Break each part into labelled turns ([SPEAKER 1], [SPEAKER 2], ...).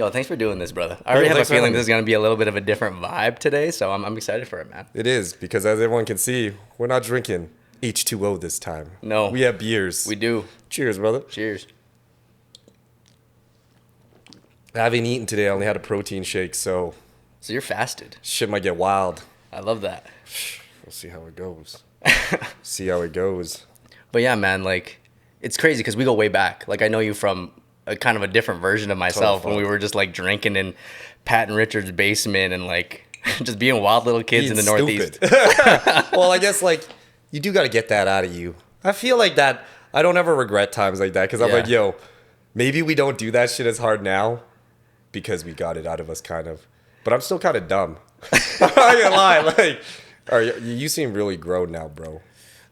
[SPEAKER 1] Yo, thanks for doing this, brother. I already have a
[SPEAKER 2] thanks for
[SPEAKER 1] feeling
[SPEAKER 2] having
[SPEAKER 1] this
[SPEAKER 2] me.
[SPEAKER 1] is going to be a little bit of a different vibe today, so I'm excited for it, man.
[SPEAKER 2] It is, because as everyone can see, we're not drinking H2O this time.
[SPEAKER 1] No.
[SPEAKER 2] We have beers.
[SPEAKER 1] We do.
[SPEAKER 2] Cheers, brother.
[SPEAKER 1] Cheers.
[SPEAKER 2] I haven't eaten today. I only had a protein shake, so
[SPEAKER 1] So you're fasted.
[SPEAKER 2] shit might get wild.
[SPEAKER 1] I love that.
[SPEAKER 2] We'll see how it goes. See how it goes.
[SPEAKER 1] But yeah, man, like, it's crazy because we go way back. Like, I know you from a kind of a different version of myself when we were just, like, drinking in Pat and Richard's basement and, like, just being wild little kids in the Northeast.
[SPEAKER 2] Well, I guess, like, you do got to get that out of you. I feel like that. I don't ever regret times like that because I'm
[SPEAKER 1] Yeah.
[SPEAKER 2] like, yo, maybe we don't do that shit as hard now because we got it out of us, kind of. But I'm still kind of dumb. I'm not gonna lie. Like, you seem really grown now, bro.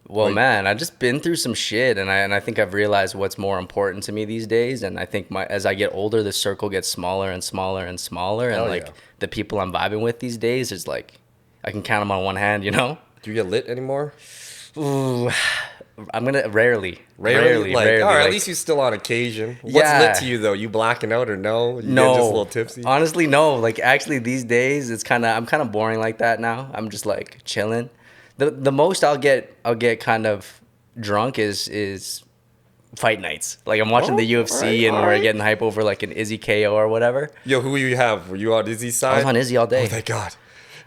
[SPEAKER 1] Well,
[SPEAKER 2] Like-
[SPEAKER 1] man, I've just been through some shit, and I think I've realized what's more important to me these days. And I think as I get older, the circle gets smaller and smaller and smaller. And
[SPEAKER 2] Hell
[SPEAKER 1] like
[SPEAKER 2] yeah.
[SPEAKER 1] the people I'm vibing with these days is like I can count them on one hand, you know.
[SPEAKER 2] Do you get lit anymore?
[SPEAKER 1] Ooh, I'm gonna rarely.
[SPEAKER 2] Like, all right,
[SPEAKER 1] like-
[SPEAKER 2] at least you're still on occasion. What's
[SPEAKER 1] Yeah.
[SPEAKER 2] lit to you though? You blacking out or no? You
[SPEAKER 1] No,
[SPEAKER 2] get just a little tipsy.
[SPEAKER 1] honestly, no. Like actually, these days I'm kind of boring like that now. I'm just like chilling. The most I'll get kind of drunk is fight nights. Like I'm watching the UFC and we're
[SPEAKER 2] alright.
[SPEAKER 1] getting hype over like an Izzy KO or whatever.
[SPEAKER 2] Yo, who you have? Were you on Izzy's side?
[SPEAKER 1] I was on Izzy all
[SPEAKER 2] Oh,
[SPEAKER 1] day.
[SPEAKER 2] thank God.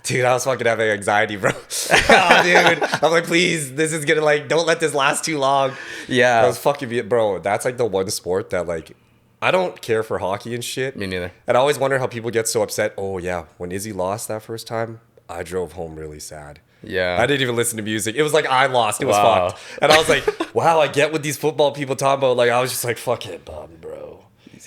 [SPEAKER 2] Dude, I was fucking having anxiety, bro. Oh, dude. I'm like, please, this is gonna, like, don't let this last too long. I
[SPEAKER 1] Yeah,
[SPEAKER 2] was fucking, bro, that's like the one sport that, like, I don't care for hockey and shit.
[SPEAKER 1] me neither.
[SPEAKER 2] And I always wonder how people get so upset. Oh, yeah, when Izzy lost that first time, I drove home really sad.
[SPEAKER 1] Yeah,
[SPEAKER 2] I didn't even listen to music. It was like I lost. It was
[SPEAKER 1] Wow.
[SPEAKER 2] fucked. And I was like, wow, I get what these football people talking about. Like, I was just like, fucking bummed, bro.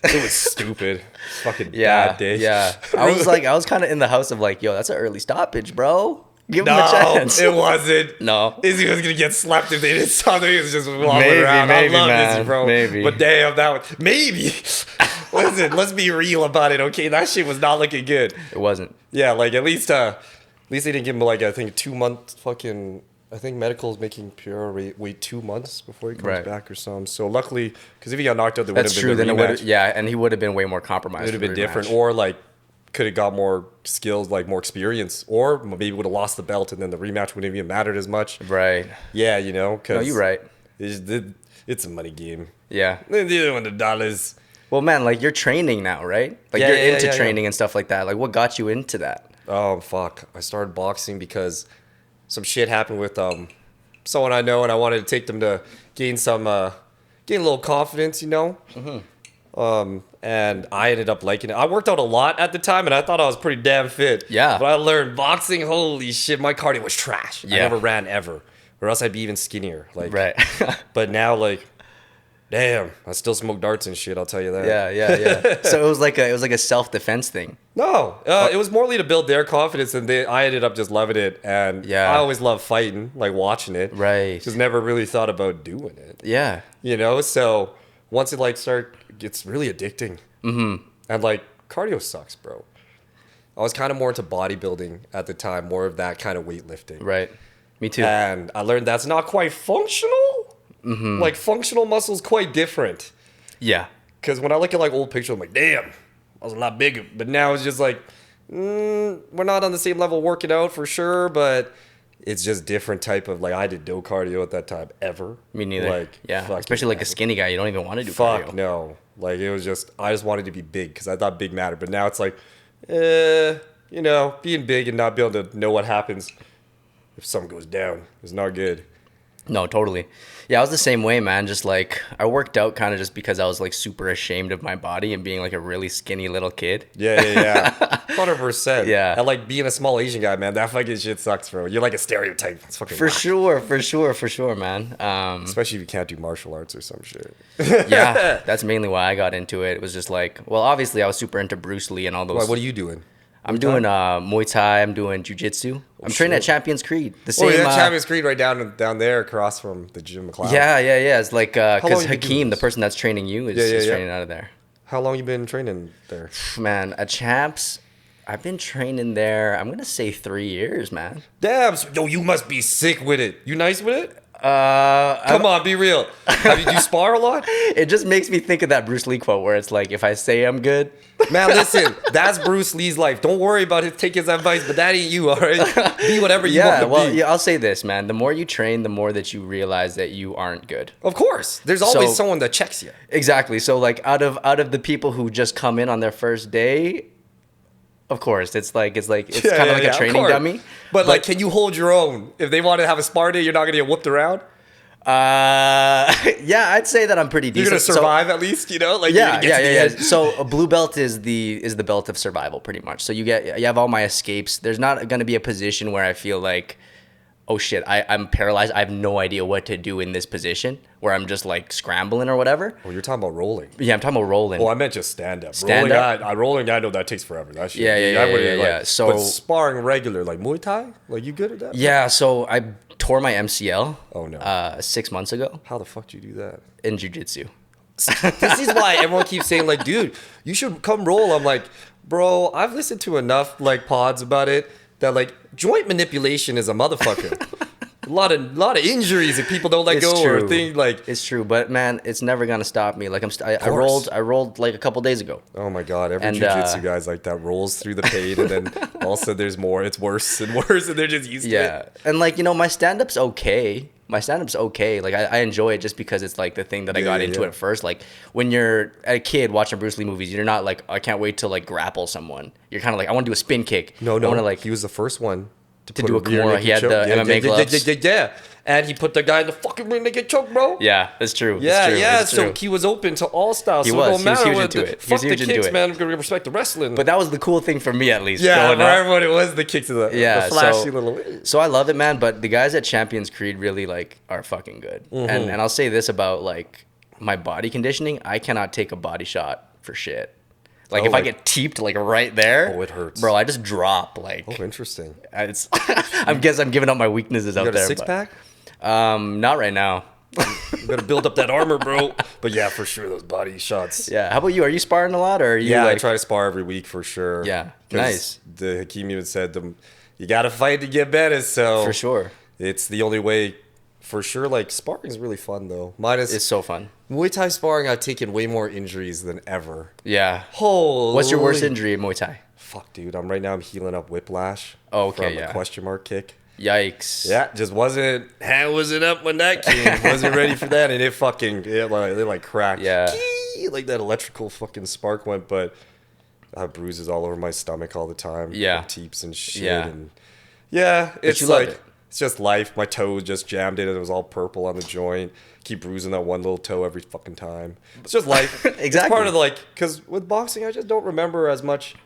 [SPEAKER 2] It was stupid. Fucking
[SPEAKER 1] yeah,
[SPEAKER 2] bad day.
[SPEAKER 1] yeah. I was kind of in the house of like, yo, that's an early stoppage, bro. Give him a
[SPEAKER 2] No,
[SPEAKER 1] chance.
[SPEAKER 2] it wasn't.
[SPEAKER 1] No.
[SPEAKER 2] Izzy was gonna get slapped if they did something. He was just wobbling
[SPEAKER 1] Maybe,
[SPEAKER 2] around. I
[SPEAKER 1] maybe,
[SPEAKER 2] love
[SPEAKER 1] man.
[SPEAKER 2] Izzy, bro.
[SPEAKER 1] Maybe.
[SPEAKER 2] But damn, that was maybe. Listen, let's be real about it, okay? That shit was not looking good.
[SPEAKER 1] It wasn't.
[SPEAKER 2] Yeah, like at least they didn't give him like I think 2 month fucking. I think medical's making Pierre wait 2 months before he comes
[SPEAKER 1] Right.
[SPEAKER 2] back or something. So luckily, because if he got knocked out, there would
[SPEAKER 1] That's
[SPEAKER 2] have
[SPEAKER 1] true.
[SPEAKER 2] been
[SPEAKER 1] Then
[SPEAKER 2] a
[SPEAKER 1] it would,
[SPEAKER 2] rematch.
[SPEAKER 1] yeah, and he would have been way more compromised.
[SPEAKER 2] It would have
[SPEAKER 1] for
[SPEAKER 2] been
[SPEAKER 1] the
[SPEAKER 2] different,
[SPEAKER 1] rematch.
[SPEAKER 2] or like could have got more skills, like more experience, or maybe would have lost the belt, and then the rematch wouldn't even mattered as much.
[SPEAKER 1] Right.
[SPEAKER 2] Yeah, you know, because
[SPEAKER 1] No, you're right.
[SPEAKER 2] It's a money game.
[SPEAKER 1] Yeah.
[SPEAKER 2] The other $100.
[SPEAKER 1] Well, man, like you're training now, right? Like
[SPEAKER 2] Yeah,
[SPEAKER 1] you're
[SPEAKER 2] yeah,
[SPEAKER 1] into
[SPEAKER 2] yeah, yeah.
[SPEAKER 1] training and stuff like that. Like what got you into that?
[SPEAKER 2] Oh fuck! I started boxing because some shit happened with someone I know, and I wanted to take them to gain gain a little confidence, you know. And I ended up liking it. I worked out a lot at the time, and I thought I was pretty damn fit.
[SPEAKER 1] Yeah.
[SPEAKER 2] But I learned boxing. Holy shit, my cardio was trash. I
[SPEAKER 1] Yeah.
[SPEAKER 2] never ran ever, or else I'd be even skinnier. Like,
[SPEAKER 1] Right.
[SPEAKER 2] But now, like, damn, I still smoke darts and shit. I'll tell you that.
[SPEAKER 1] yeah. So it was like a self-defense thing.
[SPEAKER 2] No, it was morely to build their confidence, and I ended up just loving it. And
[SPEAKER 1] Yeah.
[SPEAKER 2] I always loved fighting, like watching it.
[SPEAKER 1] Right.
[SPEAKER 2] Just never really thought about doing it.
[SPEAKER 1] Yeah.
[SPEAKER 2] You know, so once it like gets really addicting. Mm-hmm. And like cardio sucks, bro. I was kind of more into bodybuilding at the time, more of that kind of weightlifting.
[SPEAKER 1] Right. Me too.
[SPEAKER 2] And I learned that's not quite functional. Mm-hmm. Like functional muscle's quite different.
[SPEAKER 1] Yeah.
[SPEAKER 2] Because when I look at like old pictures, I'm like, damn, I was a lot bigger. But now it's just like, we're not on the same level working out for sure, but it's just different type of, like, I did no cardio at that time ever.
[SPEAKER 1] Me neither.
[SPEAKER 2] Like,
[SPEAKER 1] Yeah.
[SPEAKER 2] fucking
[SPEAKER 1] Especially like a
[SPEAKER 2] never.
[SPEAKER 1] skinny guy, you don't even want to do
[SPEAKER 2] Fuck
[SPEAKER 1] cardio.
[SPEAKER 2] no. Like, it was just, I just wanted to be big because I thought big mattered. But now it's like, you know, being big and not being able to know what happens if something goes down is not good.
[SPEAKER 1] No, totally. Yeah, I was the same way, man. Just like I worked out kind of just because I was like super ashamed of my body and being like a really skinny little kid.
[SPEAKER 2] Yeah. 100%.
[SPEAKER 1] Yeah.
[SPEAKER 2] And like being a small Asian guy, man, that fucking shit sucks, bro. You're like a stereotype. It's fucking
[SPEAKER 1] For
[SPEAKER 2] whack.
[SPEAKER 1] sure, man.
[SPEAKER 2] Especially if you can't do martial arts or some shit.
[SPEAKER 1] Yeah, that's mainly why I got into it. It was just like, well, obviously I was super into Bruce Lee and all those.
[SPEAKER 2] What are you doing?
[SPEAKER 1] I'm doing Muay Thai. I'm doing Jiu-Jitsu. I'm training at
[SPEAKER 2] shit.
[SPEAKER 1] Champions Creed. The
[SPEAKER 2] Oh,
[SPEAKER 1] same.
[SPEAKER 2] yeah, Champions Creed right down there across from the Jim McLeod.
[SPEAKER 1] Yeah. It's like
[SPEAKER 2] long
[SPEAKER 1] because
[SPEAKER 2] you been doing
[SPEAKER 1] Hakeem, the
[SPEAKER 2] this?
[SPEAKER 1] person that's training you, is
[SPEAKER 2] Yeah.
[SPEAKER 1] training out of there.
[SPEAKER 2] How long you been training there?
[SPEAKER 1] Man, at Champs, I've been training there. I'm gonna say 3 years, man.
[SPEAKER 2] Damn, yo, you must be sick with it. You nice with it? Come on, be real. Do you spar a lot?
[SPEAKER 1] It just makes me think of that Bruce Lee quote where it's like, if I say I'm good.
[SPEAKER 2] Man, listen, that's Bruce Lee's life. Don't worry about it. Take his advice, but that ain't you, all right? Be whatever you want to be.
[SPEAKER 1] Yeah, I'll say this, man. The more you train, the more that you realize that you aren't good.
[SPEAKER 2] Of course. There's always someone that checks you.
[SPEAKER 1] Exactly. So like out of the people who just come in on their first day, of course, it's kind of like a training dummy.
[SPEAKER 2] But like, can you hold your own? If they want to have a spar day, you're not gonna get whooped around.
[SPEAKER 1] Yeah, I'd say that I'm pretty decent.
[SPEAKER 2] You're gonna survive at least, you know? Like,
[SPEAKER 1] yeah. So a blue belt is the belt of survival, pretty much. So you have all my escapes. There's not gonna be a position where I feel like, oh shit, I'm paralyzed. I have no idea what to do in this position where I'm just like scrambling or whatever.
[SPEAKER 2] Oh, you're talking about rolling.
[SPEAKER 1] Yeah, I'm talking about rolling.
[SPEAKER 2] Oh, I meant just stand up.
[SPEAKER 1] Stand up?
[SPEAKER 2] Rolling, I know that takes forever. That shit.
[SPEAKER 1] Yeah. So,
[SPEAKER 2] but sparring regular, like Muay Thai, like you good at that?
[SPEAKER 1] Yeah. So I tore my MCL.
[SPEAKER 2] Oh no.
[SPEAKER 1] 6 months ago.
[SPEAKER 2] How the fuck do you do that?
[SPEAKER 1] In jiu-jitsu.
[SPEAKER 2] This is why everyone keeps saying like, dude, you should come roll. I'm like, bro, I've listened to enough like pods about it that like joint manipulation is a motherfucker. A lot of injuries if people don't let go or things like.
[SPEAKER 1] It's true, but man, it's never gonna stop me. Like I rolled like a couple days ago.
[SPEAKER 2] Oh my god, every jiu-jitsu guy's like that, rolls through the pain, and then also there's more. It's worse and worse, and they're just used to it.
[SPEAKER 1] Yeah, and like my stand-up's okay. Like I enjoy it just because it's like the thing that I got into at first. Like when you're a kid watching Bruce Lee movies, you're not like, I can't wait to like grapple someone. You're kind of like, I want to do a spin kick.
[SPEAKER 2] No, I wanna, like, he was the first one
[SPEAKER 1] to do a Kimura. He had the MMA gloves.
[SPEAKER 2] Yeah. And he put the guy in the fucking ring to get choked, bro.
[SPEAKER 1] Yeah, that's true.
[SPEAKER 2] Yeah. So he was open to all styles.
[SPEAKER 1] He was huge into it.
[SPEAKER 2] Fuck the kicks, man. I'm gonna respect the wrestling.
[SPEAKER 1] But that was the cool thing for me, at least.
[SPEAKER 2] Yeah, for everyone, it was the kicks of the flashy little.
[SPEAKER 1] So I love it, man. But the guys at Champions Creed really like are fucking good. Mm-hmm. And I'll say this about like my body conditioning: I cannot take a body shot for shit. Like if I get teeped like right there,
[SPEAKER 2] it hurts,
[SPEAKER 1] bro. I just drop like.
[SPEAKER 2] Oh, interesting.
[SPEAKER 1] It's. I'm giving up my weaknesses out there.
[SPEAKER 2] You got a six-pack?
[SPEAKER 1] Not right now.
[SPEAKER 2] You gotta build up that armor, bro. But yeah, for sure, those body shots.
[SPEAKER 1] Yeah. How about you? Are you sparring a lot, or are you?
[SPEAKER 2] Yeah, I try to spar every week for sure.
[SPEAKER 1] Yeah. Nice.
[SPEAKER 2] The Hakeem even said you gotta fight to get better. So
[SPEAKER 1] for sure,
[SPEAKER 2] it's the only way. For sure, like sparring is really fun though.
[SPEAKER 1] It's so fun.
[SPEAKER 2] Muay Thai sparring, I've taken way more injuries than ever.
[SPEAKER 1] Yeah.
[SPEAKER 2] Holy.
[SPEAKER 1] What's your worst injury in Muay Thai?
[SPEAKER 2] Fuck, dude. I'm healing up whiplash.
[SPEAKER 1] Oh, okay,
[SPEAKER 2] from a question mark kick.
[SPEAKER 1] Yikes.
[SPEAKER 2] Yeah, just wasn't up when that came. Wasn't ready for that, and it cracked.
[SPEAKER 1] Yeah.
[SPEAKER 2] Like that electrical fucking spark went, but I have bruises all over my stomach all the time.
[SPEAKER 1] Yeah.
[SPEAKER 2] From teeps and shit.
[SPEAKER 1] Yeah.
[SPEAKER 2] And yeah, it's like
[SPEAKER 1] it.
[SPEAKER 2] It's just life. My toe just jammed in and it was all purple on the joint. Keep bruising that one little toe every fucking time. It's just life.
[SPEAKER 1] Exactly.
[SPEAKER 2] It's part of because with boxing, I just don't remember as much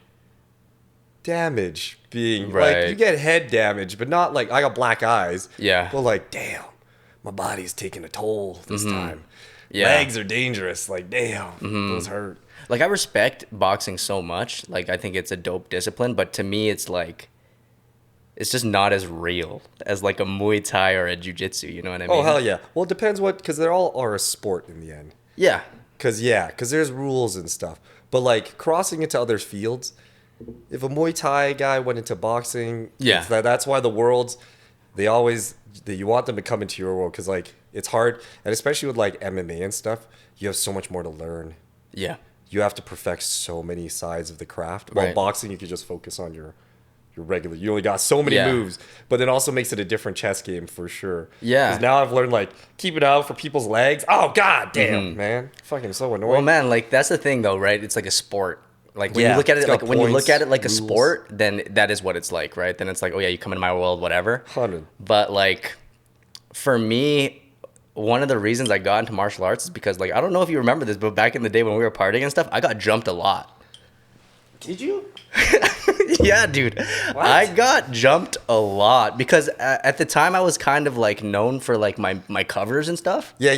[SPEAKER 2] damage being like you get head damage, but not like I got black eyes.
[SPEAKER 1] Yeah.
[SPEAKER 2] But like, damn, my body's taking a toll this time.
[SPEAKER 1] Yeah.
[SPEAKER 2] Legs are dangerous. Like, damn, those hurt.
[SPEAKER 1] Like I respect boxing so much. Like I think it's a dope discipline, but to me, it's like. It's just not as real as like a Muay Thai or a Jiu-Jitsu, you know what I mean?
[SPEAKER 2] Oh, hell yeah. Well, it depends because they all are a sport in the end.
[SPEAKER 1] Yeah.
[SPEAKER 2] Because there's rules and stuff. But like crossing into other fields, if a Muay Thai guy went into boxing, that's why the worlds, you want them to come into your world because like it's hard. And especially with like MMA and stuff, you have so much more to learn.
[SPEAKER 1] Yeah.
[SPEAKER 2] You have to perfect so many sides of the craft. While boxing, you could just focus on your regular. You only got so many moves, but it also makes it a different chess game for sure.
[SPEAKER 1] Yeah.
[SPEAKER 2] Because now I've learned like keep it out for people's legs. Oh god damn, man, fucking so annoying.
[SPEAKER 1] Well, man, like that's the thing though, right? It's like a sport. Like when you look at it, like when you look at it like rules. A sport, then that is what it's like, right? Then it's like, oh yeah, you come into my world, whatever.
[SPEAKER 2] 100.
[SPEAKER 1] But like, for me, one of the reasons I got into martial arts is because like I don't know if you remember this, but back in the day when we were partying and stuff, I got jumped a lot.
[SPEAKER 2] Did you?
[SPEAKER 1] Yeah, dude. What? I got jumped a lot because at the time I was kind of like known for like my covers and stuff.
[SPEAKER 2] Yeah.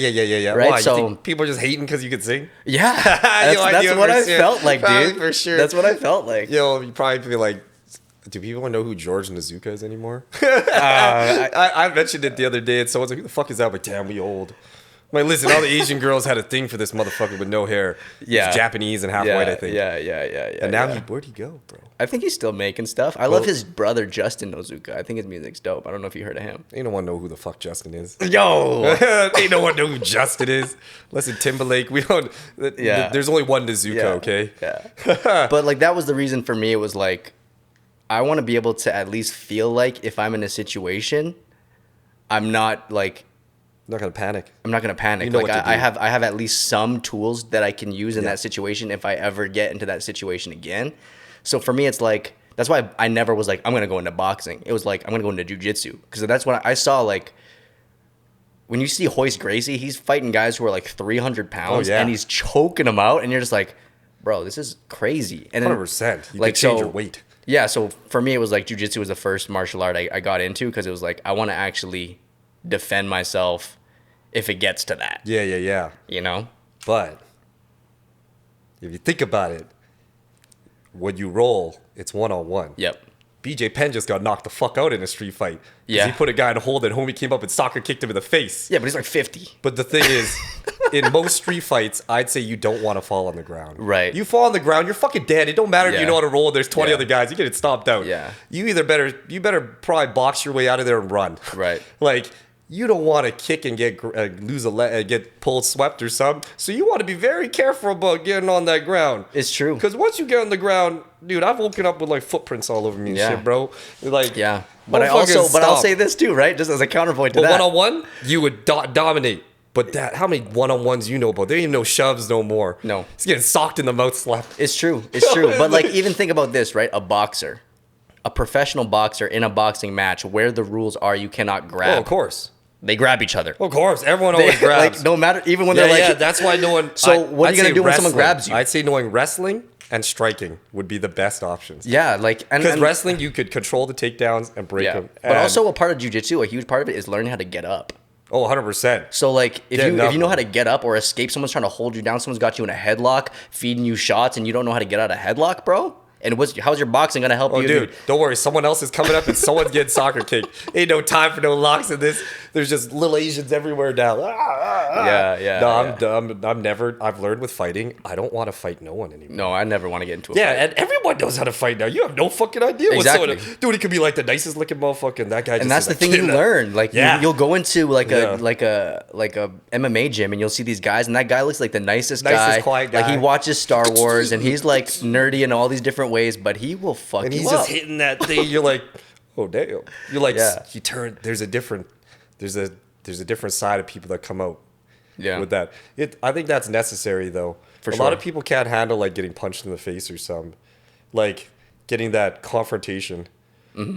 [SPEAKER 1] Right.
[SPEAKER 2] Why,
[SPEAKER 1] so
[SPEAKER 2] you think people are just hating because you could sing.
[SPEAKER 1] Yeah, that's what I felt like, dude.
[SPEAKER 2] For sure.
[SPEAKER 1] That's what I felt like.
[SPEAKER 2] You probably feel like, do people know who George Nazuka is anymore? I mentioned it the other day, and someone's like, "Who the fuck is that?" I'm like, damn, we old. I'm like, listen, all the Asian girls had a thing for this motherfucker with no hair.
[SPEAKER 1] Yeah.
[SPEAKER 2] He's Japanese and half white, I think.
[SPEAKER 1] Yeah.
[SPEAKER 2] And now where'd he go, bro?
[SPEAKER 1] I think he's still making stuff. I love his brother Justin Nozuka. I think his music's dope. I don't know if you heard of him.
[SPEAKER 2] Ain't no one know who the fuck Justin is.
[SPEAKER 1] Yo,
[SPEAKER 2] Ain't no one know who Justin is. Listen, Timberlake. We don't.
[SPEAKER 1] Yeah.
[SPEAKER 2] There's only one Nozuka.
[SPEAKER 1] yeah,
[SPEAKER 2] Okay.
[SPEAKER 1] yeah. But like that was the reason for me. It was like I want to be able to at least feel like if I'm in a situation, I'm not like.
[SPEAKER 2] I'm not gonna panic.
[SPEAKER 1] I'm not gonna panic.
[SPEAKER 2] You know
[SPEAKER 1] Like
[SPEAKER 2] what to
[SPEAKER 1] I
[SPEAKER 2] do.
[SPEAKER 1] have at least some tools that I can use in
[SPEAKER 2] Yeah.
[SPEAKER 1] that situation if I ever get into that situation again. So for me, it's like that's why I never was like I'm gonna go into boxing. It was like I'm gonna go into jujitsu because that's what I saw. Like when you see Hoist Gracie, he's fighting guys who are like 300 pounds
[SPEAKER 2] yeah.
[SPEAKER 1] and he's choking them out, and you're just like, bro, this is crazy. And then
[SPEAKER 2] 100%. You
[SPEAKER 1] like,
[SPEAKER 2] can change
[SPEAKER 1] so-
[SPEAKER 2] your weight.
[SPEAKER 1] Yeah, so for me, it was like jujitsu was the first martial art I got into because it was like I want to actually defend myself if it gets to that.
[SPEAKER 2] Yeah, yeah, yeah.
[SPEAKER 1] You know?
[SPEAKER 2] But if you think about it, when you roll, it's 1-on-1.
[SPEAKER 1] Yep.
[SPEAKER 2] BJ Penn just got knocked the fuck out in a street fight. 'Cause
[SPEAKER 1] Yeah.
[SPEAKER 2] He put a guy in a hold and homie came up and soccer kicked him in the face.
[SPEAKER 1] Yeah, but he's like 50.
[SPEAKER 2] But the thing is, in most street fights, I'd say you don't want to fall on the ground.
[SPEAKER 1] Right.
[SPEAKER 2] You fall on the ground, you're fucking dead. It don't matter if you
[SPEAKER 1] Yeah.
[SPEAKER 2] know how to roll. There's 20
[SPEAKER 1] Yeah.
[SPEAKER 2] other guys. You get it stomped out.
[SPEAKER 1] Yeah.
[SPEAKER 2] You better probably box your way out of there and run.
[SPEAKER 1] Right.
[SPEAKER 2] Like, you don't want to kick and get lose a leg, get pulled, swept or something. So you want to be very careful about getting on that ground.
[SPEAKER 1] It's true.
[SPEAKER 2] Because once you get on the ground, dude, I've woken up with like footprints all over me and
[SPEAKER 1] Yeah.
[SPEAKER 2] shit, bro. Like,
[SPEAKER 1] Yeah. But
[SPEAKER 2] don't fucking
[SPEAKER 1] but I'll
[SPEAKER 2] stop.
[SPEAKER 1] say this too, right? Just as a counterpoint to
[SPEAKER 2] But
[SPEAKER 1] that.
[SPEAKER 2] 1-on-1, you would dominate. But how many 1-on-1s you know about? There ain't even no shoves no more.
[SPEAKER 1] No.
[SPEAKER 2] He's getting socked in the mouth slapped.
[SPEAKER 1] It's true. It's true. But like even think about this, right? A boxer. A professional boxer in a boxing match where the rules are you cannot grab.
[SPEAKER 2] Oh, of course.
[SPEAKER 1] They grab each other.
[SPEAKER 2] Of course. Everyone
[SPEAKER 1] They-
[SPEAKER 2] always grabs.
[SPEAKER 1] Like no matter even when
[SPEAKER 2] yeah,
[SPEAKER 1] they're like
[SPEAKER 2] yeah, that's why no one.
[SPEAKER 1] So what are you
[SPEAKER 2] I'd
[SPEAKER 1] gonna
[SPEAKER 2] say
[SPEAKER 1] do when someone
[SPEAKER 2] wrestling.
[SPEAKER 1] grabs you?
[SPEAKER 2] I'd say knowing wrestling and striking would be the best options.
[SPEAKER 1] Yeah, like
[SPEAKER 2] Because
[SPEAKER 1] and
[SPEAKER 2] wrestling, you could control the takedowns and break
[SPEAKER 1] yeah.
[SPEAKER 2] them.
[SPEAKER 1] But also a part of jiu-jitsu, a huge part of it is learning how to get up.
[SPEAKER 2] oh, 100%.
[SPEAKER 1] So like if
[SPEAKER 2] Getting up.
[SPEAKER 1] you know how to get up or escape, someone's trying to hold you down, someone's got you in a headlock, feeding you shots, and you don't know how to get out of headlock, bro. And how's your boxing gonna help
[SPEAKER 2] Oh,
[SPEAKER 1] you?
[SPEAKER 2] dude, don't worry. Someone else is coming up and someone's getting soccer kicked. Ain't no time for no locks in this. There's just little Asians everywhere now.
[SPEAKER 1] Yeah, yeah.
[SPEAKER 2] No,
[SPEAKER 1] yeah.
[SPEAKER 2] I'm never. I've learned with fighting, I don't want to fight no one anymore.
[SPEAKER 1] No, I never want to get into a
[SPEAKER 2] Yeah,
[SPEAKER 1] fight.
[SPEAKER 2] and everyone knows how to fight now. You have no fucking idea what's
[SPEAKER 1] Exactly.
[SPEAKER 2] going on. Dude, he could be like the nicest looking motherfucker, and that guy just
[SPEAKER 1] And that's
[SPEAKER 2] is
[SPEAKER 1] the
[SPEAKER 2] like,
[SPEAKER 1] thing you
[SPEAKER 2] "Kill him."
[SPEAKER 1] learn. Like
[SPEAKER 2] Yeah.
[SPEAKER 1] you'll go into like
[SPEAKER 2] Yeah.
[SPEAKER 1] a MMA gym and you'll see these guys, and that guy looks like the nicest guy.
[SPEAKER 2] quiet
[SPEAKER 1] Like he
[SPEAKER 2] guy.
[SPEAKER 1] watches Star Wars and he's like nerdy in all these different ways, but he will fuck
[SPEAKER 2] And
[SPEAKER 1] you
[SPEAKER 2] he's
[SPEAKER 1] up.
[SPEAKER 2] just hitting that thing. You're like, oh damn. You're like,
[SPEAKER 1] Yeah.
[SPEAKER 2] you turn. There's a different side of people that come out.
[SPEAKER 1] Yeah.
[SPEAKER 2] With that, I think that's necessary though.
[SPEAKER 1] For
[SPEAKER 2] a lot
[SPEAKER 1] sure.
[SPEAKER 2] of people can't handle like getting punched in the face or something, like getting that confrontation.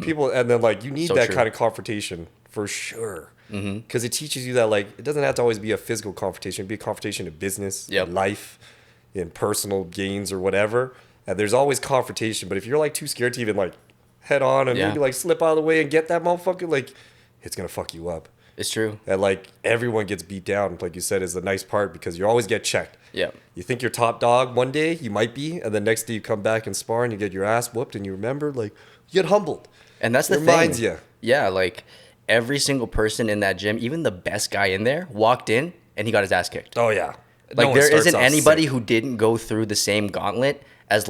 [SPEAKER 2] People, and then like you need
[SPEAKER 1] So
[SPEAKER 2] that
[SPEAKER 1] true.
[SPEAKER 2] kind of confrontation for sure, because it teaches you that like it doesn't have to always be a physical confrontation. It can be a confrontation in business,
[SPEAKER 1] Yep.
[SPEAKER 2] in life, in personal gains or whatever. And there's always confrontation. But if you're like too scared to even like head on and
[SPEAKER 1] Yeah.
[SPEAKER 2] maybe like slip out of the way and get that motherfucker, like it's gonna fuck you up.
[SPEAKER 1] It's true.
[SPEAKER 2] And like everyone gets beat down, like you said, is the nice part because you always get checked.
[SPEAKER 1] Yeah.
[SPEAKER 2] You think you're top dog one day, you might be, and then next day you come back and spar and you get your ass whooped and you remember, like, you get humbled.
[SPEAKER 1] And that's the
[SPEAKER 2] It
[SPEAKER 1] thing.
[SPEAKER 2] reminds you.
[SPEAKER 1] Yeah, like every single person in that gym, even the best guy in there, walked in and he got his ass kicked.
[SPEAKER 2] Oh yeah.
[SPEAKER 1] Like
[SPEAKER 2] one
[SPEAKER 1] there
[SPEAKER 2] starts
[SPEAKER 1] isn't
[SPEAKER 2] off
[SPEAKER 1] anybody
[SPEAKER 2] sick.
[SPEAKER 1] who didn't go through the same gauntlet as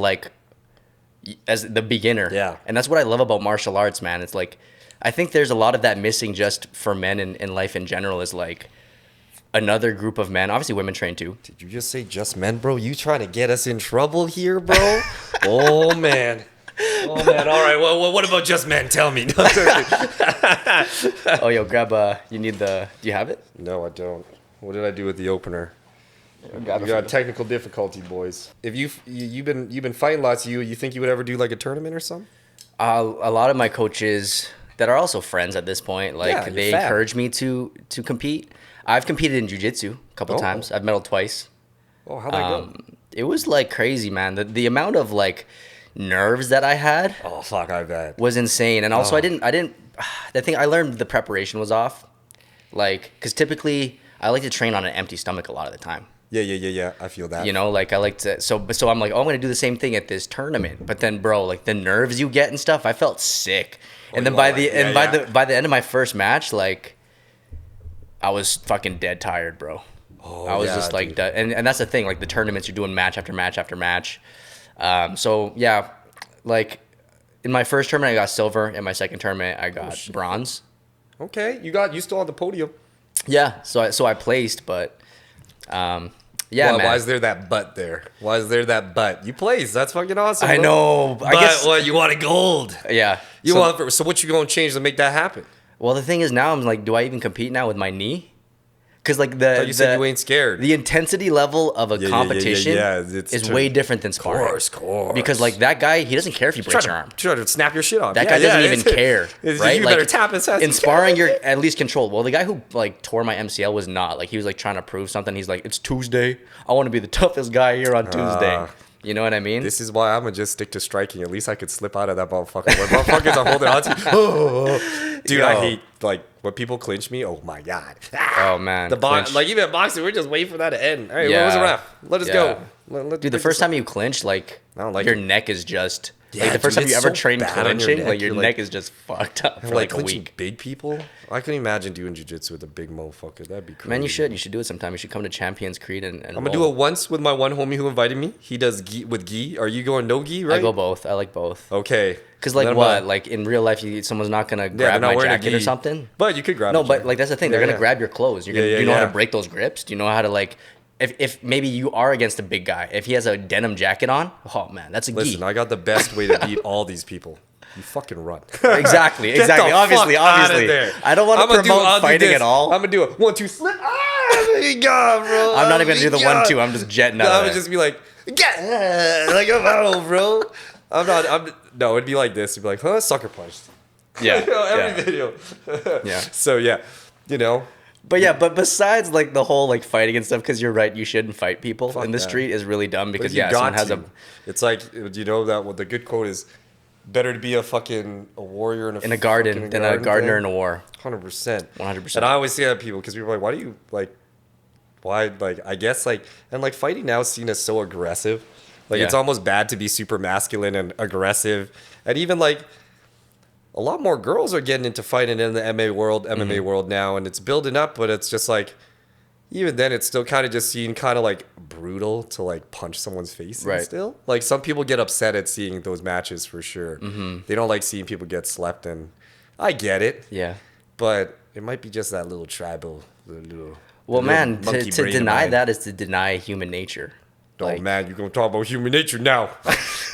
[SPEAKER 1] as the beginner.
[SPEAKER 2] Yeah.
[SPEAKER 1] And that's what I love about martial arts, man. It's like I think there's a lot of that missing just for men in life in general is like another group of men. Obviously women train too.
[SPEAKER 2] Did you just say just men, bro? You trying to get us in trouble here, bro? Oh man. Oh man. All right. Well, what about just men? Tell me.
[SPEAKER 1] Oh yo, grab do you have it?
[SPEAKER 2] No, I don't. What did I do with the opener?
[SPEAKER 1] Grab
[SPEAKER 2] We
[SPEAKER 1] it
[SPEAKER 2] got
[SPEAKER 1] for-
[SPEAKER 2] technical difficulty, boys. If you've been fighting lots, you think you would ever do like a tournament or something?
[SPEAKER 1] A lot of my coaches that are also friends at this point, like
[SPEAKER 2] Yeah, you're
[SPEAKER 1] they
[SPEAKER 2] fat.
[SPEAKER 1] encourage me to compete. I've competed in jiu-jitsu a couple
[SPEAKER 2] Oh.
[SPEAKER 1] times. I've medaled twice.
[SPEAKER 2] Oh, how'd that go?
[SPEAKER 1] It was like crazy, man. The amount of like nerves that I had
[SPEAKER 2] Oh fuck, I bet.
[SPEAKER 1] was insane. And also
[SPEAKER 2] Oh.
[SPEAKER 1] I didn't the thing I learned the preparation was off. Like cuz typically I like to train on an empty stomach a lot of the time.
[SPEAKER 2] Yeah. I feel that.
[SPEAKER 1] You know, like I like to so I'm like, "Oh, I'm going to do the same thing at this tournament." But then bro, like the nerves you get and stuff, I felt sick. And then
[SPEAKER 2] you
[SPEAKER 1] by
[SPEAKER 2] are
[SPEAKER 1] the
[SPEAKER 2] like- yeah.
[SPEAKER 1] by the end of my first match, like I was fucking dead tired, bro.
[SPEAKER 2] Oh,
[SPEAKER 1] I was
[SPEAKER 2] yeah,
[SPEAKER 1] just like,
[SPEAKER 2] dude.
[SPEAKER 1] and that's the thing. Like the tournaments, you're doing match after match after match. So yeah, like in my first tournament I got silver. In my second tournament I got bronze.
[SPEAKER 2] Okay, you still on the podium.
[SPEAKER 1] Yeah, so I placed, but yeah, man.
[SPEAKER 2] Why is there that butt there? Why is there that butt? You placed. That's fucking awesome.
[SPEAKER 1] I
[SPEAKER 2] bro.
[SPEAKER 1] know.
[SPEAKER 2] But
[SPEAKER 1] I guess
[SPEAKER 2] what, you wanted gold.
[SPEAKER 1] Yeah.
[SPEAKER 2] So what you gonna change to make that happen?
[SPEAKER 1] Well, the thing is now I'm like, do I even compete now with my knee? Because like
[SPEAKER 2] You said you ain't scared.
[SPEAKER 1] The intensity level of a competition is way different than sparring.
[SPEAKER 2] Course.
[SPEAKER 1] Because like that guy, he doesn't care if you break your arm.
[SPEAKER 2] Try to snap your shit off.
[SPEAKER 1] That guy doesn't even care, right?
[SPEAKER 2] You
[SPEAKER 1] like,
[SPEAKER 2] better tap his ass.
[SPEAKER 1] In sparring, you're at least controlled. Well, the guy who like tore my MCL was not. Like he was like trying to prove something. He's like, it's Tuesday. I want to be the toughest guy here on Tuesday. You know what I mean?
[SPEAKER 2] This is why I'm gonna just stick to striking. At least I could slip out of that motherfucker. When motherfuckers are holding on to, dude, I hate like when people clinch me. Oh my god.
[SPEAKER 1] Oh man.
[SPEAKER 2] Like even at boxing, we're just waiting for that to end. All right, where was the ref? Let us go.
[SPEAKER 1] Dude, the first time you clinch, like, your neck is just.
[SPEAKER 2] Yeah,
[SPEAKER 1] like the first time you ever
[SPEAKER 2] so
[SPEAKER 1] trained
[SPEAKER 2] bad on
[SPEAKER 1] clinching,
[SPEAKER 2] your
[SPEAKER 1] like your
[SPEAKER 2] neck.
[SPEAKER 1] neck is just fucked up for like a
[SPEAKER 2] clinching
[SPEAKER 1] week.
[SPEAKER 2] big people. I couldn't imagine doing jiu-jitsu with a big motherfucker. That'd be crazy.
[SPEAKER 1] Man, you should do it sometime. You should come to Champions Creed and
[SPEAKER 2] I'm gonna do it once with my one homie who invited me. He does gi with gi. Are you going no gi? Right?
[SPEAKER 1] I go both. I like both.
[SPEAKER 2] Okay.
[SPEAKER 1] Because like what? Like in real life, someone's not gonna grab my jacket or something.
[SPEAKER 2] But you could grab.
[SPEAKER 1] No, but like that's the thing. They're gonna grab your clothes. Do you know how to break those grips? Do you know how to like? If maybe you are against a big guy, if he has a denim jacket on, oh man, that's a gi.
[SPEAKER 2] Listen, I got the best way to beat all these people. You fucking run.
[SPEAKER 1] Exactly. Obviously. I don't want to promote fighting at all.
[SPEAKER 2] I'm gonna do it. 1, 2, slip. There you go, bro.
[SPEAKER 1] I'm not even gonna do the 1, 2. I'm just jetting out.
[SPEAKER 2] I would just be like, like oh, bro. No, it'd be like this. It'd be like, huh, sucker punched.
[SPEAKER 1] Yeah.
[SPEAKER 2] Every video.
[SPEAKER 1] Yeah.
[SPEAKER 2] So yeah,
[SPEAKER 1] But besides like the whole like fighting and stuff, because you're right, you shouldn't fight people in the street is really dumb because someone has a.
[SPEAKER 2] It's like that. What the good quote is: better to be a warrior in a
[SPEAKER 1] garden than a gardener in a war.
[SPEAKER 2] 100%.
[SPEAKER 1] 100%.
[SPEAKER 2] And I always say that to people because people are like, why do you like? Why like? I guess like and like fighting now is seen as so aggressive. Like it's almost bad to be super masculine and aggressive, and even like. A lot more girls are getting into fighting in the MMA world now, and it's building up, but it's just like, even then, it's still kind of just seen kind of like brutal to like punch someone's face in still. Like some people get upset at seeing those matches for sure. They don't like seeing people get slept, and I get it.
[SPEAKER 1] Yeah.
[SPEAKER 2] But it might be just that little tribal,
[SPEAKER 1] Well, man, to deny that is to deny human nature.
[SPEAKER 2] Oh man, you're gonna talk about human nature now.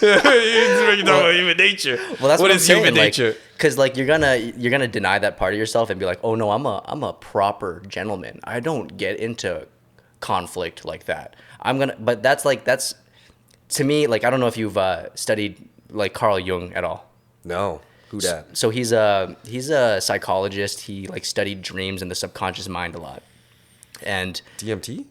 [SPEAKER 2] You're talking about human nature.
[SPEAKER 1] Well, that's what I'm saying,
[SPEAKER 2] human nature?
[SPEAKER 1] Because like you're gonna deny that part of yourself and be like, oh no, I'm a proper gentleman. I don't get into conflict like that. But that's to me like I don't know if you've studied like Carl Jung at all.
[SPEAKER 2] No, who that?
[SPEAKER 1] So he's a psychologist. He like studied dreams and the subconscious mind a lot. And
[SPEAKER 2] DMT.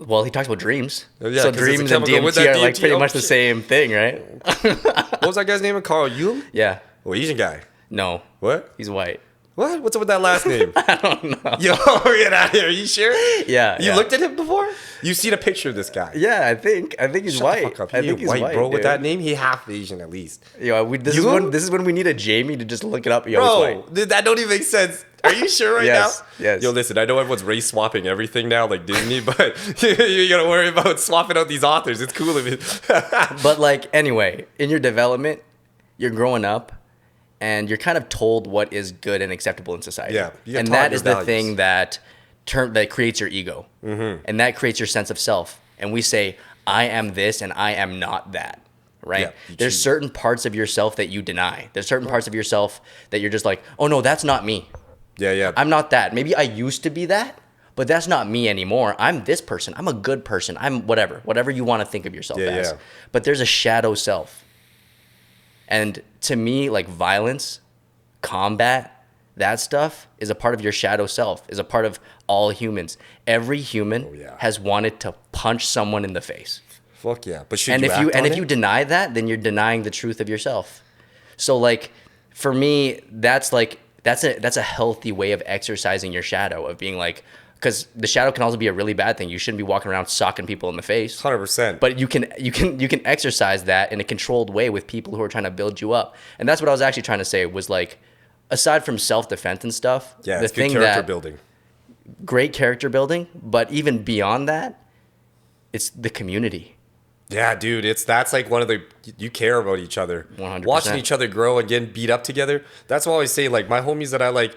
[SPEAKER 1] Well, he talks about dreams.
[SPEAKER 2] Yeah,
[SPEAKER 1] so dreams and DMT are like pretty much the same thing, right?
[SPEAKER 2] What was that guy's name? Carl Jung?
[SPEAKER 1] Yeah.
[SPEAKER 2] Oh, Asian guy.
[SPEAKER 1] No.
[SPEAKER 2] What?
[SPEAKER 1] He's white.
[SPEAKER 2] What? What's up with that last name?
[SPEAKER 1] I don't know.
[SPEAKER 2] Yo, get out of here. Are you sure?
[SPEAKER 1] Yeah.
[SPEAKER 2] You looked at him before? You've seen a picture of this guy?
[SPEAKER 1] Yeah, I think he's white.
[SPEAKER 2] The fuck up.
[SPEAKER 1] I think he's white,
[SPEAKER 2] bro.
[SPEAKER 1] dude.
[SPEAKER 2] With that name, he half Asian at least.
[SPEAKER 1] Yo, this is when we need a Jamie to just look it up. Yo,
[SPEAKER 2] bro, dude, that don't even make sense. Are you sure now?
[SPEAKER 1] Yes.
[SPEAKER 2] Yo, listen, I know everyone's race swapping everything now, like Disney, but you gotta worry about swapping out these authors. It's cool of it.
[SPEAKER 1] But like, anyway, in your development, you're growing up, and you're kind of told what is good and acceptable in society.
[SPEAKER 2] Yeah,
[SPEAKER 1] and that is the thing that creates your ego, and that creates your sense of self. And we say, I am this, and I am not that. Right?
[SPEAKER 2] Yeah,
[SPEAKER 1] there's certain parts of yourself that you deny. There's certain parts of yourself that you're just like, oh no, that's not me.
[SPEAKER 2] Yeah.
[SPEAKER 1] I'm not that. Maybe I used to be that, but that's not me anymore. I'm this person. I'm a good person. I'm whatever you want to think of yourself as. Yeah. But there's a shadow self. And to me, like violence, combat, that stuff is a part of your shadow self, is a part of all humans. Every human has wanted to punch someone in the face.
[SPEAKER 2] Fuck yeah. But
[SPEAKER 1] if you deny that, then you're denying the truth of yourself. So like for me, that's a healthy way of exercising your shadow, of being like, because the shadow can also be a really bad thing. You shouldn't be walking around socking people in the face.
[SPEAKER 2] 100%.
[SPEAKER 1] But you can exercise that in a controlled way with people who are trying to build you up. And that's what I was actually trying to say was like, aside from self-defense and stuff,
[SPEAKER 2] the thing good character building.
[SPEAKER 1] Great character building, but even beyond that, it's the community.
[SPEAKER 2] Yeah, dude, that's like one of the you care about each other.
[SPEAKER 1] 100%.
[SPEAKER 2] Watching each other grow and getting beat up together. That's why I always say like my homies that I like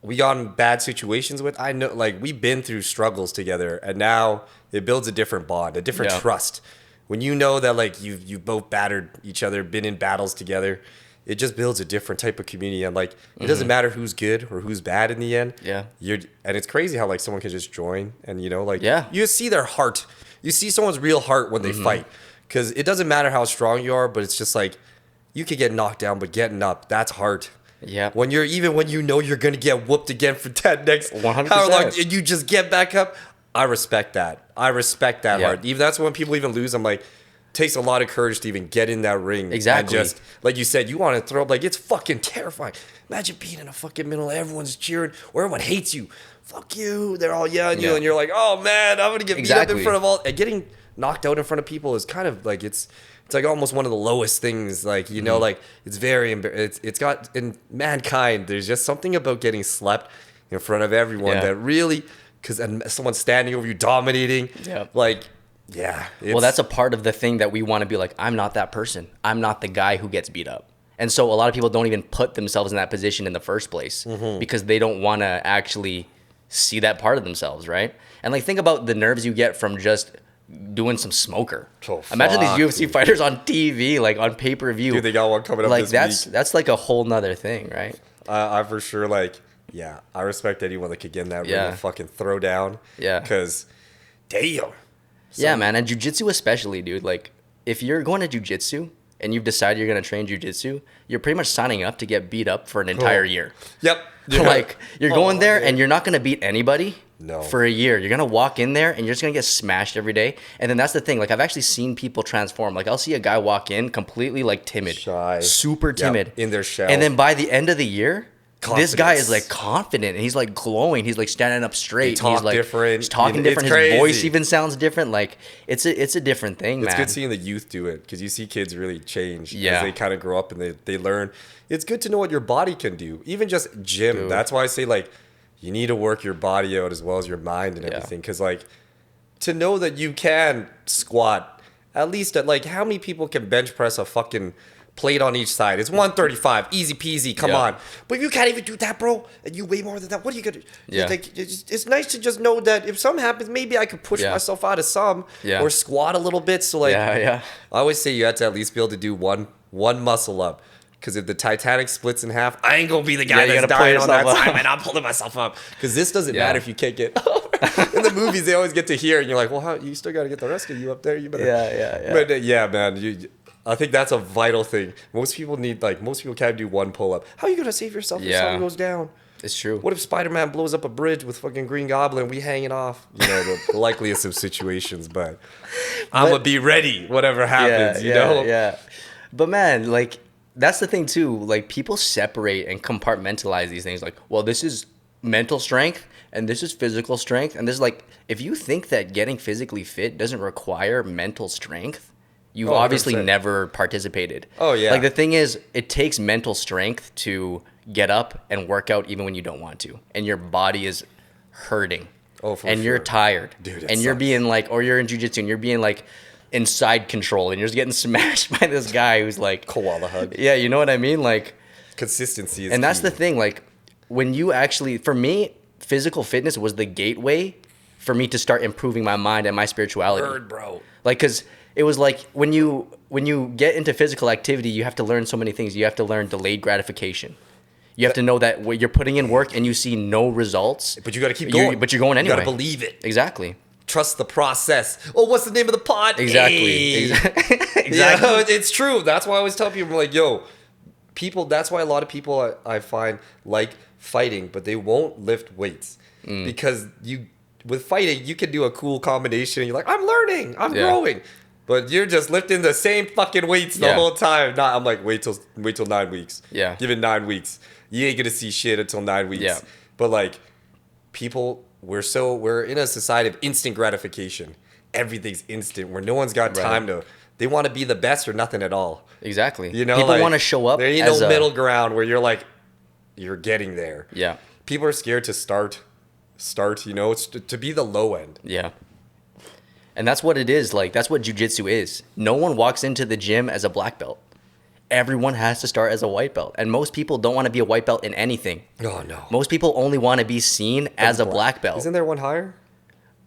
[SPEAKER 2] we got in bad situations with, I know like we've been through struggles together and now it builds a different bond, a different
[SPEAKER 1] Yeah.
[SPEAKER 2] trust. When you know that like you both battered each other, been in battles together, it just builds a different type of community and like it doesn't matter who's good or who's bad in the end.
[SPEAKER 1] Yeah.
[SPEAKER 2] And it's crazy how like someone can just join and you know like
[SPEAKER 1] Yeah.
[SPEAKER 2] you see their heart. You see someone's real heart when they fight. Cuz it doesn't matter how strong you are, but it's just like you could get knocked down but getting up, that's heart.
[SPEAKER 1] Yeah.
[SPEAKER 2] When you know you're gonna get whooped again for that next
[SPEAKER 1] 100%.
[SPEAKER 2] how long and you just get back up. I respect that. I respect that
[SPEAKER 1] Yeah.
[SPEAKER 2] heart. Even that's when people even lose. I'm like, takes a lot of courage to even get in that ring.
[SPEAKER 1] Exactly.
[SPEAKER 2] And just like you said, you want to throw up. Like it's fucking terrifying. Imagine being in a fucking middle, everyone's cheering, or everyone hates you. Fuck you. They're all yelling at you,
[SPEAKER 1] Yeah.
[SPEAKER 2] and you're like, oh man, I'm gonna get beat up
[SPEAKER 1] Exactly.
[SPEAKER 2] in front of all. And getting knocked out in front of people is kind of like it's like almost one of the lowest things. Like you know, like it's very it's got in mankind. There's just something about getting slept in front of everyone
[SPEAKER 1] Yeah.
[SPEAKER 2] that really because someone's standing over you, dominating.
[SPEAKER 1] Yeah.
[SPEAKER 2] Like yeah.
[SPEAKER 1] Well, that's a part of the thing that we want to be like, I'm not that person. I'm not the guy who gets beat up. And so a lot of people don't even put themselves in that position in the first place because they don't want to actually see that part of themselves, right? And like think about the nerves you get from just doing some smoker.
[SPEAKER 2] Oh,
[SPEAKER 1] Imagine these
[SPEAKER 2] fuck,
[SPEAKER 1] UFC
[SPEAKER 2] dude.
[SPEAKER 1] fighters on TV, like on pay-per-view.
[SPEAKER 2] Dude, they got one coming up
[SPEAKER 1] like
[SPEAKER 2] this week.
[SPEAKER 1] that's like a whole nother thing, right?
[SPEAKER 2] I for sure like yeah. I respect anyone that could get in that ring
[SPEAKER 1] Yeah.
[SPEAKER 2] and fucking throw down.
[SPEAKER 1] Yeah.
[SPEAKER 2] Because damn.
[SPEAKER 1] Yeah, man, and jujitsu especially, dude. Like, if you're going to jujitsu and you've decided you're gonna train jujitsu, you're pretty much signing up to get beat up for an entire year.
[SPEAKER 2] Yep. Yeah.
[SPEAKER 1] Like, you're going there
[SPEAKER 2] man.
[SPEAKER 1] and you're not gonna beat anybody
[SPEAKER 2] No.
[SPEAKER 1] for a year. You're gonna walk in there and you're just gonna get smashed every day. And then that's the thing. Like, I've actually seen people transform. Like, I'll see a guy walk in completely like timid,
[SPEAKER 2] Shy.
[SPEAKER 1] super
[SPEAKER 2] Yep,
[SPEAKER 1] timid,
[SPEAKER 2] in their shell.
[SPEAKER 1] and then by the end of the year. This guy
[SPEAKER 2] Confidence.
[SPEAKER 1] is like confident and he's like glowing. He's like standing up straight.
[SPEAKER 2] talk
[SPEAKER 1] he's like
[SPEAKER 2] different.
[SPEAKER 1] He's talking
[SPEAKER 2] It's
[SPEAKER 1] different. His voice
[SPEAKER 2] crazy.
[SPEAKER 1] even sounds different. Like it's a different thing,
[SPEAKER 2] It's
[SPEAKER 1] man.
[SPEAKER 2] good seeing the youth do it because you see kids really change
[SPEAKER 1] Yeah.
[SPEAKER 2] as they kind of grow up and they learn. It's good to know what your body can do. Even just gym.
[SPEAKER 1] Dude.
[SPEAKER 2] That's why I say like you need to work your body out as well as your mind and
[SPEAKER 1] Yeah.
[SPEAKER 2] everything. Because like to know that you can squat at least at like how many people can bench press a fucking plate on each side? It's 135, easy peasy. Come
[SPEAKER 1] Yeah.
[SPEAKER 2] on, but you can't even do that, bro. And you weigh more than that. What are you gonna?
[SPEAKER 1] Yeah.
[SPEAKER 2] Like, it's nice to just know that if something happens, maybe I could push
[SPEAKER 1] Yeah.
[SPEAKER 2] myself out of some
[SPEAKER 1] Yeah.
[SPEAKER 2] or squat a little bit. So like.
[SPEAKER 1] Yeah.
[SPEAKER 2] I always say you have to at least be able to do one muscle up. Because if the Titanic splits in half, I ain't gonna be the guy
[SPEAKER 1] Yeah, you
[SPEAKER 2] that's
[SPEAKER 1] gotta pull
[SPEAKER 2] dying on that
[SPEAKER 1] yourself
[SPEAKER 2] time,
[SPEAKER 1] up.
[SPEAKER 2] and I'm pulling myself up. Because this doesn't
[SPEAKER 1] Yeah.
[SPEAKER 2] matter if you can't get over. In the movies, they always get to here, and you're like, well, how, you still gotta get the rest of you up there. You better.
[SPEAKER 1] Yeah.
[SPEAKER 2] But yeah, man, I think that's a vital thing. Most people can't do one pull up. How are you gonna save yourself if
[SPEAKER 1] Yeah.
[SPEAKER 2] someone goes down?
[SPEAKER 1] It's true.
[SPEAKER 2] What if Spider-Man blows up a bridge with fucking Green Goblin? We hanging off. You know, the likeliest of situations, but I'm gonna be ready, whatever happens. You know.
[SPEAKER 1] Yeah. But man, like that's the thing too. Like people separate and compartmentalize these things. Like, well, this is mental strength and this is physical strength, and this is like if you think that getting physically fit doesn't require mental strength, you've
[SPEAKER 2] Oh,
[SPEAKER 1] obviously
[SPEAKER 2] 100%.
[SPEAKER 1] never participated.
[SPEAKER 2] Oh, yeah.
[SPEAKER 1] Like the thing is, it takes mental strength to get up and work out even when you don't want to, and your body is hurting.
[SPEAKER 2] Oh, for
[SPEAKER 1] and
[SPEAKER 2] sure.
[SPEAKER 1] you're tired.
[SPEAKER 2] Dude, it
[SPEAKER 1] and you're
[SPEAKER 2] sucks.
[SPEAKER 1] being like, or you're in jujitsu and you're being like inside control and you're just getting smashed by this guy who's like
[SPEAKER 2] Koala hug.
[SPEAKER 1] Yeah, you know what I mean? Like,
[SPEAKER 2] Consistency is
[SPEAKER 1] and that's
[SPEAKER 2] key.
[SPEAKER 1] the thing. Like, when you actually, for me, physical fitness was the gateway for me to start improving my mind and my spirituality.
[SPEAKER 2] Word, bro.
[SPEAKER 1] Like, cause it was like when you get into physical activity, you have to learn so many things. You have to learn delayed gratification. You have to know that when you're putting in work and you see no results,
[SPEAKER 2] But you got to keep going.
[SPEAKER 1] but you're going anyway.
[SPEAKER 2] You got to believe it.
[SPEAKER 1] Exactly.
[SPEAKER 2] Trust the process. Oh, what's the name of the pod?
[SPEAKER 1] Exactly.
[SPEAKER 2] Hey.
[SPEAKER 1] Exactly.
[SPEAKER 2] Yeah, it's true. That's why I always tell people, like, yo, people, that's why a lot of people I find like fighting, but they won't lift weights. Because with fighting, you can do a cool combination. And you're like, I'm learning. I'm
[SPEAKER 1] Yeah.
[SPEAKER 2] growing. But you're just lifting the same fucking weights the
[SPEAKER 1] Yeah.
[SPEAKER 2] whole time. Nah, I'm like, wait till 9 weeks.
[SPEAKER 1] Yeah.
[SPEAKER 2] Give it 9 weeks. You ain't gonna see shit until 9 weeks.
[SPEAKER 1] Yeah.
[SPEAKER 2] But like, people, we're in a society of instant gratification. Everything's instant, where no one's got
[SPEAKER 1] Right.
[SPEAKER 2] time to. They want to be the best or nothing at all.
[SPEAKER 1] Exactly.
[SPEAKER 2] You know,
[SPEAKER 1] people
[SPEAKER 2] like,
[SPEAKER 1] want to show up.
[SPEAKER 2] There ain't
[SPEAKER 1] as
[SPEAKER 2] no
[SPEAKER 1] a,
[SPEAKER 2] middle ground where you're like, you're getting there.
[SPEAKER 1] Yeah.
[SPEAKER 2] People are scared to start. You know, it's to be the low end.
[SPEAKER 1] Yeah. And that's what it is. Like, that's what jujitsu is. No one walks into the gym as a black belt. Everyone has to start as a white belt. And most people don't want to be a white belt in anything.
[SPEAKER 2] Oh, no.
[SPEAKER 1] Most people only want to be seen as a black belt.
[SPEAKER 2] Isn't there one higher?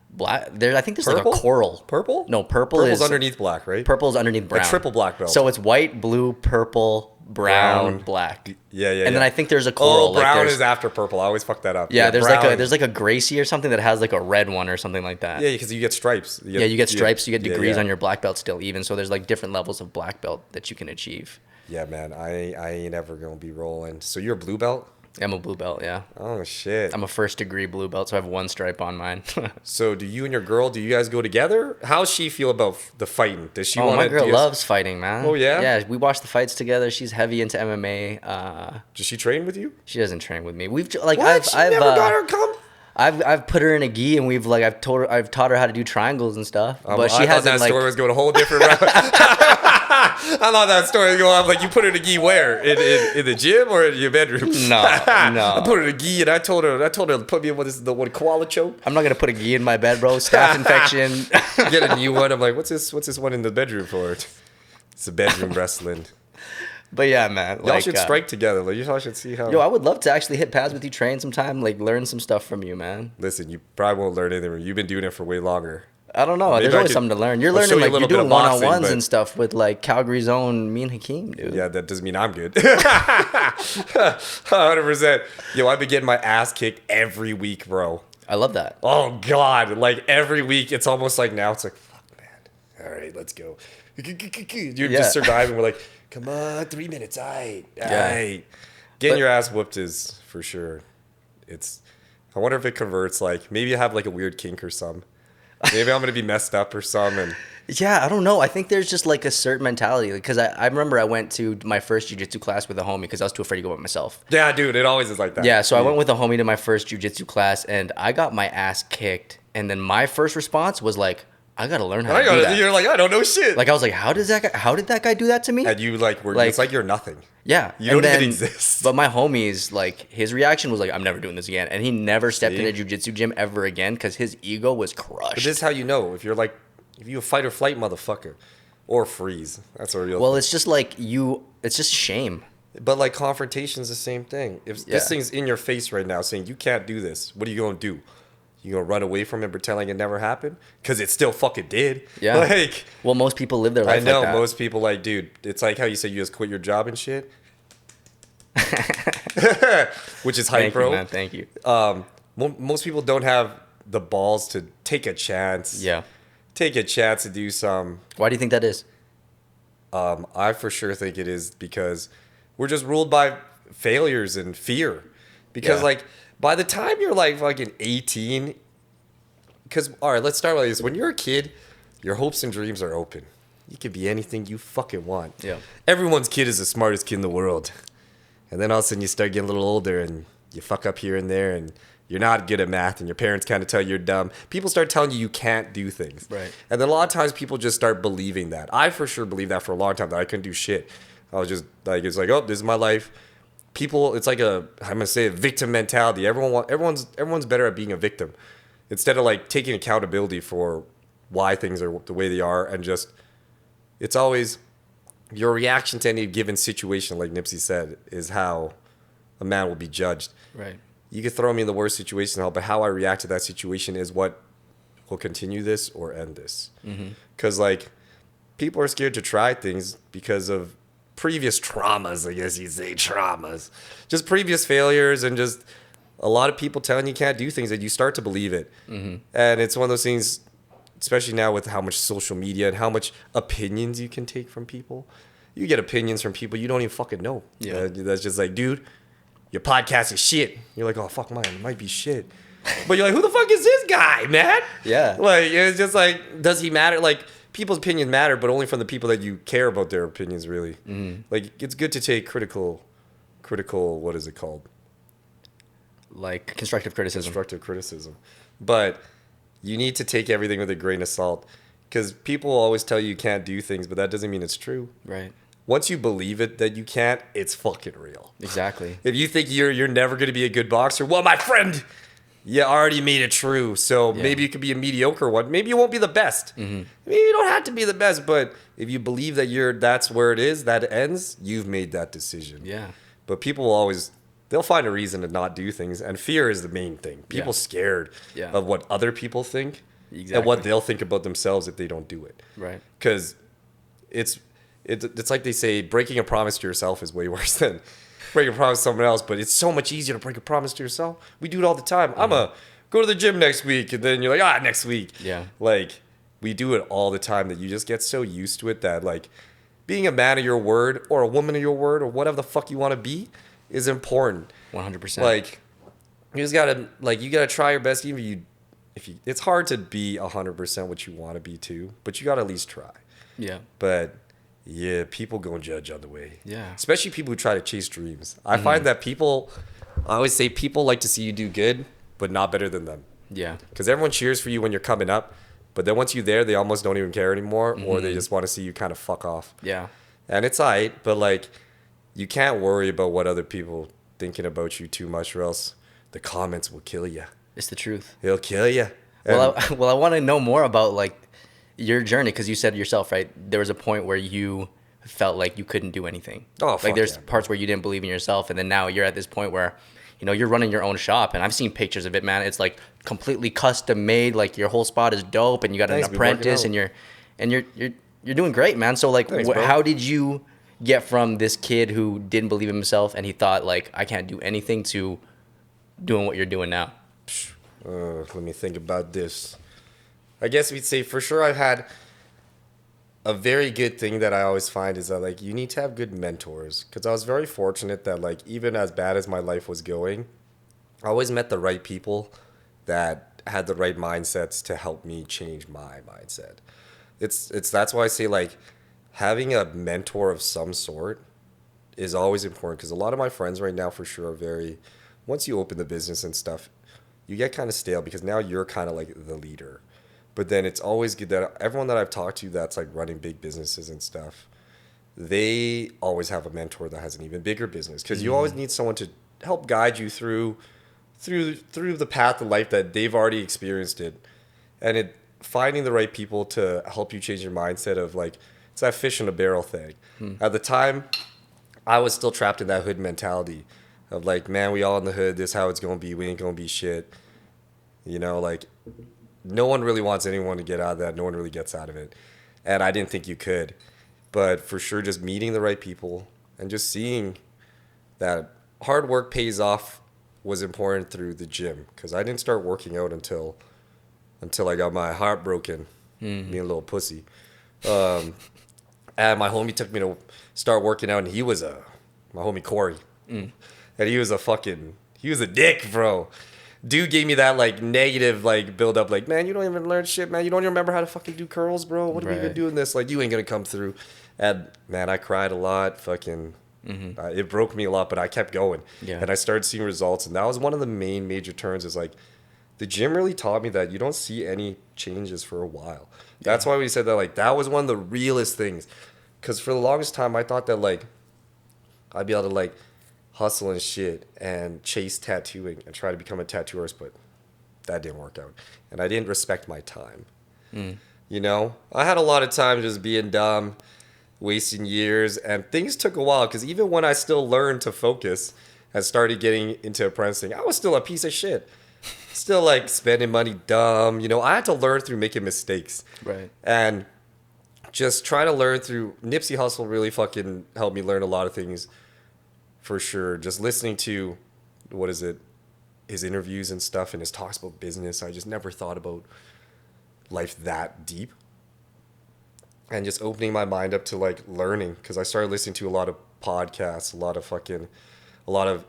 [SPEAKER 1] Black. There, I think there's
[SPEAKER 2] Purple?
[SPEAKER 1] like a coral.
[SPEAKER 2] Purple?
[SPEAKER 1] No,
[SPEAKER 2] Purple's
[SPEAKER 1] is
[SPEAKER 2] underneath black, right?
[SPEAKER 1] Purple's underneath brown.
[SPEAKER 2] A triple black belt.
[SPEAKER 1] So it's white, blue, purple, brown, black.
[SPEAKER 2] Yeah.
[SPEAKER 1] And then I think there's a coral.
[SPEAKER 2] Oh, brown
[SPEAKER 1] like
[SPEAKER 2] is after purple. I always fuck that up.
[SPEAKER 1] Yeah, there's
[SPEAKER 2] brown.
[SPEAKER 1] like a Gracie or something that has like a red one or something like that.
[SPEAKER 2] Yeah, because you get stripes.
[SPEAKER 1] You get stripes. You get degrees on your black belt still even. So there's like different levels of black belt that you can achieve.
[SPEAKER 2] Yeah, man. I ain't ever gonna be rolling. So you're a blue belt?
[SPEAKER 1] I'm a blue belt, yeah.
[SPEAKER 2] Oh shit.
[SPEAKER 1] I'm a first degree blue belt, so I have one stripe on mine.
[SPEAKER 2] So do you and your girl, do you guys go together? How's she feel about the fighting? Does she want to?
[SPEAKER 1] My girl loves fighting, man.
[SPEAKER 2] Oh yeah?
[SPEAKER 1] Yeah, we watch the fights together. She's heavy into MMA.
[SPEAKER 2] Does she train with you?
[SPEAKER 1] She doesn't train with me. We've like
[SPEAKER 2] What?
[SPEAKER 1] I've
[SPEAKER 2] never got her come?
[SPEAKER 1] I've put her in a gi and we've like I've taught her how to do triangles and stuff. But she
[SPEAKER 2] I thought
[SPEAKER 1] hasn't
[SPEAKER 2] that story was going a whole different route. I thought that story was going on like you put her in a gi where? In the gym or in your bedroom?
[SPEAKER 1] No.
[SPEAKER 2] I put her in a gi and I told her to put me in the one koala choke.
[SPEAKER 1] I'm not gonna put a gi in my bed, bro. Staph infection.
[SPEAKER 2] Get a new one. I'm like, what's this one in the bedroom for? It's a bedroom wrestling.
[SPEAKER 1] But yeah, man.
[SPEAKER 2] Y'all should strike together. Like, y'all should see how.
[SPEAKER 1] Yo, I would love to actually hit pads with you, train sometime, like learn some stuff from you, man.
[SPEAKER 2] Listen, you probably won't learn anything. You've been doing it for way longer.
[SPEAKER 1] I don't know.
[SPEAKER 2] Maybe
[SPEAKER 1] There's always something to learn. You're learning, like, you're doing one-on-ones and stuff with, like, Calgary's own me and Hakeem, dude.
[SPEAKER 2] Yeah, that doesn't mean I'm good. 100%. Yo, I've been getting my ass kicked every week, bro.
[SPEAKER 1] I love that.
[SPEAKER 2] Oh, God. Like, every week, it's almost like now it's like, fuck, man. All right, let's go. You're just surviving. We're like, come on, 3 minutes. All right. Getting your ass whooped is, for sure. I wonder if it converts, like, maybe you have, like, a weird kink or something. Maybe I'm going to be messed up or something.
[SPEAKER 1] Yeah, I don't know. I think there's just like a certain mentality. Because I remember I went to my first jiu-jitsu class with a homie because I was too afraid to go by myself.
[SPEAKER 2] Yeah, dude, it always is like that.
[SPEAKER 1] Yeah, so I went with a homie to my first jiu-jitsu class and I got my ass kicked. And then my first response was like, I got to learn how to do that.
[SPEAKER 2] You're like, I don't know shit.
[SPEAKER 1] Like, I was like, how did that guy do that to me?
[SPEAKER 2] And you it's like you're nothing.
[SPEAKER 1] Yeah.
[SPEAKER 2] You don't even exist.
[SPEAKER 1] But my homies, like, his reaction was like, I'm never doing this again. And he never stepped in a jiu-jitsu gym ever again because his ego was crushed.
[SPEAKER 2] But this is how you know. If you're a fight or flight motherfucker. Or freeze. That's a real
[SPEAKER 1] Well,
[SPEAKER 2] thing.
[SPEAKER 1] it's just like it's just shame.
[SPEAKER 2] But like confrontation is the same thing. If this thing's in your face right now saying you can't do this, what are you going to do? You gonna run away from it and pretend like it never happened? Because it still fucking did.
[SPEAKER 1] Yeah.
[SPEAKER 2] Like,
[SPEAKER 1] well, most people live their life
[SPEAKER 2] I know.
[SPEAKER 1] like that.
[SPEAKER 2] Most people, like, dude, it's like how you say you just quit your job and shit. Which is hype, bro.
[SPEAKER 1] Man. Thank you.
[SPEAKER 2] Most people don't have the balls to take a chance.
[SPEAKER 1] Yeah.
[SPEAKER 2] Take a chance to do some.
[SPEAKER 1] Why do you think that is?
[SPEAKER 2] I for sure think it is because we're just ruled by failures and fear. Because, like, by the time you're, like, fucking 18, because, all right, let's start with this. When you're a kid, your hopes and dreams are open. You can be anything you fucking want.
[SPEAKER 1] Yeah.
[SPEAKER 2] Everyone's kid is the smartest kid in the world. And then all of a sudden you start getting a little older and you fuck up here and there and you're not good at math and your parents kind of tell you you're dumb. People start telling you can't do things. Right. And then a lot of times people just start believing that. I for sure believed that for a long time, that I couldn't do shit. I was just like, it's like, oh, this is my life. People, it's like I'm gonna say a victim mentality. Everyone's better at being a victim instead of like taking accountability for why things are the way they are, and just it's always your reaction to any given situation, like Nipsey said, is how a man will be judged.
[SPEAKER 1] Right.
[SPEAKER 2] You could throw me in the worst situation, but how I react to that situation is what will continue this or end this. Because like people are scared to try things because of previous traumas, I guess you'd say traumas, just previous failures, and just a lot of people telling you can't do things, that you start to believe it. And it's one of those things, especially now with how much social media and how much opinions you can take from people. You get opinions from people you don't even fucking know. Yeah. That's just like, dude, your podcast is shit. You're like, oh, fuck mine, it might be shit. But you're like, who the fuck is this guy, man? Yeah. Like, it's just like, does he matter? Like, people's opinions matter, but only from the people that you care about their opinions, really. Like, it's good to take critical, what is it called?
[SPEAKER 1] Like constructive criticism.
[SPEAKER 2] Constructive criticism. But you need to take everything with a grain of salt, because people always tell you can't do things, but that doesn't mean it's true. Right. Once you believe it that you can't, it's fucking real.
[SPEAKER 1] Exactly.
[SPEAKER 2] If you think you're never going to be a good boxer, well, my friend, you already made it true. So maybe you could be a mediocre one. Maybe you won't be the best. Maybe you don't have to be the best, but if you believe that that's where it is, that it ends, you've made that decision.
[SPEAKER 1] Yeah.
[SPEAKER 2] But people will always, they'll find a reason to not do things, and fear is the main thing. People scared of what other people think and what they'll think about themselves if they don't do it.
[SPEAKER 1] Right.
[SPEAKER 2] Because it's like they say, breaking a promise to yourself is way worse than break a promise to someone else, but it's so much easier to break a promise to yourself. We do it all the time. I'm a go to the gym next week, and then you're like, next week.
[SPEAKER 1] Yeah.
[SPEAKER 2] Like, we do it all the time that you just get so used to it that, like, being a man of your word or a woman of your word or whatever the fuck you want to be is important.
[SPEAKER 1] 100%.
[SPEAKER 2] Like, you just gotta, like, you gotta try your best. Even if you, it's hard to be 100% what you want to be too, but you gotta at least try.
[SPEAKER 1] Yeah.
[SPEAKER 2] But yeah, people go and judge on the way.
[SPEAKER 1] Yeah.
[SPEAKER 2] Especially people who try to chase dreams. I find that I always say people like to see you do good, but not better than them.
[SPEAKER 1] Yeah.
[SPEAKER 2] Because everyone cheers for you when you're coming up, but then once you're there, they almost don't even care anymore, or they just want to see you kind of fuck off.
[SPEAKER 1] Yeah.
[SPEAKER 2] And it's alright, but like, you can't worry about what other people thinking about you too much, or else the comments will kill you.
[SPEAKER 1] It's the truth.
[SPEAKER 2] It'll kill you.
[SPEAKER 1] Well, I want to know more about like your journey, because you said yourself, right? There was a point where you felt like you couldn't do anything.
[SPEAKER 2] Oh, fuck
[SPEAKER 1] like there's
[SPEAKER 2] yeah,
[SPEAKER 1] parts where you didn't believe in yourself, and then now you're at this point where, you know, you're running your own shop, and I've seen pictures of it, man. It's like completely custom made. Like your whole spot is dope, and you got an apprentice, and you're doing great, man. So like,
[SPEAKER 2] Thanks,
[SPEAKER 1] how did you get from this kid who didn't believe in himself and he thought like, I can't do anything, to doing what you're doing now?
[SPEAKER 2] Let me think about this. I guess we'd say for sure I've had a very good thing that I always find is that, like, you need to have good mentors. Because I was very fortunate that, like, even as bad as my life was going, I always met the right people that had the right mindsets to help me change my mindset. That's why I say, like, having a mentor of some sort is always important. Because a lot of my friends right now for sure are very, once you open the business and stuff, you get kind of stale because now you're kind of like the leader. But then it's always good that everyone that I've talked to that's like running big businesses and stuff, they always have a mentor that has an even bigger business, because you always need someone to help guide you through the path of life that they've already experienced it. And finding the right people to help you change your mindset of, like, it's that fish in a barrel thing. At the time, I was still trapped in that hood mentality of like, man, we all in the hood, this is how it's going to be, we ain't going to be shit. You know, like, no one really wants anyone to get out of that. No one really gets out of it. And I didn't think you could. But for sure, just meeting the right people and just seeing that hard work pays off was important through the gym. Because I didn't start working out until I got my heart broken, being a little pussy. And my homie took me to start working out, and my homie Corey. And he was a dick, bro. Dude gave me that, like, negative, like, build up, like, man, you don't even learn shit, man. You don't even remember how to fucking do curls, bro. What are we even doing this? Like, you ain't gonna come through. And, man, I cried a lot. Fucking, it broke me a lot, but I kept going.
[SPEAKER 1] Yeah.
[SPEAKER 2] And I started seeing results. And that was one of the main major turns, is, like, the gym really taught me that you don't see any changes for a while. That's why we said that, like, that was one of the realest things. Because for the longest time, I thought that, like, I'd be able to, like, hustle and shit and chase tattooing and try to become a tattooist, but that didn't work out. And I didn't respect my time. You know, I had a lot of time just being dumb, wasting years, and things took a while, because even when I still learned to focus and started getting into apprenticing, I was still a piece of shit. Still, like, spending money dumb. You know, I had to learn through making mistakes.
[SPEAKER 1] Right. And
[SPEAKER 2] just try to learn through Nipsey Hussle really fucking helped me learn a lot of things. For sure. Just listening to, his interviews and stuff, and his talks about business. I just never thought about life that deep. And just opening my mind up to, like, learning. Because I started listening to a lot of podcasts, a lot of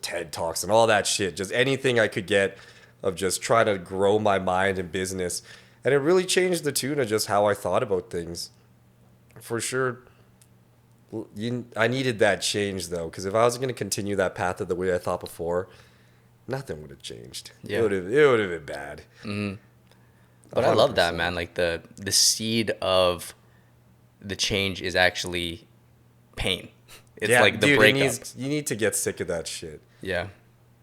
[SPEAKER 2] TED Talks and all that shit. Just anything I could get of just trying to grow my mind in business. And it really changed the tune of just how I thought about things. For sure. I needed that change, though, because if I was going to continue that path of the way I thought before, nothing would have changed. Yeah. It would have been bad.
[SPEAKER 1] But 100%. I love that, man. Like, the seed of the change is actually pain. It's like the breakup.
[SPEAKER 2] You need to get sick of that shit.
[SPEAKER 1] Yeah.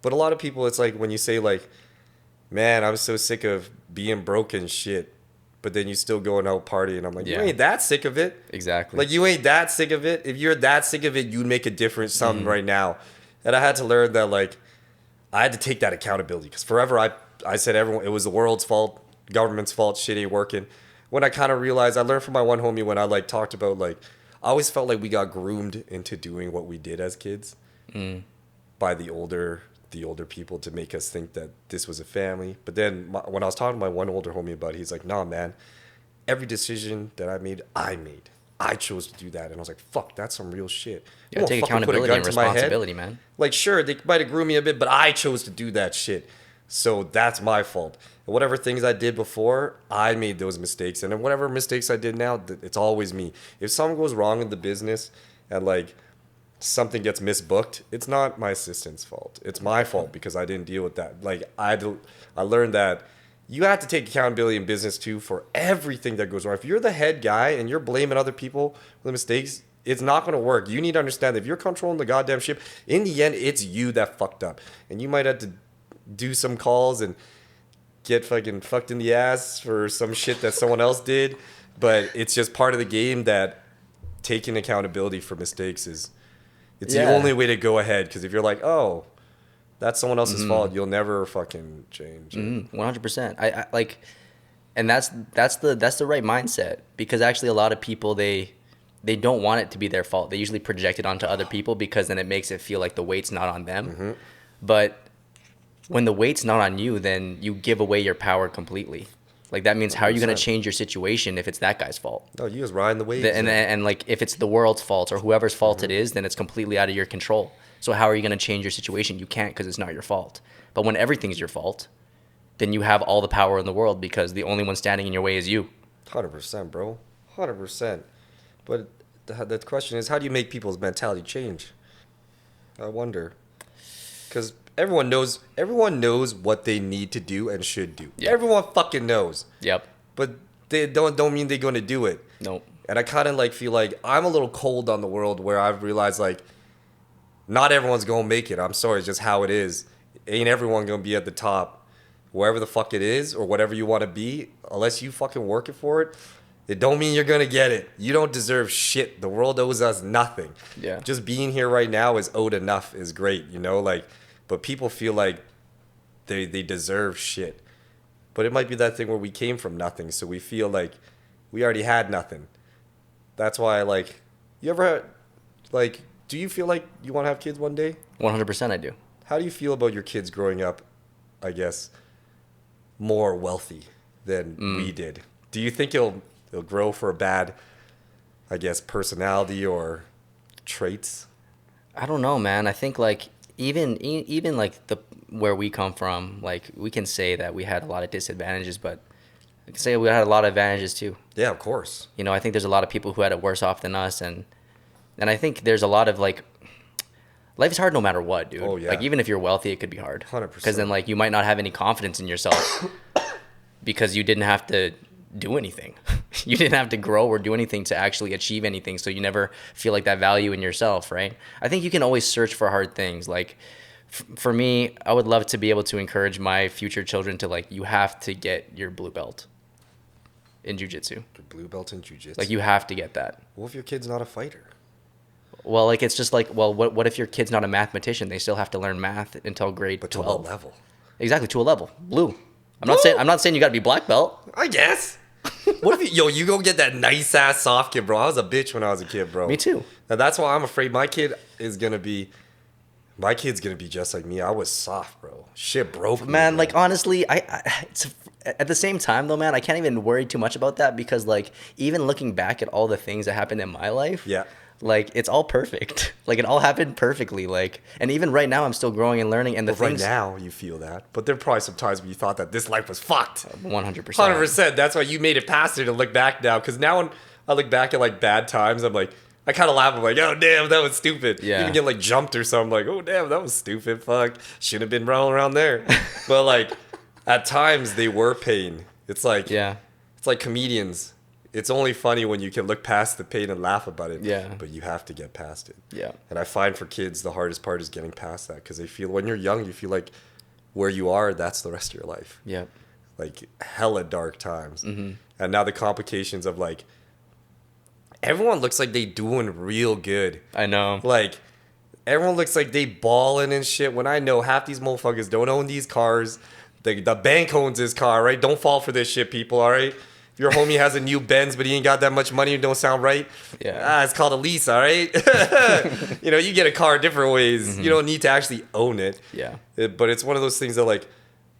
[SPEAKER 2] But a lot of people, it's like when you say like, man, I'm so sick of being broke and shit. But then you still going out partying. I'm like, you ain't that sick of it.
[SPEAKER 1] Exactly.
[SPEAKER 2] Like, you ain't that sick of it. If you're that sick of it, you'd make a difference something right now. And I had to learn that, like, I had to take that accountability. Because forever I said everyone, it was the world's fault, government's fault, shit ain't working. When I kind of realized, I learned from my one homie when I, like, talked about, like, I always felt like we got groomed into doing what we did as kids by the older people to make us think that this was a family. But then when I was talking to my one older homie about it, he's like, nah, man, every decision that I made. I chose to do that. And I was like, fuck, that's some real shit.
[SPEAKER 1] You gotta take accountability and responsibility, man.
[SPEAKER 2] Like, sure, they might have groomed me a bit, but I chose to do that shit. So that's my fault. And whatever things I did before, I made those mistakes. And then whatever mistakes I did now, it's always me. If something goes wrong in the business and, like, something gets misbooked, it's not my assistant's fault. It's my fault because I didn't deal with that. Like, I learned that you have to take accountability in business too for everything that goes wrong. If you're the head guy and you're blaming other people for the mistakes, it's not going to work. You need to understand that if you're controlling the goddamn ship, in the end, it's you that fucked up. And you might have to do some calls and get fucking fucked in the ass for some shit that someone else did. But it's just part of the game that taking accountability for mistakes is... It's the only way to go ahead, because if you're like, oh, that's someone else's fault, you'll never fucking change.
[SPEAKER 1] 100%. I like, and that's the right mindset, because actually a lot of people they don't want it to be their fault. They usually project it onto other people because then it makes it feel like the weight's not on them. But when the weight's not on you, then you give away your power completely. Like, that means how are you going to change your situation if it's that guy's fault?
[SPEAKER 2] No, you just riding the waves.
[SPEAKER 1] And like, if it's the world's fault or whoever's fault it is, then it's completely out of your control. So how are you going to change your situation? You can't, because it's not your fault. But when everything's your fault, then you have all the power in the world, because the only one standing in your way is you.
[SPEAKER 2] 100%, bro. 100%. But the question is, how do you make people's mentality change? I wonder. Because everyone knows what they need to do and should do. Yep. Everyone fucking knows.
[SPEAKER 1] Yep.
[SPEAKER 2] But they don't mean they're going to do it.
[SPEAKER 1] Nope.
[SPEAKER 2] And I kind of like feel like I'm a little cold on the world, where I've realized, like, not everyone's going to make it. I'm sorry, it's just how it is. Ain't everyone going to be at the top, wherever the fuck it is, or whatever you want to be, unless you fucking working for it. It don't mean you're going to get it. You don't deserve shit. The world owes us nothing.
[SPEAKER 1] Yeah.
[SPEAKER 2] Just being here right now is owed enough, is great, you know? Like, but people feel like they deserve shit. But it might be that thing where we came from nothing, so we feel like we already had nothing. That's why, like, you ever, like, do you feel like you want to have kids one day?
[SPEAKER 1] 100% I do.
[SPEAKER 2] How do you feel about your kids growing up, I guess, more wealthy than we did? Do you think it'll grow for a bad, I guess, personality or traits?
[SPEAKER 1] I don't know, man. I think, like, even like where we come from, like, we can say that we had a lot of disadvantages, but I can say we had a lot of advantages too.
[SPEAKER 2] Yeah, of course.
[SPEAKER 1] You know, I think there's a lot of people who had it worse off than us, and I think there's a lot of, like, life is hard no matter what, dude.
[SPEAKER 2] Oh, yeah.
[SPEAKER 1] Like, even if you're wealthy, it could be hard.
[SPEAKER 2] 100%.
[SPEAKER 1] Because then, like, you might not have any confidence in yourself because you didn't have to do anything. You didn't have to grow or do anything to actually achieve anything, so you never feel like that value in yourself, right? I think you can always search for hard things. Like, for me, I would love to be able to encourage my future children to, like, you have to get your blue belt in jiu-jitsu.
[SPEAKER 2] Your blue belt in jiu-jitsu.
[SPEAKER 1] Like, you have to get that.
[SPEAKER 2] What if your kid's not a fighter?
[SPEAKER 1] Well, like, it's just like, well, what if your kid's not a mathematician? They still have to learn math until grade 12.
[SPEAKER 2] But to what level?
[SPEAKER 1] Exactly, to a level. Blue. I'm not saying you got to be black belt.
[SPEAKER 2] I guess. What if you go get that nice ass soft kid, bro? I was a bitch when I was a kid, bro.
[SPEAKER 1] Me too.
[SPEAKER 2] And that's why I'm afraid my kid's gonna be just like me. I was soft, bro. Shit broke me,
[SPEAKER 1] man.
[SPEAKER 2] bro.
[SPEAKER 1] Like, honestly, it's, at the same time though, man, I can't even worry too much about that, because, like, even looking back at all the things that happened in my life,
[SPEAKER 2] yeah,
[SPEAKER 1] like, it's all perfect. Like, it all happened perfectly. Like, and even right now, I'm still growing and learning. And
[SPEAKER 2] right now you feel that, but there are probably some times when you thought that this life was fucked.
[SPEAKER 1] 100%.
[SPEAKER 2] 100%. That's why you made it past it to look back now. Because now when I look back at, like, bad times, I'm like, I kind of laugh. I'm like, oh damn, that was stupid.
[SPEAKER 1] Yeah.
[SPEAKER 2] Even get, like, jumped or something. Like, oh damn, that was stupid. Fuck, should have been rolling around there. But, like, at times they were pain. It's like,
[SPEAKER 1] yeah,
[SPEAKER 2] it's like comedians. it's only funny when you can look past the pain and laugh about it.
[SPEAKER 1] Yeah.
[SPEAKER 2] But you have to get past it.
[SPEAKER 1] Yeah.
[SPEAKER 2] And I find for kids, the hardest part is getting past that because they feel when you're young, you feel like where you are, that's the rest of your life.
[SPEAKER 1] Yeah.
[SPEAKER 2] Like hella dark times.
[SPEAKER 1] Mm-hmm.
[SPEAKER 2] And now the complications of like, everyone looks like they doing real good.
[SPEAKER 1] I know.
[SPEAKER 2] Like, everyone looks like they balling and shit. When I know half these motherfuckers don't own these cars. The bank owns his car, right? Don't fall for this shit, people, all right? If your homie has a new Benz, but he ain't got that much money, it don't sound right.
[SPEAKER 1] Yeah.
[SPEAKER 2] It's called a lease, all right? You know, you get a car different ways.
[SPEAKER 1] Mm-hmm.
[SPEAKER 2] You don't need to actually own it.
[SPEAKER 1] Yeah.
[SPEAKER 2] But it's one of those things that, like,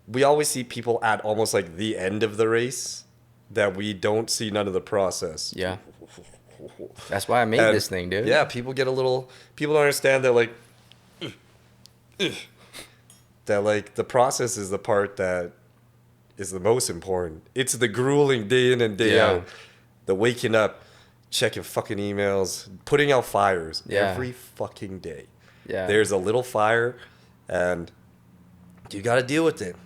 [SPEAKER 2] we always see people at almost like the end of the race that we don't see none of the process.
[SPEAKER 1] Yeah. That's why I made this thing, dude.
[SPEAKER 2] Yeah, people don't understand that, like, that, like, the process is the part that is the most important. It's the grueling day in and day out. The waking up, checking fucking emails, putting out fires every fucking day.
[SPEAKER 1] Yeah.
[SPEAKER 2] There's a little fire, and you got to deal with it.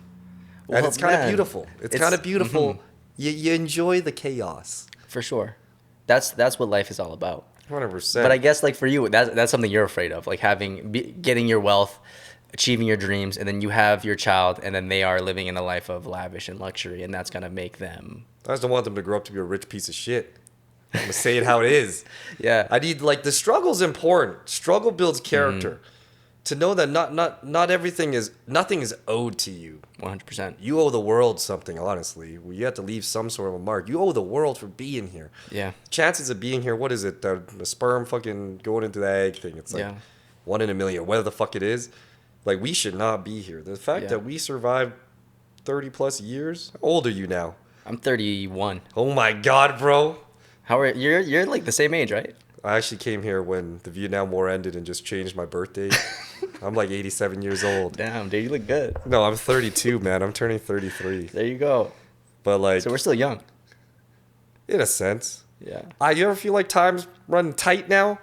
[SPEAKER 1] Well,
[SPEAKER 2] and it's kind of
[SPEAKER 1] man,
[SPEAKER 2] beautiful. It's kind of beautiful.
[SPEAKER 1] Mm-hmm.
[SPEAKER 2] You enjoy the chaos.
[SPEAKER 1] For sure. That's what life is all about.
[SPEAKER 2] 100%.
[SPEAKER 1] But I guess like for you, that's something you're afraid of, like getting your wealth, achieving your dreams, and then you have your child, and then they are living in a life of lavish and luxury, and that's gonna make them.
[SPEAKER 2] I just don't want them to grow up to be a rich piece of shit. I'm gonna say it how it is.
[SPEAKER 1] Yeah.
[SPEAKER 2] I need, like, the struggle's important. Struggle builds character. To know that not everything is, nothing is owed to you.
[SPEAKER 1] 100%.
[SPEAKER 2] You owe the world something, honestly. You have to leave some sort of a mark. You owe the world for being here.
[SPEAKER 1] Yeah.
[SPEAKER 2] Chances of being here, what is it? The sperm fucking going into the egg thing. It's like 1 in a million, whatever the fuck it is. Like, we should not be here. The fact that we survived 30 plus years. How old are you now?
[SPEAKER 1] I'm 31.
[SPEAKER 2] Oh my God, bro.
[SPEAKER 1] How are you're like the same age, right?
[SPEAKER 2] I actually came here when the Vietnam War ended and just changed my birthday. I'm like 87 years old.
[SPEAKER 1] Damn, dude, you look good.
[SPEAKER 2] No, I'm 32, man. I'm turning 33.
[SPEAKER 1] There you go.
[SPEAKER 2] But, like,
[SPEAKER 1] So we're still young.
[SPEAKER 2] in a sense.
[SPEAKER 1] Yeah.
[SPEAKER 2] You ever feel like time's running tight now?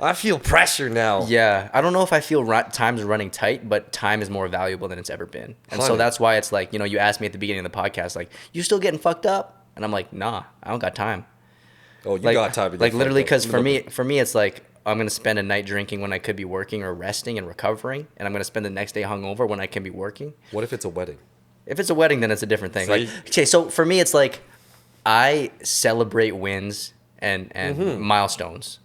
[SPEAKER 2] I feel pressure now.
[SPEAKER 1] Yeah, I don't know if I feel time's running tight, but time is more valuable than it's ever been. And so
[SPEAKER 2] 100.
[SPEAKER 1] that's why it's like, you asked me at the beginning of the podcast, like, you still getting fucked up? And I'm like, nah, I don't got time.
[SPEAKER 2] Oh, you
[SPEAKER 1] Like,
[SPEAKER 2] got time to get
[SPEAKER 1] like literally,
[SPEAKER 2] fucked up.
[SPEAKER 1] because for me, it's like, I'm going to spend a night drinking when I could be working or resting and recovering. And I'm going to spend the next day hungover when I can be working.
[SPEAKER 2] What if it's a wedding?
[SPEAKER 1] If it's a wedding, then it's a different thing.
[SPEAKER 2] See?
[SPEAKER 1] Like, okay, so for me, it's like, I celebrate wins and milestones.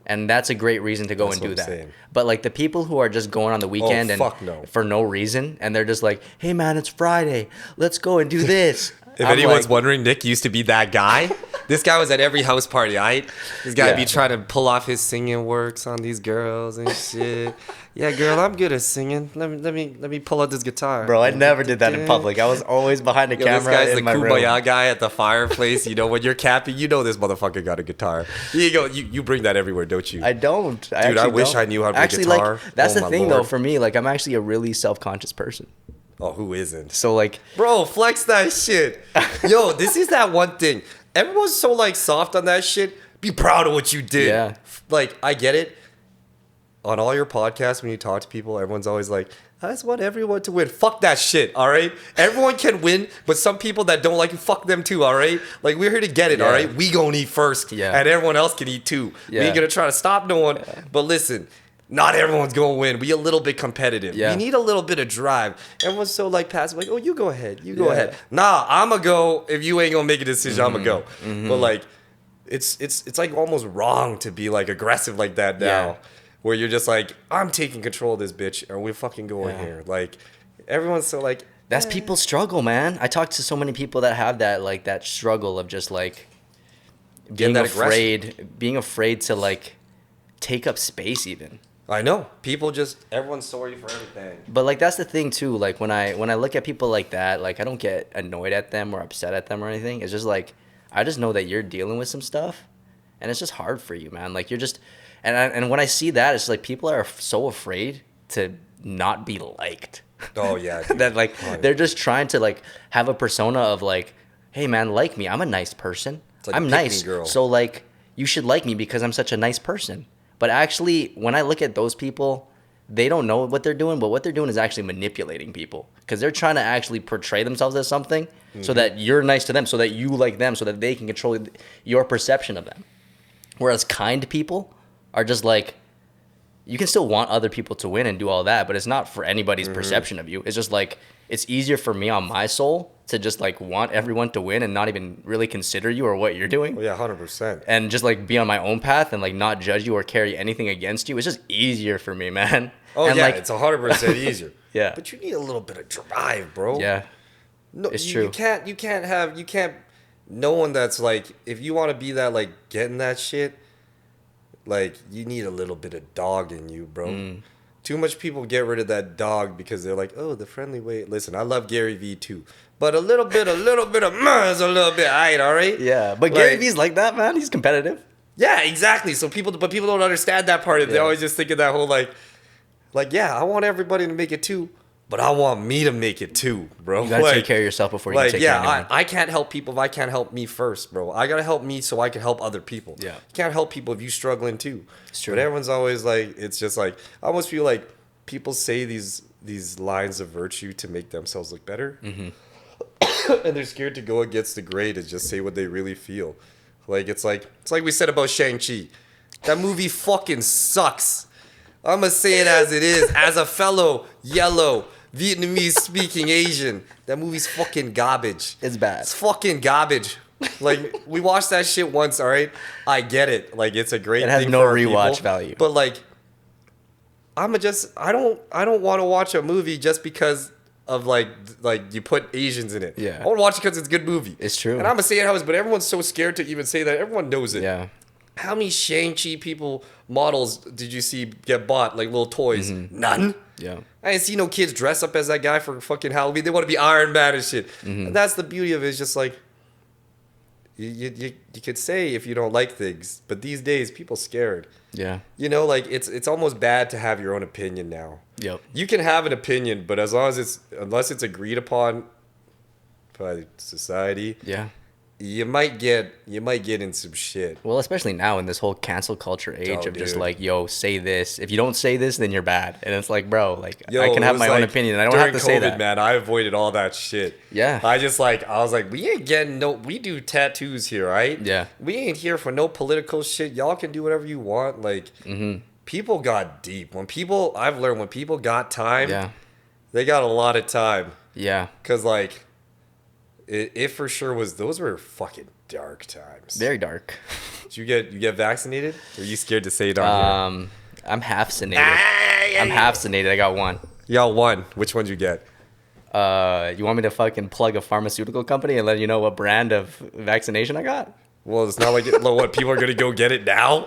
[SPEAKER 1] And that's a great reason to go
[SPEAKER 2] That's
[SPEAKER 1] and do
[SPEAKER 2] what I'm
[SPEAKER 1] that.
[SPEAKER 2] saying.
[SPEAKER 1] But like the people who are just going on the weekend and
[SPEAKER 2] fuck no.
[SPEAKER 1] for no reason, and they're just like, "Hey man, it's Friday. Let's go and do this."
[SPEAKER 2] If
[SPEAKER 1] I'm
[SPEAKER 2] anyone's
[SPEAKER 1] like,
[SPEAKER 2] wondering, Nick used to be that guy. This guy was at every house party, right? This guy
[SPEAKER 1] Yeah.
[SPEAKER 2] be trying to pull off his singing works on these girls and shit. Yeah, girl, I'm good at singing. Let me pull out this guitar.
[SPEAKER 1] bro, I never did that in public. I was always behind the
[SPEAKER 2] Yo, this
[SPEAKER 1] camera
[SPEAKER 2] guy's
[SPEAKER 1] in
[SPEAKER 2] the
[SPEAKER 1] my
[SPEAKER 2] kumbaya
[SPEAKER 1] room.
[SPEAKER 2] guy at the fireplace. You know, when you're camping, you know this motherfucker got a guitar. You go, you bring that everywhere, don't you?
[SPEAKER 1] I don't.
[SPEAKER 2] Dude, I wish I knew how to play
[SPEAKER 1] actually,
[SPEAKER 2] guitar.
[SPEAKER 1] Like, that's
[SPEAKER 2] Oh,
[SPEAKER 1] the
[SPEAKER 2] my
[SPEAKER 1] thing, though.
[SPEAKER 2] Lord.
[SPEAKER 1] For me, like, I'm actually a really self-conscious person.
[SPEAKER 2] Oh, who isn't?
[SPEAKER 1] So, like,
[SPEAKER 2] Bro, flex that shit. Yo, this is that one thing. Everyone's so, like, soft on that shit. Be proud of what you did.
[SPEAKER 1] Yeah.
[SPEAKER 2] Like, I get it. On all your podcasts, when you talk to people, everyone's always like, I just want everyone to win. Fuck that shit, all right? Everyone can win, but some people that don't like you, fuck them too, all right? Like, we're here to get it, all right? We gonna eat first, and everyone else can eat too. We ain't gonna try to stop no one. But listen, not everyone's gonna win. We a little bit competitive. We need a little bit of drive. Everyone's so, like, passive, like, oh, you go ahead. You go ahead. Nah, I'ma go. If you ain't gonna make a decision, I'ma go. But, like, it's like almost wrong to be, like, aggressive like that now. Where you're just like, I'm taking control of this bitch, and we're fucking going here. Like, everyone's so like,
[SPEAKER 1] that's people's struggle, man. I talk to so many people that have that, like, that struggle of just, like, being afraid to, like, take up space even.
[SPEAKER 2] I know. People just, everyone's sorry for everything.
[SPEAKER 1] But, like, that's the thing, too. Like, when I look at people like that, like, I don't get annoyed at them or upset at them or anything. It's just, like, I just know that you're dealing with some stuff, and it's just hard for you, man. Like, you're just... And when I see that, it's like people are so afraid to not be liked.
[SPEAKER 2] Oh, yeah.
[SPEAKER 1] That, like, they're just trying to, like, have a persona of, like, hey, man, like me. I'm a nice person.
[SPEAKER 2] Like
[SPEAKER 1] I'm nice.
[SPEAKER 2] Girl.
[SPEAKER 1] So, like, you should like me because I'm such a nice person. But actually, when I look at those people, they don't know what they're doing, but what they're doing is actually manipulating people because they're trying to actually portray themselves as something so that you're nice to them, so that you like them, so that they can control your perception of them. Whereas kind people are just like, you can still want other people to win and do all that, but it's not for anybody's perception of you. It's just like, it's easier for me on my soul to just like want everyone to win and not even really consider you or what you're doing.
[SPEAKER 2] Oh, yeah, 100%.
[SPEAKER 1] And just like be on my own path and like not judge you or carry anything against you. It's just easier for me, man.
[SPEAKER 2] Oh,
[SPEAKER 1] and
[SPEAKER 2] yeah,
[SPEAKER 1] like,
[SPEAKER 2] it's 100% easier.
[SPEAKER 1] Yeah.
[SPEAKER 2] But you need a little bit of drive, bro.
[SPEAKER 1] Yeah.
[SPEAKER 2] No,
[SPEAKER 1] it's true.
[SPEAKER 2] You can't, no one that's like, if you want to be that, like, getting that shit, like, you need a little bit of dog in you, bro. Too much people get rid of that dog because they're like, oh, the friendly way. Listen, I love Gary Vee too, but a little bit of is a little bit, all right?
[SPEAKER 1] Yeah, but
[SPEAKER 2] like,
[SPEAKER 1] Gary Vee's like that, man. He's competitive.
[SPEAKER 2] Yeah, exactly. So people don't understand that part of it. They always just think of that whole like, yeah, I want everybody to make it too, but I want me to make it too, bro.
[SPEAKER 1] You gotta
[SPEAKER 2] like,
[SPEAKER 1] take care of yourself before you can take care of anyone.
[SPEAKER 2] I can't help people if I can't help me first, bro. I gotta help me so I can help other people.
[SPEAKER 1] Yeah.
[SPEAKER 2] You can't help people if you struggling too.
[SPEAKER 1] It's true.
[SPEAKER 2] But everyone's always like, it's just like, I almost feel like people say these lines of virtue to make themselves look better. And they're scared to go against the grain and just say what they really feel. Like it's like we said about Shang-Chi. That movie fucking sucks. I'm gonna say it as it is. As a fellow yellow Vietnamese speaking Asian, that movie's fucking garbage.
[SPEAKER 1] It's bad.
[SPEAKER 2] It's fucking garbage. Like, we watched that shit once, all right? I get it. Like, it's a great thing.
[SPEAKER 1] It has no
[SPEAKER 2] for
[SPEAKER 1] rewatch
[SPEAKER 2] people,
[SPEAKER 1] value.
[SPEAKER 2] But like, I don't want to watch a movie just because of like you put Asians in it.
[SPEAKER 1] Yeah.
[SPEAKER 2] I want to watch it because it's a good movie.
[SPEAKER 1] It's true.
[SPEAKER 2] And I'm gonna say it how it's, but everyone's so scared to even say that. Everyone knows it.
[SPEAKER 1] Yeah.
[SPEAKER 2] How many Shang-Chi models did you see get bought, like little toys? None.
[SPEAKER 1] Yeah.
[SPEAKER 2] I didn't see no kids dress up as that guy for fucking Halloween. They want to be Iron Man and shit. And that's the beauty of it. It's just like, you could say if you don't like things, but these days people scared.
[SPEAKER 1] Yeah.
[SPEAKER 2] You know, like it's almost bad to have your own opinion now.
[SPEAKER 1] Yep.
[SPEAKER 2] You can have an opinion, but unless it's agreed upon by society,
[SPEAKER 1] Yeah.
[SPEAKER 2] you might get in some shit.
[SPEAKER 1] Well, especially now in this whole cancel culture age of just
[SPEAKER 2] dude.
[SPEAKER 1] like, yo, say this. If you don't say this, then you're bad. And it's like, bro, like
[SPEAKER 2] Yo,
[SPEAKER 1] I can have
[SPEAKER 2] it was
[SPEAKER 1] my own
[SPEAKER 2] like
[SPEAKER 1] opinion. I don't have to say
[SPEAKER 2] COVID,
[SPEAKER 1] that.
[SPEAKER 2] man, I avoided all that shit.
[SPEAKER 1] Yeah.
[SPEAKER 2] I was like, we ain't getting we do tattoos here, right?
[SPEAKER 1] Yeah.
[SPEAKER 2] We ain't here for no political shit. Y'all can do whatever you want. Like, people got deep. I've learned when people got time,
[SPEAKER 1] Yeah.
[SPEAKER 2] they got a lot of time.
[SPEAKER 1] Yeah.
[SPEAKER 2] Cause like, it for sure those were fucking dark times.
[SPEAKER 1] Very dark.
[SPEAKER 2] Did you get vaccinated? Or are you scared to say it on here?
[SPEAKER 1] I'm half sedated. I'm half sedated. I got one.
[SPEAKER 2] You got one. Which one did you get?
[SPEAKER 1] You want me to fucking plug a pharmaceutical company and let you know what brand of vaccination I got?
[SPEAKER 2] Well, it's not like what people are gonna go get it now.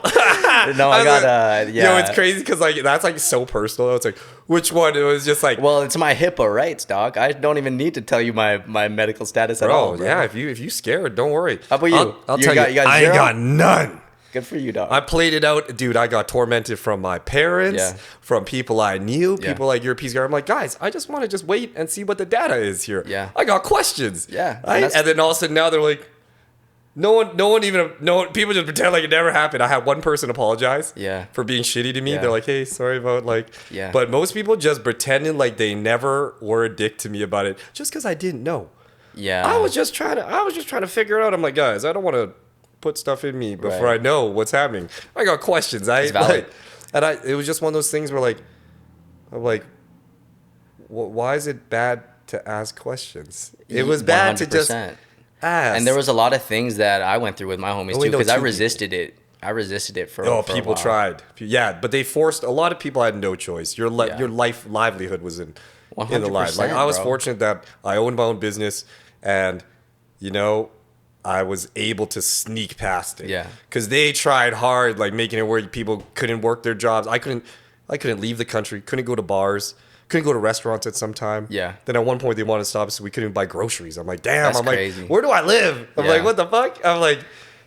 [SPEAKER 1] No, I got yeah.
[SPEAKER 2] Yo, it's crazy because like that's like so personal. It's like, which one? It was just like,
[SPEAKER 1] Well, it's my HIPAA rights, dog. I don't even need to tell you my medical status at all. Bro.
[SPEAKER 2] Yeah, if you scared, don't worry.
[SPEAKER 1] How about you?
[SPEAKER 2] I'll
[SPEAKER 1] You
[SPEAKER 2] tell
[SPEAKER 1] got-
[SPEAKER 2] you,
[SPEAKER 1] you got
[SPEAKER 2] I ain't
[SPEAKER 1] zero?
[SPEAKER 2] got none.
[SPEAKER 1] Good for you, dog.
[SPEAKER 2] I played it out, dude. I got tormented from my parents,
[SPEAKER 1] Yeah.
[SPEAKER 2] from people I knew,
[SPEAKER 1] Yeah.
[SPEAKER 2] people like you're a piece guy. I'm like, guys, I just want to just wait and see what the data is here.
[SPEAKER 1] Yeah.
[SPEAKER 2] I got questions.
[SPEAKER 1] Yeah.
[SPEAKER 2] Right? And then all of a sudden now they're like, no one, people just pretend like it never happened. I had one person apologize
[SPEAKER 1] Yeah.
[SPEAKER 2] for being shitty to me.
[SPEAKER 1] Yeah.
[SPEAKER 2] They're like, hey, sorry about like,
[SPEAKER 1] Yeah.
[SPEAKER 2] But most people just pretending like they never were a dick to me about it just because I didn't know.
[SPEAKER 1] Yeah.
[SPEAKER 2] I was just trying to figure it out. I'm like, guys, I don't want to put stuff in me before
[SPEAKER 1] Right.
[SPEAKER 2] I know what's happening. I got questions.
[SPEAKER 1] It's valid.
[SPEAKER 2] It was just one of those things where I'm like, why is it bad to ask questions? It was bad to just
[SPEAKER 1] 100%.
[SPEAKER 2] ask.
[SPEAKER 1] And there was a lot of things that I went through with my homies
[SPEAKER 2] Only
[SPEAKER 1] too
[SPEAKER 2] know
[SPEAKER 1] because I
[SPEAKER 2] two
[SPEAKER 1] resisted it. I resisted it for.
[SPEAKER 2] Oh,
[SPEAKER 1] for a
[SPEAKER 2] people
[SPEAKER 1] while.
[SPEAKER 2] tried. Yeah, but they forced. A lot of people had no choice. Your
[SPEAKER 1] Yeah.
[SPEAKER 2] livelihood was in the line.
[SPEAKER 1] 100%,
[SPEAKER 2] Like I was
[SPEAKER 1] bro.
[SPEAKER 2] fortunate that I owned my own business, and I was able to sneak past it.
[SPEAKER 1] Yeah.
[SPEAKER 2] Because they tried hard, like making it where people couldn't work their jobs. I couldn't leave the country. Couldn't go to bars. Couldn't go to restaurants at some time.
[SPEAKER 1] Yeah.
[SPEAKER 2] Then at one point they wanted to stop us, so we couldn't buy groceries. I'm like, damn.
[SPEAKER 1] That's
[SPEAKER 2] I'm
[SPEAKER 1] crazy.
[SPEAKER 2] like, where do I live? I'm
[SPEAKER 1] Yeah.
[SPEAKER 2] like, what the fuck? I'm like,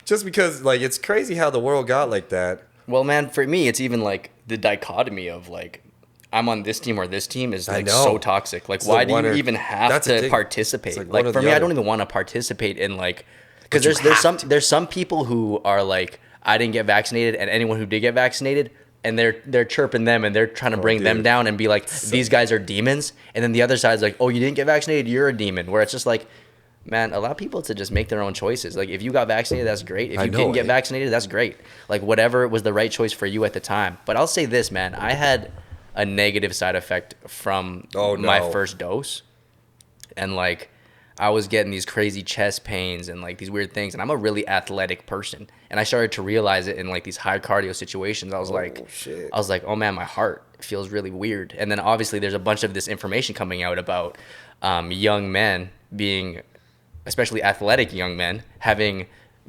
[SPEAKER 2] just because like it's crazy how the world got like that.
[SPEAKER 1] Well, man, for me, it's even like the dichotomy of like I'm on this team or this team is like
[SPEAKER 2] know.
[SPEAKER 1] so toxic. Like,
[SPEAKER 2] It's
[SPEAKER 1] why
[SPEAKER 2] the
[SPEAKER 1] do
[SPEAKER 2] one
[SPEAKER 1] you
[SPEAKER 2] or-
[SPEAKER 1] even have
[SPEAKER 2] that's the
[SPEAKER 1] to
[SPEAKER 2] thing.
[SPEAKER 1] participate?
[SPEAKER 2] It's like
[SPEAKER 1] Like
[SPEAKER 2] one or
[SPEAKER 1] for
[SPEAKER 2] the
[SPEAKER 1] me, I
[SPEAKER 2] other.
[SPEAKER 1] don't even want to participate in like because
[SPEAKER 2] But you
[SPEAKER 1] there's
[SPEAKER 2] have to.
[SPEAKER 1] some people who are like I didn't get vaccinated, and anyone who did get vaccinated and they're chirping them and they're trying to bring them down and be like, these guys are demons. And then the other side's like, oh, you didn't get vaccinated, you're a demon. Where it's just like, man, allow people to just make their own choices. Like, if you got vaccinated, that's great. If you didn't get vaccinated, that's great. Like, whatever was the right choice for you at the time. But I'll say this, man, I had a negative side effect from my first dose. And like, I was getting these crazy chest pains and like these weird things. And I'm a really athletic person. And I started to realize it in like these high cardio situations. I was like, oh man, my heart feels really weird. And then obviously there's a bunch of this information coming out about young men being, especially athletic young men,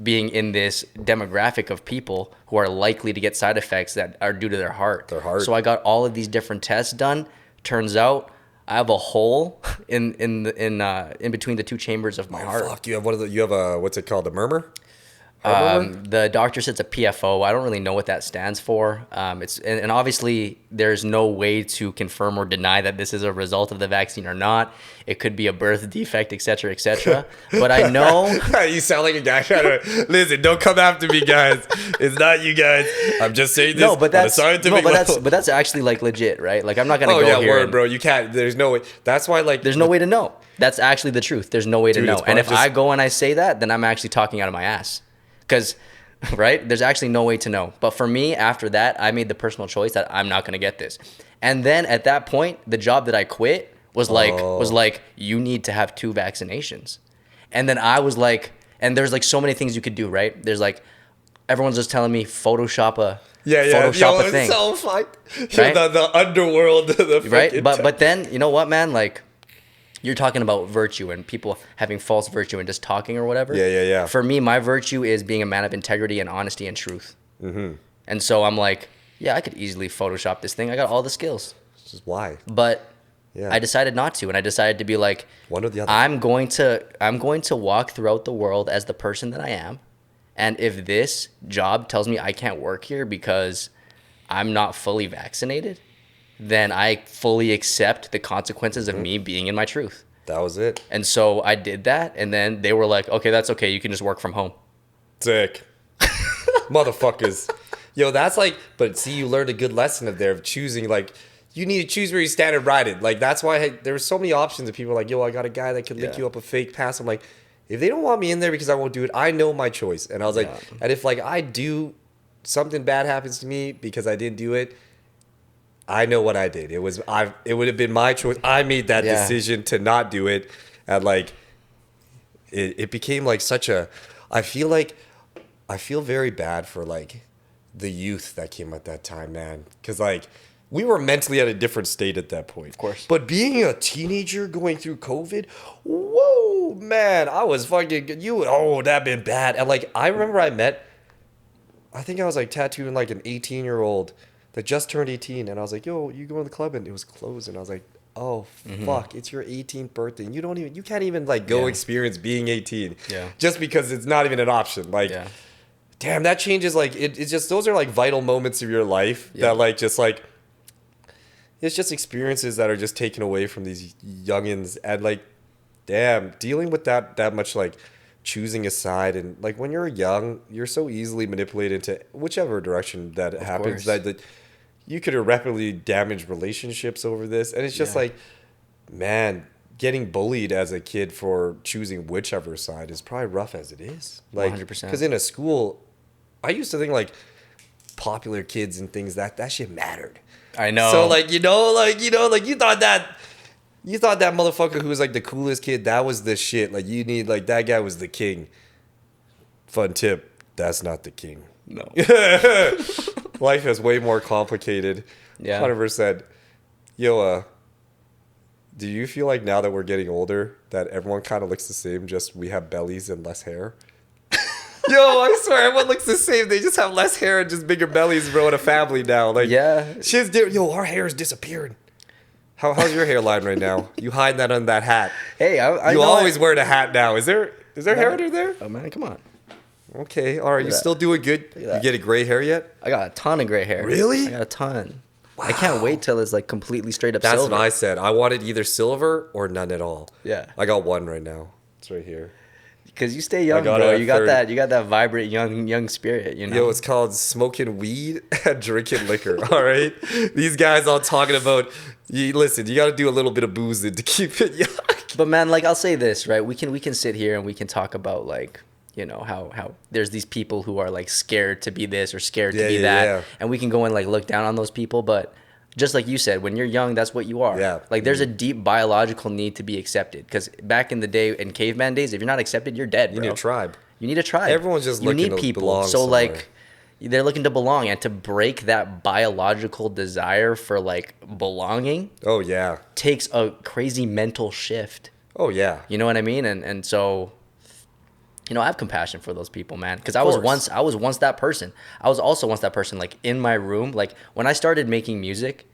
[SPEAKER 1] being in this demographic of people who are likely to get side effects that are due to their heart. So I got all of these different tests done. Turns out I have a hole in between the two chambers of my heart.
[SPEAKER 2] Fuck, you have a what's it called? A murmur?
[SPEAKER 1] The doctor says a PFO. I don't really know what that stands for. And obviously there's no way to confirm or deny that this is a result of the vaccine or not. It could be a birth defect, et cetera, et cetera. But I know
[SPEAKER 2] you sound like a guy trying to listen. Don't come after me, guys. It's not you guys. I'm just saying this.
[SPEAKER 1] No, but that's actually like legit, right? Like, I'm not gonna go here.
[SPEAKER 2] Word, bro. You can't. There's no way. That's why, like,
[SPEAKER 1] there's no way to know. That's actually the truth. There's no way to know. And if I go and I say that, then I'm actually talking out of my ass. Because, right, there's actually no way to know. But for me, after that, I made the personal choice that I'm not going to get this. And then at that point, the job that I quit was like, you need to have 2 vaccinations. And then I was like, and there's like so many things you could do, right? There's like, everyone's just telling me Photoshop a thing.
[SPEAKER 2] It's so fucked. Right? The underworld.
[SPEAKER 1] Right? But then, you know what, man? Like, you're talking about virtue and people having false virtue and just talking or whatever.
[SPEAKER 2] Yeah.
[SPEAKER 1] For me, my virtue is being a man of integrity and honesty and truth. Mm-hmm. And so I'm like, yeah, I could easily Photoshop this thing. I got all the skills.
[SPEAKER 2] This is why.
[SPEAKER 1] But I decided not to, and I decided to be like,
[SPEAKER 2] one or the other.
[SPEAKER 1] I'm going to walk throughout the world as the person that I am. And if this job tells me I can't work here because I'm not fully vaccinated, then I fully accept the consequences of me being in my truth.
[SPEAKER 2] That was it.
[SPEAKER 1] And so I did that, and then they were like, okay, that's okay. You can just work from home.
[SPEAKER 2] Sick. Motherfuckers. Yo, that's like, but see, you learned a good lesson of choosing, like, you need to choose where you stand and ride it. Like, that's why there were so many options of people like, yo, I got a guy that could link you up a fake pass. I'm like, if they don't want me in there because I won't do it, I know my choice. And I was like, and if like I do, something bad happens to me because I didn't do it, I know what I did. It would have been my choice. I made that decision to not do it. And like, it became like such a, I feel very bad for like the youth that came at that time, man. Cause like, we were mentally at a different state at that point.
[SPEAKER 1] Of course.
[SPEAKER 2] But being a teenager going through COVID, whoa, man, I was fucking, that been bad. And like, I remember I think I was like tattooing like an 18-year-old that just turned 18. And I was like, yo, you go to the club? And it was closed. And I was like, oh, fuck, it's your 18th birthday. And you can't even like go experience being 18.
[SPEAKER 1] Yeah.
[SPEAKER 2] Just because it's not even an option. Like, damn, that changes. Like, it's just, those are like vital moments of your life that like, just like, it's just experiences that are just taken away from these youngins. And like, damn, dealing with that much like choosing a side. And like, when you're young, you're so easily manipulated into whichever direction that happens, that you could irreparably damage relationships over this. And it's just like, man, getting bullied as a kid for choosing whichever side is probably rough as it is. Like,
[SPEAKER 1] 100%.
[SPEAKER 2] Because in a school, I used to think like popular kids and things, that shit mattered.
[SPEAKER 1] I know.
[SPEAKER 2] So like, you thought that motherfucker who was like the coolest kid, that was the shit. Like, that guy was the king. Fun tip, that's not the king.
[SPEAKER 1] No.
[SPEAKER 2] Life is way more complicated.
[SPEAKER 1] Yeah.
[SPEAKER 2] 100%. Yo, do you feel like now that we're getting older that everyone kind of looks the same, just we have bellies and less hair? Yo, I swear, everyone looks the same. They just have less hair and just bigger bellies, bro, in a family now. Like, shit's different. Yo, our hair is disappearing. How's your hairline right now? You hide that under that hat.
[SPEAKER 1] Hey,
[SPEAKER 2] you always wear the hat now. Is there hair under there?
[SPEAKER 1] Oh man, come on.
[SPEAKER 2] Okay, all right. You still doing good? You get a gray hair yet?
[SPEAKER 1] I got a ton of gray hair.
[SPEAKER 2] Really?
[SPEAKER 1] I got a ton. Wow. I can't wait till it's like completely straight up
[SPEAKER 2] silver.
[SPEAKER 1] silver.
[SPEAKER 2] That's what I said. I wanted either silver or none at all.
[SPEAKER 1] Yeah.
[SPEAKER 2] I got one right now. It's right here.
[SPEAKER 1] Because you stay young,
[SPEAKER 2] got
[SPEAKER 1] bro.
[SPEAKER 2] a
[SPEAKER 1] You got
[SPEAKER 2] third.
[SPEAKER 1] that. You got that vibrant young spirit. You know.
[SPEAKER 2] Yo, it's called smoking weed and drinking liquor. All right, these guys all talking about. You listen. You got to do a little bit of boozing to keep it young.
[SPEAKER 1] But man, like I'll say this, right? We can sit here and we can talk about like, you know, how there's these people who are like scared to be this or scared to be that, and we can go and like look down on those people. But just like you said, when you're young, that's what you are.
[SPEAKER 2] Yeah.
[SPEAKER 1] Like there's a deep biological need to be accepted. Because back in the day, in caveman days, if you're not accepted, you're dead, bro.
[SPEAKER 2] You need a tribe.
[SPEAKER 1] You need a tribe.
[SPEAKER 2] Everyone's just looking to belong
[SPEAKER 1] So
[SPEAKER 2] somewhere.
[SPEAKER 1] like, they're looking to belong, and to break that biological desire for like belonging
[SPEAKER 2] Oh yeah.
[SPEAKER 1] takes a crazy mental shift.
[SPEAKER 2] Oh yeah.
[SPEAKER 1] You know what I mean? And so, you know, I have compassion for those people, man. Because I
[SPEAKER 2] Of
[SPEAKER 1] was
[SPEAKER 2] course.
[SPEAKER 1] once that person. I was also once that person, like in my room. Like when I started making music,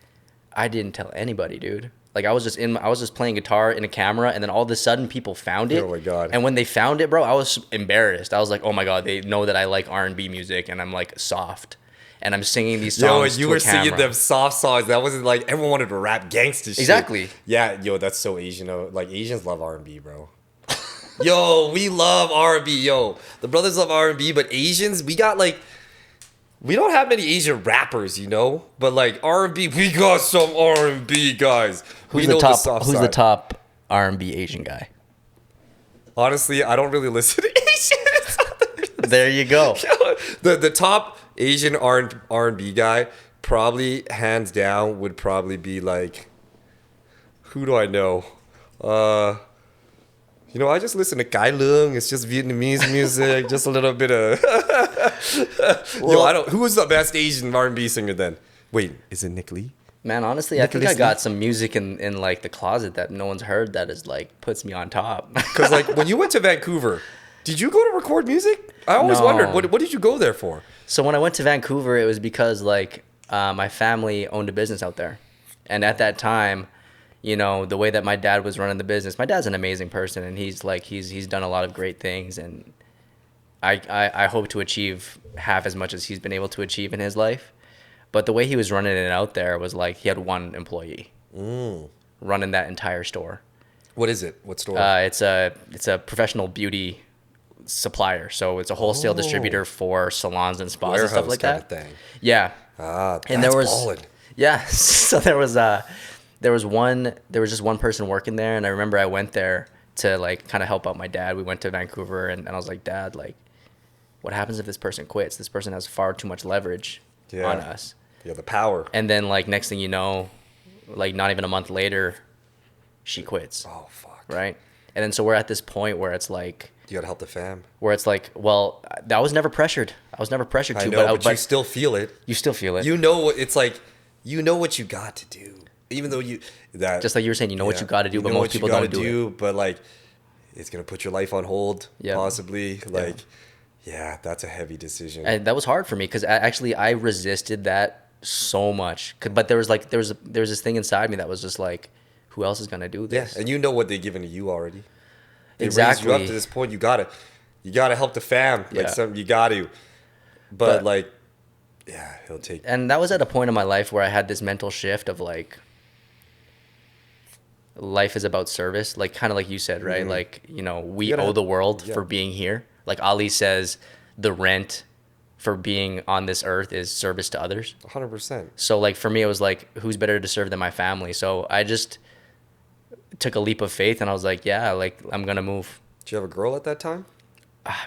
[SPEAKER 1] I didn't tell anybody, dude. Like I was just playing guitar in a camera, and then all of a sudden people found it.
[SPEAKER 2] Oh my God.
[SPEAKER 1] And when they found it, bro, I was embarrassed. I was like, oh my God, they know that I like R&B music, and I'm like soft, and I'm singing these songs.
[SPEAKER 2] Yo, and you
[SPEAKER 1] to a
[SPEAKER 2] were singing
[SPEAKER 1] camera.
[SPEAKER 2] them soft songs. That wasn't like everyone wanted to rap gangsta shit.
[SPEAKER 1] Exactly.
[SPEAKER 2] Yeah, yo, that's so Asian. Like Asians love R&B, bro. Yo, we love R&B. Yo, the brothers love R&B, but Asians, we don't have many Asian rappers, you know. But like R&B, we got some R&B guys.
[SPEAKER 1] Who's
[SPEAKER 2] we
[SPEAKER 1] the
[SPEAKER 2] know
[SPEAKER 1] top?
[SPEAKER 2] soft
[SPEAKER 1] Who's the
[SPEAKER 2] side.
[SPEAKER 1] top R&B Asian guy?
[SPEAKER 2] Honestly, I don't really listen to Asians.
[SPEAKER 1] There you go.
[SPEAKER 2] The top Asian R&B guy, probably hands down, would probably be like, who do I know? You know, I just listen to Kai Lung. It's just Vietnamese music, just a little bit of. Yo, I don't. Who was the best Asian R&B singer then? Wait, is it Nick Lee?
[SPEAKER 1] Man, honestly, I think I
[SPEAKER 2] Nicholas
[SPEAKER 1] got some music in like the closet that no one's heard that is like puts me on top.
[SPEAKER 2] Because like when you went to Vancouver, did you go to record music? I always
[SPEAKER 1] No.
[SPEAKER 2] wondered what did you go there for?
[SPEAKER 1] So when I went to Vancouver, it was because like my family owned a business out there, and at that time, you know, the way that my dad was running the business, my dad's an amazing person, and he's done a lot of great things, and I hope to achieve half as much as he's been able to achieve in his life. But the way he was running it out there was like he had one employee running that entire store.
[SPEAKER 2] What is it? What store?
[SPEAKER 1] It's a professional beauty supplier, so it's a wholesale distributor for salons and spas and stuff like
[SPEAKER 2] kind
[SPEAKER 1] that.
[SPEAKER 2] of thing.
[SPEAKER 1] Yeah,
[SPEAKER 2] Ah,
[SPEAKER 1] and
[SPEAKER 2] that's
[SPEAKER 1] there was
[SPEAKER 2] ballin'.
[SPEAKER 1] yeah. So there was just one person working there, and I remember I went there to like kind of help out my dad. We went to Vancouver, and I was like, Dad, like, what happens if this person quits? This person has far too much leverage on us.
[SPEAKER 2] Yeah, the power.
[SPEAKER 1] And then like next thing you know, like not even a month later, she quits.
[SPEAKER 2] Oh fuck.
[SPEAKER 1] Right. And then so we're at this point where it's like,
[SPEAKER 2] You gotta help the fam.
[SPEAKER 1] well, I was never pressured. I was never pressured to,
[SPEAKER 2] I know, but you
[SPEAKER 1] but
[SPEAKER 2] still feel it.
[SPEAKER 1] you still feel it.
[SPEAKER 2] You know what it's like. You know what you got to do, even though
[SPEAKER 1] Just like you were saying, you know what you got to do,
[SPEAKER 2] you
[SPEAKER 1] but
[SPEAKER 2] know
[SPEAKER 1] most
[SPEAKER 2] what you
[SPEAKER 1] people
[SPEAKER 2] gotta
[SPEAKER 1] don't do it.
[SPEAKER 2] But like, it's gonna put your life on hold,
[SPEAKER 1] Yeah.
[SPEAKER 2] possibly. Like, yeah, that's a heavy decision.
[SPEAKER 1] And that was hard for me because I resisted that so much. But there was this thing inside me that was just like, who else is gonna do
[SPEAKER 2] Yeah,
[SPEAKER 1] this?
[SPEAKER 2] and you know what they've given to you already. They raised
[SPEAKER 1] Exactly.
[SPEAKER 2] you up to this point. You gotta help the fam. Like
[SPEAKER 1] Yeah.
[SPEAKER 2] you got to. But like, yeah, he'll take.
[SPEAKER 1] And that was at a point in my life where I had this mental shift of like, life is about service, like kind of like you said, right? Like, you know, we
[SPEAKER 2] You gotta-
[SPEAKER 1] owe the world
[SPEAKER 2] yeah.
[SPEAKER 1] for being here. Like Ali says, the rent for being on this earth is service to others.
[SPEAKER 2] 100%.
[SPEAKER 1] So like for me, it was like, who's better to serve than my family? So I just took a leap of faith, and I was like, yeah, like I'm gonna move.
[SPEAKER 2] Did you have a girl at that time?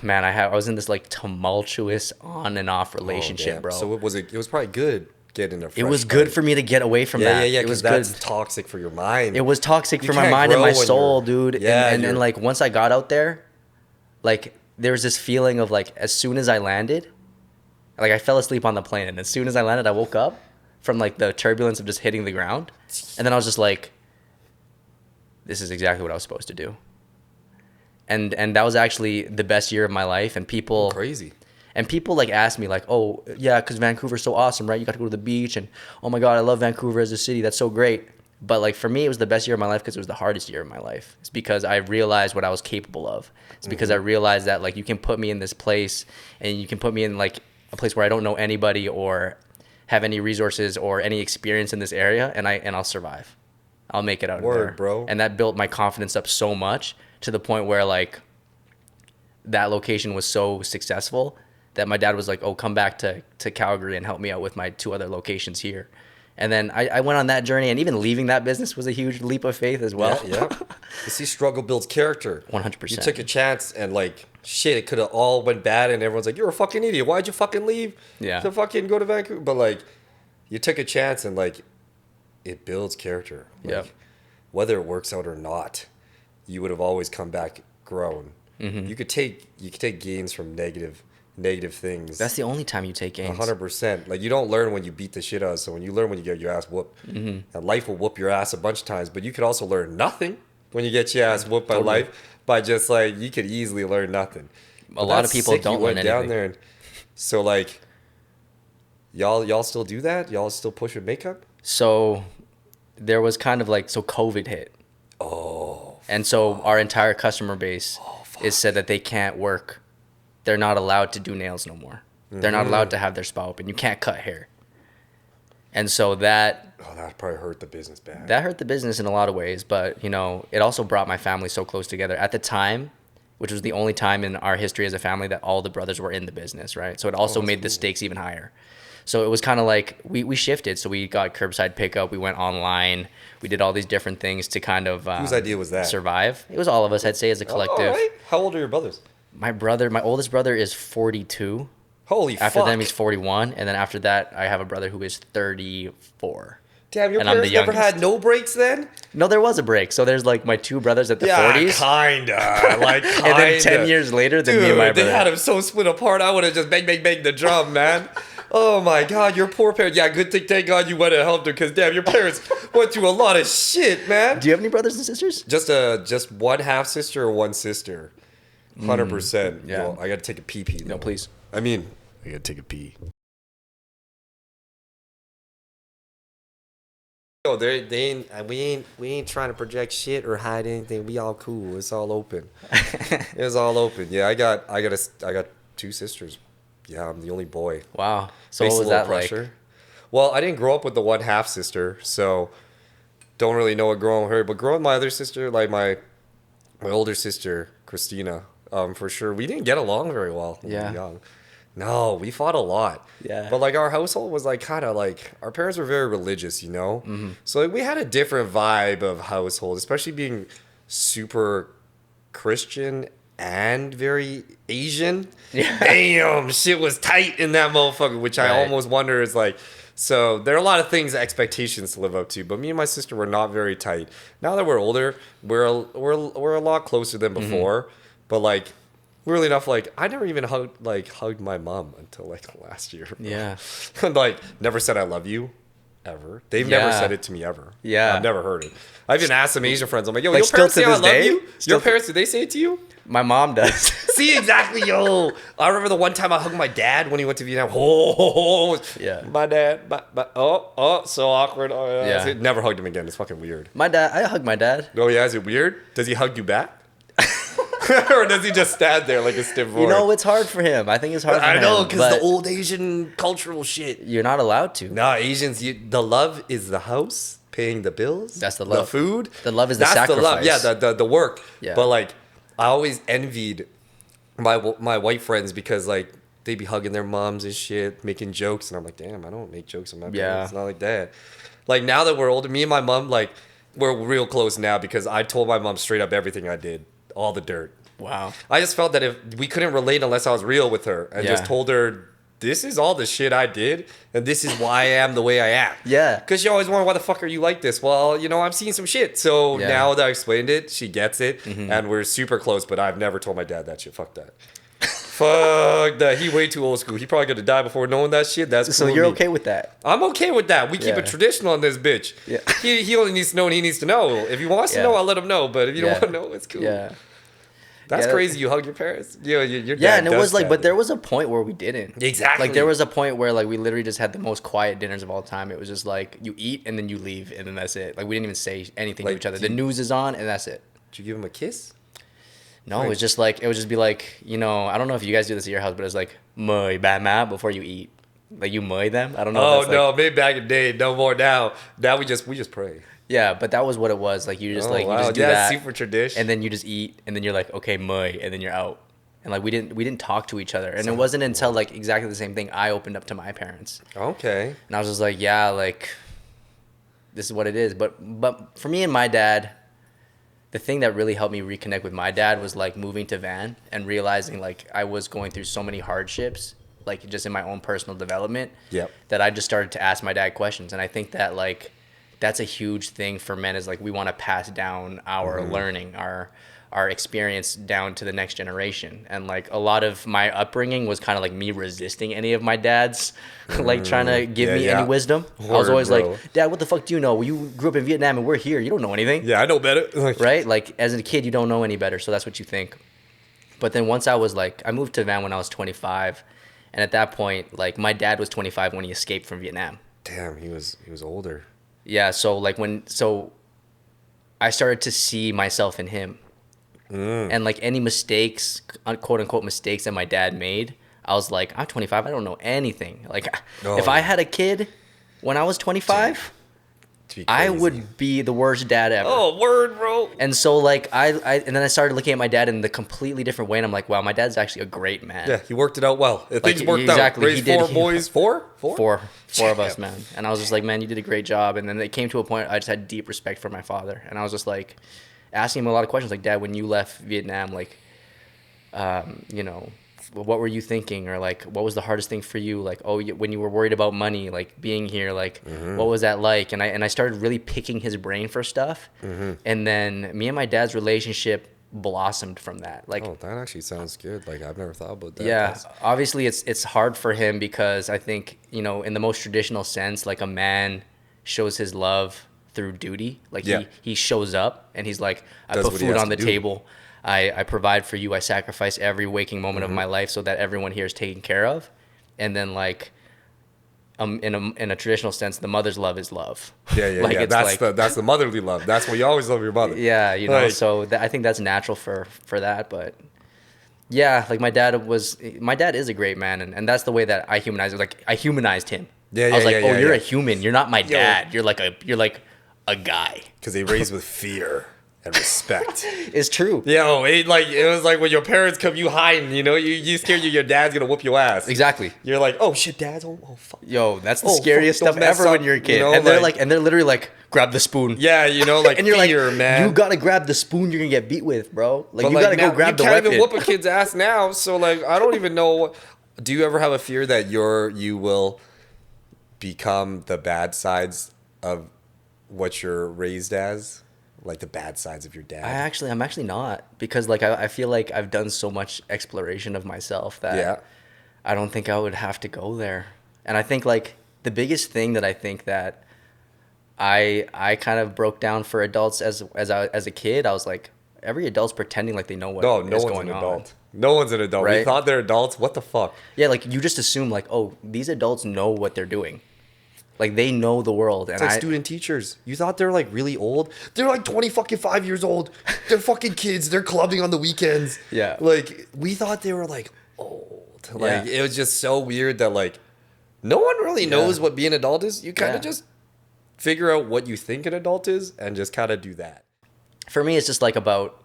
[SPEAKER 1] Man, I was in this like tumultuous on and off relationship,
[SPEAKER 2] Oh, damn.
[SPEAKER 1] bro.
[SPEAKER 2] So it was probably good getting a fresh
[SPEAKER 1] It was good
[SPEAKER 2] start.
[SPEAKER 1] for me to get away from that.
[SPEAKER 2] Yeah.
[SPEAKER 1] It was
[SPEAKER 2] Because that's
[SPEAKER 1] good.
[SPEAKER 2] toxic for your mind.
[SPEAKER 1] It was toxic
[SPEAKER 2] You
[SPEAKER 1] for my
[SPEAKER 2] can't
[SPEAKER 1] mind and
[SPEAKER 2] grow
[SPEAKER 1] my
[SPEAKER 2] when
[SPEAKER 1] soul,
[SPEAKER 2] you're-
[SPEAKER 1] dude.
[SPEAKER 2] Yeah,
[SPEAKER 1] and
[SPEAKER 2] you're-
[SPEAKER 1] like once I got out there, like there was this feeling of like as soon as I landed, like I fell asleep on the plane, and as soon as I landed, I woke up from like the turbulence of just hitting the ground, and then I was just like, this is exactly what I was supposed to do. And that was actually the best year of my life, and people
[SPEAKER 2] crazy.
[SPEAKER 1] And people like ask me like, oh yeah, because Vancouver's so awesome, right? You got to go to the beach, and oh my God, I love Vancouver as a city. That's so great. But like for me, it was the best year of my life because it was the hardest year of my life. It's because I realized what I was capable of. It's because I realized that like you can put me in this place, and you can put me in like a place where I don't know anybody or have any resources or any experience in this area, and I'll survive. I'll make it out of there.
[SPEAKER 2] Word, bro.
[SPEAKER 1] And that built my confidence up so much to the point where like that location was so successful that my dad was like, oh, come back to Calgary and help me out with my 2 other locations here. And then I went on that journey, and even leaving that business was a huge leap of faith as well.
[SPEAKER 2] Yeah. You see, struggle builds character.
[SPEAKER 1] 100%.
[SPEAKER 2] You took a chance, and like shit, it could have all went bad, and everyone's like, "You're a fucking idiot. Why'd you fucking leave?
[SPEAKER 1] Yeah.
[SPEAKER 2] To fucking go to Vancouver." But like, you took a chance, and like, it builds character. Like,
[SPEAKER 1] Yeah.
[SPEAKER 2] Whether it works out or not, you would have always come back grown.
[SPEAKER 1] Mm-hmm.
[SPEAKER 2] You could take gains from negative things.
[SPEAKER 1] That's the only time you take gains.
[SPEAKER 2] 100%. Like, you don't learn when you beat the shit out of someone. You learn when you get your ass whooped.
[SPEAKER 1] Mm-hmm.
[SPEAKER 2] And life will whoop your ass a bunch of times, but you could also learn nothing when you get your ass whooped by life. By just like, you could easily learn nothing.
[SPEAKER 1] A lot of people don't learn anything.
[SPEAKER 2] Down there, and so like, y'all still do that? Y'all still push your makeup?
[SPEAKER 1] So there was kind of like, so COVID hit.
[SPEAKER 2] Oh.
[SPEAKER 1] And so our entire customer base is said that they can't work. They're not allowed to do nails no more. They're not allowed to have their spa open. You can't cut hair. And so that
[SPEAKER 2] probably hurt the business bad.
[SPEAKER 1] That hurt the business in a lot of ways, but, you know, it also brought my family so close together. At the time, which was the only time in our history as a family that all the brothers were in the business, right? So it also made the stakes even higher. So it was kind of like we shifted. So we got curbside pickup. We went online. We did all these different things to kind of
[SPEAKER 2] whose idea was that?
[SPEAKER 1] Survive. It was all of us, I'd say, as a collective.
[SPEAKER 2] All right. How old are your brothers?
[SPEAKER 1] My oldest brother is 42.
[SPEAKER 2] Holy fuck.
[SPEAKER 1] After them, he's 41. And then after that, I have a brother who is 34.
[SPEAKER 2] Damn, your parents never had no breaks then?
[SPEAKER 1] No, there was a break. So there's like my 2 brothers at the 40s.
[SPEAKER 2] Kinda. Like, kinda.
[SPEAKER 1] And then 10 years later, then me and my brother.
[SPEAKER 2] They had them so split apart, I would have just bang the drum, man. Oh my God, your poor parents. Yeah, good thing, thank God you went and helped her, because damn, your parents went through a lot of shit, man.
[SPEAKER 1] Do you have any brothers and sisters?
[SPEAKER 2] Just one half sister or one sister. 100%.
[SPEAKER 1] Yeah.
[SPEAKER 2] Well, I gotta take a pee.
[SPEAKER 1] No, please.
[SPEAKER 2] I gotta take a pee. No, we ain't trying to project shit or hide anything. We all cool. It's all open. It's all open. Yeah, I got 2 sisters. Yeah, I'm the only boy.
[SPEAKER 1] Wow. So what was that like?
[SPEAKER 2] Well, I didn't grow up with the one half sister, so don't really know what growing with her. But growing with my other sister, like my older sister, Christina, for sure, we didn't get along very well when we were young. No, we fought a lot.
[SPEAKER 1] Yeah.
[SPEAKER 2] But like our household was like kind of like, our parents were very religious, you know? Mm-hmm. So like we had a different vibe of household, especially being super Christian and very Asian. Yeah. Damn, shit was tight in that motherfucker, which I almost wonder is like, so there are a lot of things, expectations to live up to, but me and my sister were not very tight. Now that we're older, we're a lot closer than before, but like, weirdly enough, like I never even hugged my mom until like last year.
[SPEAKER 1] Yeah.
[SPEAKER 2] And like never said I love you ever. They've never said it to me ever.
[SPEAKER 1] Yeah.
[SPEAKER 2] I've never heard it. I've even asked some Asian friends. I'm like, yo,
[SPEAKER 1] like,
[SPEAKER 2] your parents say I love
[SPEAKER 1] day?
[SPEAKER 2] you? Your parents, did they say it to you?
[SPEAKER 1] My mom does.
[SPEAKER 2] See, exactly, yo. I remember the one time I hugged my dad when he went to Vietnam. Oh,
[SPEAKER 1] yeah.
[SPEAKER 2] My dad, so awkward. Oh, yeah. Never hugged him again. It's fucking weird.
[SPEAKER 1] My dad, I hug my dad.
[SPEAKER 2] Oh yeah, is it weird? Does he hug you back? Or does he just stand there like a stiff board?
[SPEAKER 1] You know, it's hard for him. I think it's hard for him.
[SPEAKER 2] I know, because the old Asian cultural shit.
[SPEAKER 1] You're not allowed to.
[SPEAKER 2] No, Asians, the love is the house, paying the bills.
[SPEAKER 1] That's the love.
[SPEAKER 2] The food.
[SPEAKER 1] The love is the sacrifice.
[SPEAKER 2] The love. Yeah, the work.
[SPEAKER 1] Yeah.
[SPEAKER 2] But like, I always envied my white friends because like, they'd be hugging their moms and shit, making jokes. And I'm like, damn, I don't make jokes on my parents. It's not like that. Like, now that we're older, me and my mom, like, we're real close now because I told my mom straight up everything I did. All the dirt.
[SPEAKER 1] Wow.
[SPEAKER 2] I just felt that if we couldn't relate unless I was real with her and just told her, this is all the shit I did and this is why I am the way I am.
[SPEAKER 1] Yeah.
[SPEAKER 2] Because she always wondered, why the fuck are you like this? Well, you know, I've seen some shit. So now that I explained it, she gets it. Mm-hmm. And we're super close, but I've never told my dad that shit. Fuck that. Fuck that. He way too old school. He probably gonna die before knowing that shit. That's
[SPEAKER 1] so
[SPEAKER 2] cool.
[SPEAKER 1] You're okay with that?
[SPEAKER 2] I'm okay with that. We keep it traditional on this bitch. Yeah. He only needs to know what he needs to know. If he wants to know, I'll let him know. But if you don't want to know, it's cool.
[SPEAKER 1] Yeah.
[SPEAKER 2] That's crazy. You hugged your parents. Your
[SPEAKER 1] dad and it was like, but there was a point where we didn't.
[SPEAKER 2] Exactly.
[SPEAKER 1] Like there was a point where like we literally just had the most quiet dinners of all time. It was just like you eat and then you leave and then that's it. Like we didn't even say anything to each other. The news is on and that's it.
[SPEAKER 2] Did you give him a kiss?
[SPEAKER 1] No, it was just like, it would just be like, you know, I don't know if you guys do this at your house, but it's like, "Moi ba ma" before you eat. Like you moi them. I don't know.
[SPEAKER 2] Oh no, maybe back in the day, no more now. Now we just pray.
[SPEAKER 1] Yeah, but that was what it was. Like you just you just do that.
[SPEAKER 2] Super tradition.
[SPEAKER 1] And then you just eat, and then you're like, okay, moi, and then you're out. and like we didn't talk to each other, and it wasn't until like exactly the same thing I opened up to my parents,
[SPEAKER 2] Okay.
[SPEAKER 1] and I was just like, yeah, like this is what it is. But for me and my dad, the thing that really helped me reconnect with my dad was like moving to Van and realizing like I was going through so many hardships, like just in my own personal development,
[SPEAKER 2] Yep.
[SPEAKER 1] that I just started to ask my dad questions. And I think that like that's a huge thing for men, is like we want to pass down our learning, our experience down to the next generation. And like a lot of my upbringing was kind of like me resisting any of my dad's like trying to give me any wisdom. I was always like, Dad, what the fuck do you know? You grew up in Vietnam and we're here. You don't know anything.
[SPEAKER 2] Yeah, I know better.
[SPEAKER 1] Right? Like as a kid, you don't know any better. So that's what you think. But then once I was like, I moved to Van when I was 25. And at that point, like my dad was 25 when he escaped from Vietnam.
[SPEAKER 2] Damn, he was older.
[SPEAKER 1] Yeah. So like I started to see myself in him. And like any mistakes, quote unquote mistakes that my dad made, I was like, I'm 25, I don't know anything. Like if I had a kid when I was 25, I would be the worst dad ever.
[SPEAKER 2] Oh, word, bro.
[SPEAKER 1] And so like and then I started looking at my dad in the completely different way, and I'm like, wow, my dad's actually a great man.
[SPEAKER 2] Yeah, he worked it out well. Things worked
[SPEAKER 1] exactly.
[SPEAKER 2] out. Raised four boys. Four
[SPEAKER 1] of us, man. And I was just like, man, you did a great job. And then it came to a point I just had deep respect for my father, and I was just like asking him a lot of questions, like, Dad, when you left Vietnam, like, you know, what were you thinking? Or like, what was the hardest thing for you? Like, when you were worried about money, like being here, like, what was that like? And I started really picking his brain for stuff. And then me and my dad's relationship blossomed from that. Like,
[SPEAKER 2] oh, that actually sounds good. Like, I've never thought about that.
[SPEAKER 1] Yeah, obviously it's hard for him because I think, you know, in the most traditional sense, like a man shows his love through duty. Like he shows up and he's like, I put food on the table. I provide for you. I sacrifice every waking moment of my life so that everyone here is taken care of. And then like, in a traditional sense, the mother's love is love.
[SPEAKER 2] Yeah. Like, that's the motherly love. That's what you always love your mother.
[SPEAKER 1] Yeah, you know. Like, so I think that's natural for that. But yeah, like my dad is a great man, and that's the way that I humanize it. Like I humanized him. I was like, you're a human. You're not my dad. You're like a guy.
[SPEAKER 2] Because they raised with fear and respect.
[SPEAKER 1] It's true.
[SPEAKER 2] Yo, it was like when your parents come, you hiding, you know, you scared your dad's gonna whoop your ass.
[SPEAKER 1] Exactly.
[SPEAKER 2] You're like, oh shit, dad's oh fuck.
[SPEAKER 1] Yo, that's the scariest stuff ever when you're a kid. You know, and they're literally like, grab the spoon.
[SPEAKER 2] Yeah, you know, like, and you're fear, like, man.
[SPEAKER 1] You gotta grab the spoon, you're gonna get beat with, bro. Like, you gotta go grab the weapon. You can't
[SPEAKER 2] even whoop a kid's ass now, so like, I don't even know. Do you ever have a fear that you will become the bad sides of what you're raised as? Like the bad sides of your dad?
[SPEAKER 1] I'm actually not, because like I feel like I've done so much exploration of myself that I don't think I would have to go there. And I think like the biggest thing that I think that I kind of broke down for adults as a kid, I was like, every adult's pretending like they know what is going on.
[SPEAKER 2] No one's an adult.
[SPEAKER 1] Right?
[SPEAKER 2] We thought they're adults. What the fuck?
[SPEAKER 1] Yeah, like you just assume like, oh, these adults know what they're doing. Like they know the world.
[SPEAKER 2] It's like student teachers. You thought they're like really old. They're like 5 years old. They're fucking kids. They're clubbing on the weekends.
[SPEAKER 1] Yeah.
[SPEAKER 2] Like we thought they were like old. Like it was just so weird that like no one really knows what being an adult is. You kind of just figure out what you think an adult is and just kind of do that.
[SPEAKER 1] For me, it's just like about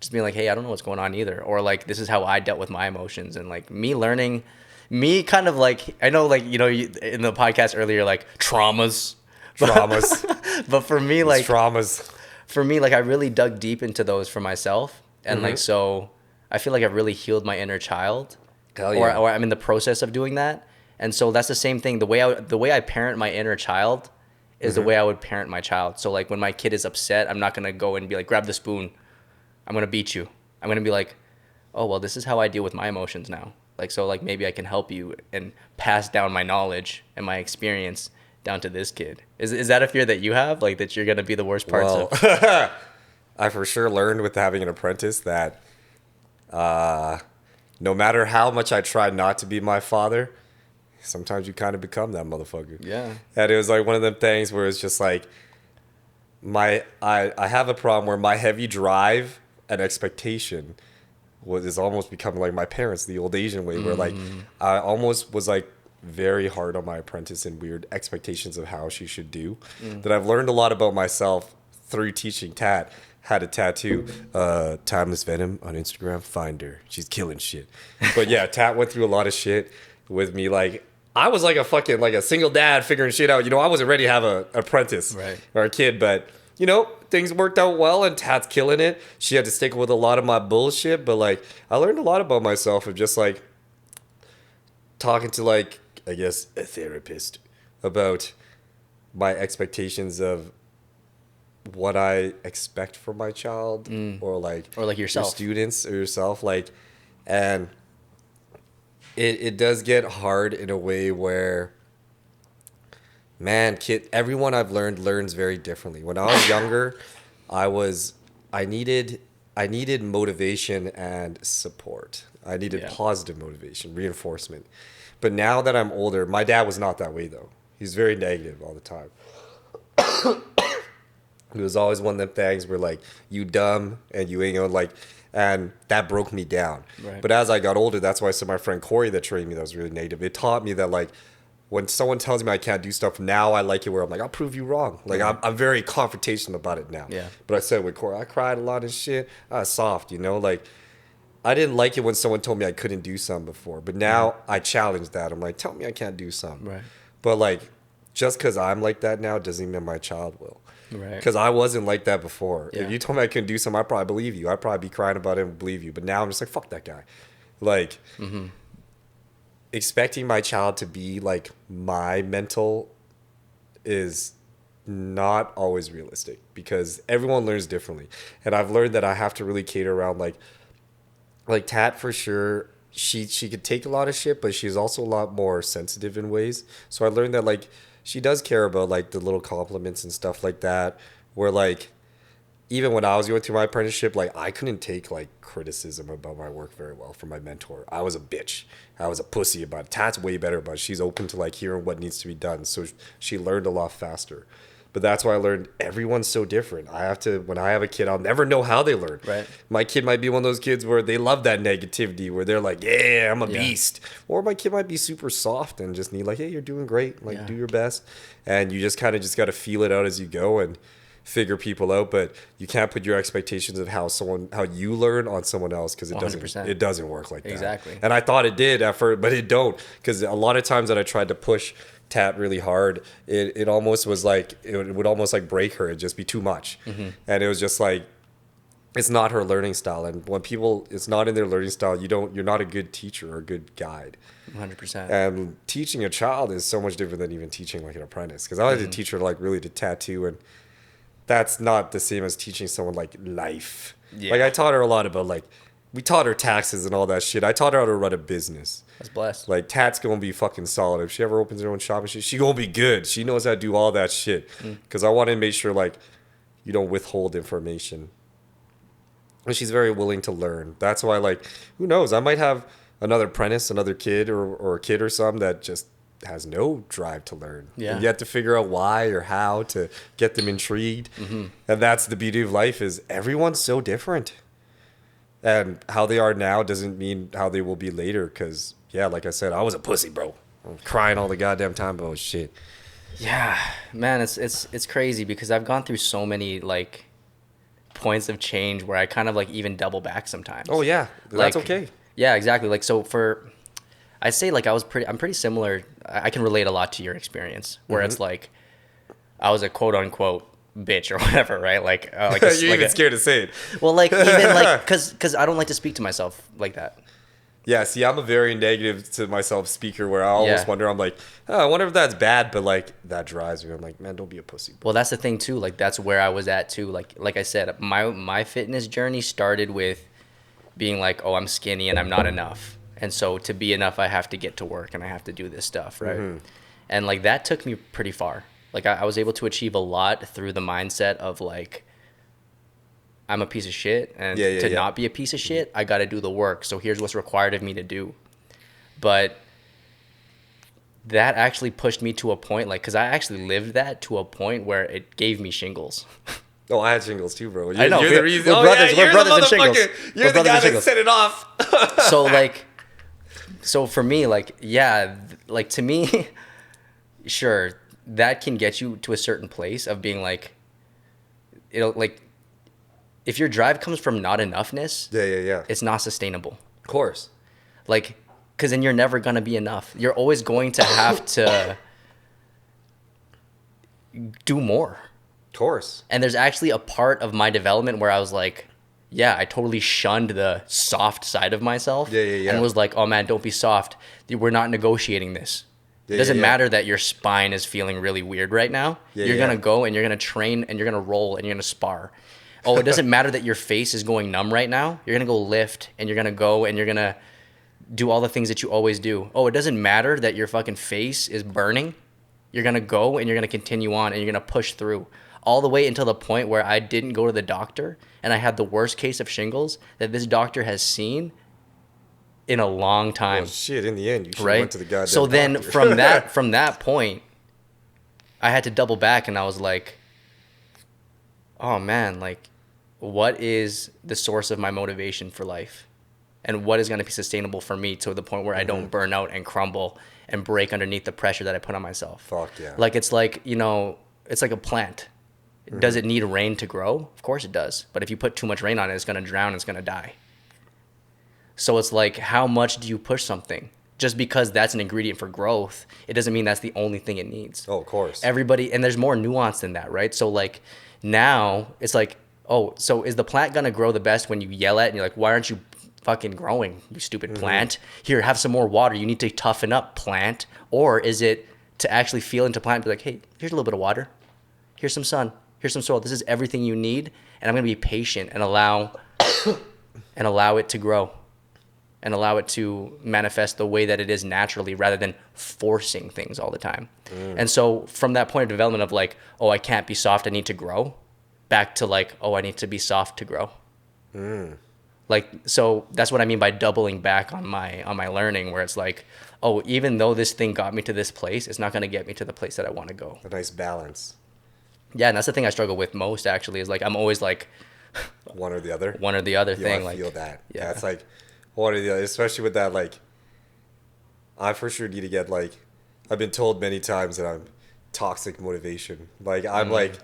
[SPEAKER 1] just being like, hey, I don't know what's going on either. Or like, this is how I dealt with my emotions. And like me learning, me kind of like, I know like, you know, in the podcast earlier, like traumas. But for me, like
[SPEAKER 2] traumas.
[SPEAKER 1] For me, like I really dug deep into those for myself. And like, so I feel like I've really healed my inner child.
[SPEAKER 2] Hell yeah.
[SPEAKER 1] Or I'm in the process of doing that. And so that's the same thing. The way I parent my inner child is the way I would parent my child. So like when my kid is upset, I'm not going to go and be like, grab the spoon. I'm going to beat you. I'm going to be like, oh, well, this is how I deal with my emotions now. Like, so like maybe I can help you and pass down my knowledge and my experience down to this kid. Is that a fear that you have? Like that you're going to be the worst parts of?
[SPEAKER 2] I for sure learned with having an apprentice that no matter how much I tried not to be my father, sometimes you kind of become that motherfucker.
[SPEAKER 1] Yeah.
[SPEAKER 2] And it was like one of them things where it's just like I have a problem where my heavy drive and expectation is almost becoming like my parents, the old Asian way, where like I almost was like very hard on my apprentice and weird expectations of how she should do. That I've learned a lot about myself through teaching Tat. had a tattoo, Timeless Venom on Instagram. Find her. She's killing shit. But yeah, Tat went through a lot of shit with me. Like, I was like a fucking, like a single dad figuring shit out. You know, I wasn't ready to have a apprentice or a kid, but you know, things worked out well and Tat's killing it. She had to stick with a lot of my bullshit, but like, I learned a lot about myself of just like talking to like, I guess, a therapist about my expectations of what I expect from my child or like
[SPEAKER 1] yourself,
[SPEAKER 2] your students or yourself. Like, and it does get hard in a way where, man, everyone I've learned learns very differently. When I was younger, I needed motivation and support. I needed positive motivation, reinforcement. But now that I'm older, my dad was not that way though. He's very negative all the time. It was always one of them things where like, you dumb and you ain't gonna like, and that broke me down.
[SPEAKER 1] Right.
[SPEAKER 2] But as I got older, that's why I said my friend Corey that trained me that was really negative. It taught me that like, when someone tells me I can't do stuff, now I like it where I'm like, I'll prove you wrong. Like, I'm very confrontational about it now.
[SPEAKER 1] Yeah.
[SPEAKER 2] But I said with Corey, I cried a lot and shit. I was soft, you know? Like, I didn't like it when someone told me I couldn't do something before. But now I challenge that. I'm like, tell me I can't do something.
[SPEAKER 1] Right.
[SPEAKER 2] But like, just because I'm like that now doesn't mean my child will.
[SPEAKER 1] Right.
[SPEAKER 2] Because I wasn't like that before.
[SPEAKER 1] Yeah.
[SPEAKER 2] If you told me I couldn't do something, I'd probably believe you. I'd probably be crying about it and believe you. But now I'm just like, fuck that guy. Like, expecting my child to be like my mental is not always realistic because everyone learns differently. And I've learned that I have to really cater around like Tat for sure. She could take a lot of shit, but she's also a lot more sensitive in ways. So I learned that like she does care about like the little compliments and stuff like that. Where like even when I was going through my apprenticeship, like I couldn't take like criticism about my work very well from my mentor. I was a bitch. I was a pussy about it. Tat's way better about it. She's open to like hearing what needs to be done. So she learned a lot faster. But that's why I learned everyone's so different. When I have a kid, I'll never know how they learn.
[SPEAKER 1] Right.
[SPEAKER 2] My kid might be one of those kids where they love that negativity, where they're like, yeah, I'm a beast. Or my kid might be super soft and just need like, hey, you're doing great. Like, do your best. And you just kind of just got to feel it out as you go and figure people out. But you can't put your expectations of how you learn on someone else because it doesn't work like that.
[SPEAKER 1] Exactly.
[SPEAKER 2] And I thought it did at first, but it don't. Because a lot of times that I tried to push Tat really hard, it almost was like it would almost like break her. It'd just be too much. And it was just like it's not her learning style. And when it's not in their learning style, you're not a good teacher or a good guide.
[SPEAKER 1] 100%.
[SPEAKER 2] And teaching a child is so much different than even teaching like an apprentice. Because I like to teach her like really to tattoo, and that's not the same as teaching someone like life. Yeah. Like I taught her a lot about like we taught her taxes and all that shit. I taught her how to run a business.
[SPEAKER 1] That's blessed.
[SPEAKER 2] Like Tat's gonna be fucking solid. If she ever opens her own shop and shit, she gonna be good. She knows how to do all that shit. Because I want to make sure like you don't withhold information. And she's very willing to learn. That's why like who knows? I might have another apprentice, another kid or a kid or something that just has no drive to learn.
[SPEAKER 1] Yeah.
[SPEAKER 2] And you have to figure out why or how to get them intrigued. And that's the beauty of life is everyone's so different. And how they are now doesn't mean how they will be later. Because, yeah, like I said, I was a pussy, bro. I'm crying all the goddamn time about shit.
[SPEAKER 1] Yeah, man, it's crazy because I've gone through so many, like, points of change where I kind of, like, even double back sometimes.
[SPEAKER 2] Oh, yeah. That's like, okay.
[SPEAKER 1] Yeah, exactly. Like, so I'd say, like, I'm pretty similar. I can relate a lot to your experience where it's, like, I was a quote-unquote bitch or whatever, right? Like
[SPEAKER 2] you're even scared to say it.
[SPEAKER 1] Well, like even like because I don't like to speak to myself like that.
[SPEAKER 2] Yeah, see, I'm a very negative to myself speaker where I almost wonder. I'm like, oh, I wonder if that's bad, but like that drives me. I'm like, man, don't be a pussy.
[SPEAKER 1] Well, that's the thing too. Like that's where I was at too. Like I said, my fitness journey started with being like, oh, I'm skinny and I'm not enough, and so to be enough, I have to get to work and I have to do this stuff, right? And like that took me pretty far. Like I was able to achieve a lot through the mindset of like, I'm a piece of shit, and not be a piece of shit, I got to do the work. So here's what's required of me to do. But that actually pushed me to a point, like, because I actually lived that to a point where it gave me shingles.
[SPEAKER 2] Oh, I had shingles too, bro.
[SPEAKER 1] I know.
[SPEAKER 2] You're the reason.
[SPEAKER 1] We're brothers. We're brothers in shingles.
[SPEAKER 2] You're the guy that set it off.
[SPEAKER 1] So for me, like, yeah, like to me, sure, that can get you to a certain place of being like, it'll like, if your drive comes from not enoughness,
[SPEAKER 2] Yeah.
[SPEAKER 1] it's not sustainable.
[SPEAKER 2] Of course.
[SPEAKER 1] Like, because then you're never going to be enough. You're always going to have to do more.
[SPEAKER 2] Of course.
[SPEAKER 1] And there's actually a part of my development where I was like, yeah, I totally shunned the soft side of myself.
[SPEAKER 2] Yeah.
[SPEAKER 1] And was like, oh man, don't be soft. We're not negotiating this. It doesn't
[SPEAKER 2] Yeah.
[SPEAKER 1] matter that your spine is feeling really weird right now. You're going to go and you're going to train and you're going to roll and you're going to spar. Oh, it doesn't matter that your face is going numb right now. You're going to go lift and you're going to go and you're going to do all the things that you always do. Oh, it doesn't matter that your fucking face is burning. You're going to go and you're going to continue on and you're going to push through all the way until the point where I didn't go to the doctor and I had the worst case of shingles that this doctor has seen in a long time.
[SPEAKER 2] Well, shit, in the end, you should
[SPEAKER 1] right?
[SPEAKER 2] have went to the goddamn
[SPEAKER 1] So then
[SPEAKER 2] doctor.
[SPEAKER 1] from that point, I had to double back and I was like, oh man, like what is the source of my motivation for life? And what is going to be sustainable for me to the point where I don't burn out and crumble and break underneath the pressure that I put on myself?
[SPEAKER 2] Fuck yeah.
[SPEAKER 1] Like it's like, you know, it's like a plant. Does it need rain to grow? Of course it does. But if you put too much rain on it, it's going to drown, it's going to die. So it's like, how much do you push something? Just because that's an ingredient for growth, it doesn't mean that's the only thing it needs.
[SPEAKER 2] Oh, of course.
[SPEAKER 1] Everybody, and there's more nuance than that, right? So like now it's like, oh, so is the plant going to grow the best when you yell at it and you're like, why aren't you fucking growing, you stupid plant? Here, have some more water. You need to toughen up, plant. Or is it to actually feel into plant and be like, hey, here's a little bit of water. Here's some sun. Here's some soil. This is everything you need. And I'm going to be patient and allow it to grow and allow it to manifest the way that it is naturally rather than forcing things all the time. And so from that point of development of like, oh, I can't be soft, I need to grow, back to like, oh, I need to be soft to grow. Like, so that's what I mean by doubling back on my learning, where it's like, oh, even though this thing got me to this place, it's not going to get me to the place that I want to go.
[SPEAKER 2] A nice balance.
[SPEAKER 1] Yeah, and that's the thing I struggle with most, actually, is like I'm always like
[SPEAKER 2] One or the other.
[SPEAKER 1] one or the other
[SPEAKER 2] Yo,
[SPEAKER 1] thing.
[SPEAKER 2] I
[SPEAKER 1] Like,
[SPEAKER 2] feel that.
[SPEAKER 1] yeah.
[SPEAKER 2] That's like one or the other, especially with that. Like, I for sure need to get like, I've been told many times that I'm toxic motivation. Like, I'm like,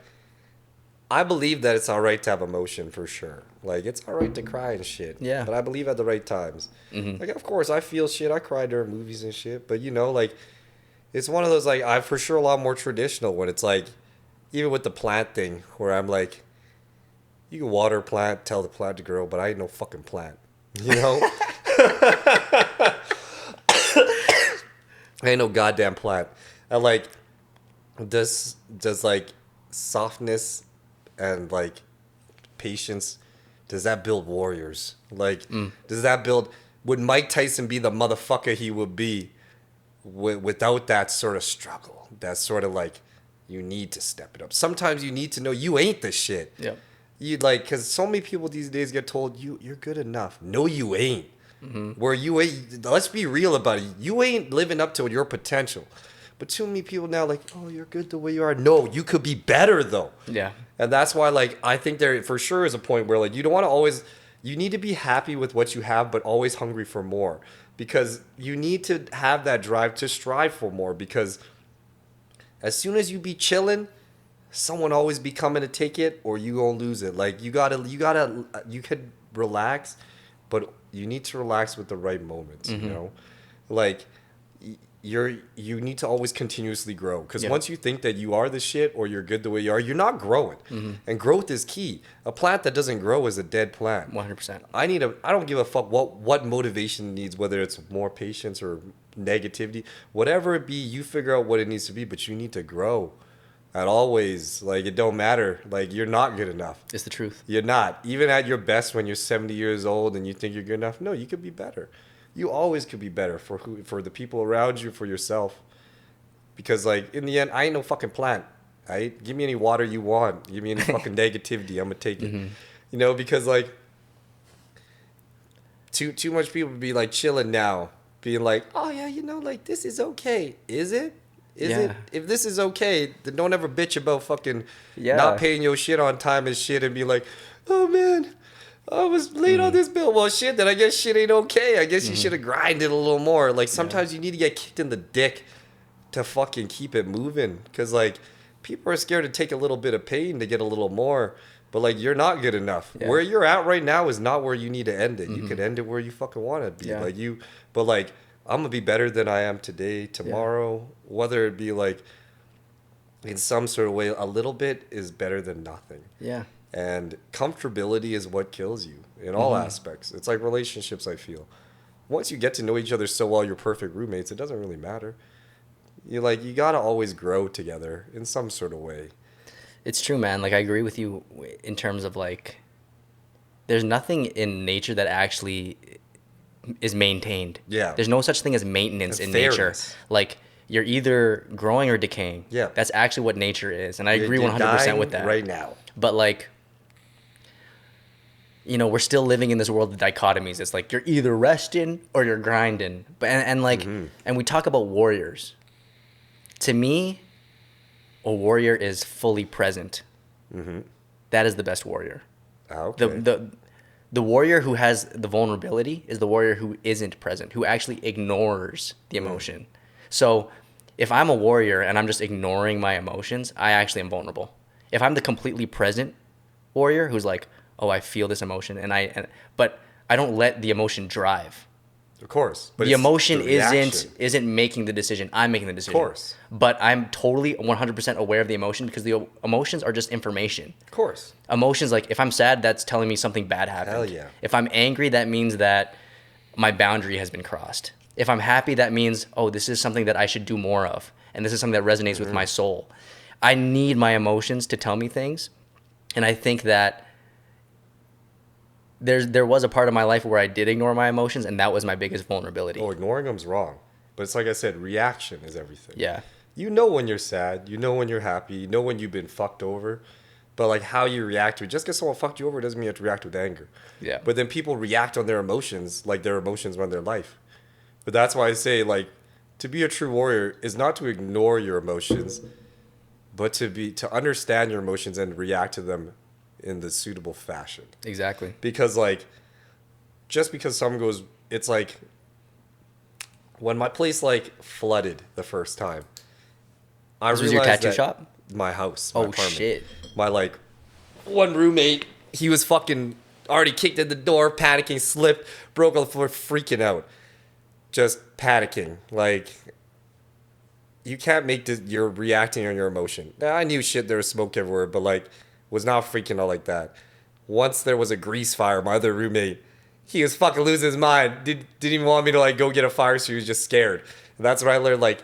[SPEAKER 2] I believe that it's all right to have emotion for sure. Like, it's all right to cry and shit.
[SPEAKER 1] Yeah.
[SPEAKER 2] But I believe at the right times. Like, of course, I feel shit. I cry during movies and shit. But, you know, like, it's one of those, like, I'm for sure a lot more traditional when it's like, even with the plant thing, where I'm like, you can water a plant, tell the plant to grow, but I ain't no fucking plant. You know? I ain't no goddamn plant. And like, does like softness and like patience, does that build warriors? Like, does that build, would Mike Tyson be the motherfucker he would be without that sort of struggle? That sort of like, you need to step it up. Sometimes you need to know you ain't the shit.
[SPEAKER 1] yeah.
[SPEAKER 2] You like, because so many people these days get told you're good enough. No, you ain't. Where you ain't. Let's be real about it. You ain't living up to your potential. But too many people now like, oh, you're good the way you are. No, you could be better though.
[SPEAKER 1] Yeah.
[SPEAKER 2] And that's why, like, I think there for sure is a point where like you don't want to always. You need to be happy with what you have, but always hungry for more, because you need to have that drive to strive for more. Because as soon as you be chilling, someone always be coming to take it, or you gonna lose it. Like, you could relax, but you need to relax with the right moments. You know, like you need to always continuously grow, because once you think that you are the shit or you're good the way you are, you're not growing. And growth is key. A plant that doesn't grow is a dead plant.
[SPEAKER 1] 100%.
[SPEAKER 2] I don't give a fuck what motivation needs, whether it's more patience or negativity, whatever it be. You figure out what it needs to be, but you need to grow. At always, like, it don't matter. Like, you're not good enough.
[SPEAKER 1] It's the truth.
[SPEAKER 2] You're not. Even at your best, when you're 70 years old and you think you're good enough, no, you could be better. You always could be better for the people around you, for yourself. Because, like, in the end, I ain't no fucking plant. Right? Give me any water you want. Give me any fucking negativity. I'm gonna take it. You know, because like too much people be like chilling now, being like, oh yeah, you know, like, this is okay. Is it? Is it? If this is okay, then don't ever bitch about fucking not paying your shit on time and shit, and be like, oh man, I was late on this bill. Well, shit, then I guess shit ain't okay. I guess you should have grinded a little more. Like, sometimes you need to get kicked in the dick to fucking keep it moving. Because, like, people are scared to take a little bit of pain to get a little more. But like you're not good enough.
[SPEAKER 1] Yeah.
[SPEAKER 2] Where you're at right now is not where you need to end it. You could end it where you fucking want to be.
[SPEAKER 1] Yeah.
[SPEAKER 2] Like but like I'm gonna be better than I am today, tomorrow. Whether it be like in some sort of way, a little bit is better than nothing.
[SPEAKER 1] Yeah.
[SPEAKER 2] And comfortability is what kills you in all aspects. It's like relationships, I feel. Once you get to know each other so well, you're perfect roommates, it doesn't really matter. You gotta always grow together in some sort of way.
[SPEAKER 1] It's true, man. Like, I agree with you in terms of, like, there's nothing in nature that actually is maintained.
[SPEAKER 2] Yeah.
[SPEAKER 1] There's no such thing as maintenance in
[SPEAKER 2] fairness.
[SPEAKER 1] nature. Like, you're either growing or decaying.
[SPEAKER 2] Yeah.
[SPEAKER 1] That's actually what nature is. And I agree
[SPEAKER 2] You're
[SPEAKER 1] 100%
[SPEAKER 2] dying
[SPEAKER 1] with that.
[SPEAKER 2] right now.
[SPEAKER 1] But, like, we're still living in this world of dichotomies. It's like you're either resting or you're grinding. But and we talk about warriors. To me, a warrior is fully present. That is the best warrior.
[SPEAKER 2] Okay.
[SPEAKER 1] The warrior who has the vulnerability is the warrior who isn't present, who actually ignores the emotion. So if I'm a warrior and I'm just ignoring my emotions, I actually am vulnerable. If I'm the completely present warrior who's like, oh, I feel this emotion, but I don't let the emotion drive.
[SPEAKER 2] Of course. But
[SPEAKER 1] The emotion
[SPEAKER 2] the reaction.
[SPEAKER 1] isn't making the decision. I'm making the decision.
[SPEAKER 2] Of course.
[SPEAKER 1] But I'm totally 100% aware of the emotion because the emotions are just information.
[SPEAKER 2] Of course.
[SPEAKER 1] Emotions, like if I'm sad, that's telling me something bad happened.
[SPEAKER 2] Hell yeah.
[SPEAKER 1] If I'm angry, that means that my boundary has been crossed. If I'm happy, that means, oh, this is something that I should do more of. And this is something that resonates with my soul. I need my emotions to tell me things. And I think that there was a part of my life where I did ignore my emotions, and that was my biggest vulnerability.
[SPEAKER 2] Oh, ignoring them's wrong. But it's like I said, reaction is everything.
[SPEAKER 1] Yeah.
[SPEAKER 2] You know when you're sad. You know when you're happy. You know when you've been fucked over. But like how you react to it. Just because someone fucked you over doesn't mean you have to react with anger.
[SPEAKER 1] Yeah.
[SPEAKER 2] But then people react on their emotions like their emotions run their life. But that's why I say like to be a true warrior is not to ignore your emotions, but to understand your emotions and react to them in the suitable fashion.
[SPEAKER 1] Exactly.
[SPEAKER 2] Because like just because someone goes, it's like when my place like flooded the first time, I
[SPEAKER 1] This was your
[SPEAKER 2] realized
[SPEAKER 1] tattoo
[SPEAKER 2] that
[SPEAKER 1] shop?
[SPEAKER 2] my house, my
[SPEAKER 1] Oh,
[SPEAKER 2] apartment,
[SPEAKER 1] shit.
[SPEAKER 2] my like one roommate, he was fucking already kicked in the door, panicking, slipped, broke on the floor, freaking out, just panicking. Like you can't make this. You're reacting on your emotion. Now, I knew shit. There was smoke everywhere, but like was not freaking out like that. Once there was a grease fire, my other roommate, he was fucking losing his mind. Didn't even want me to like go get a fire, so he was just scared. And that's what I learned. Like,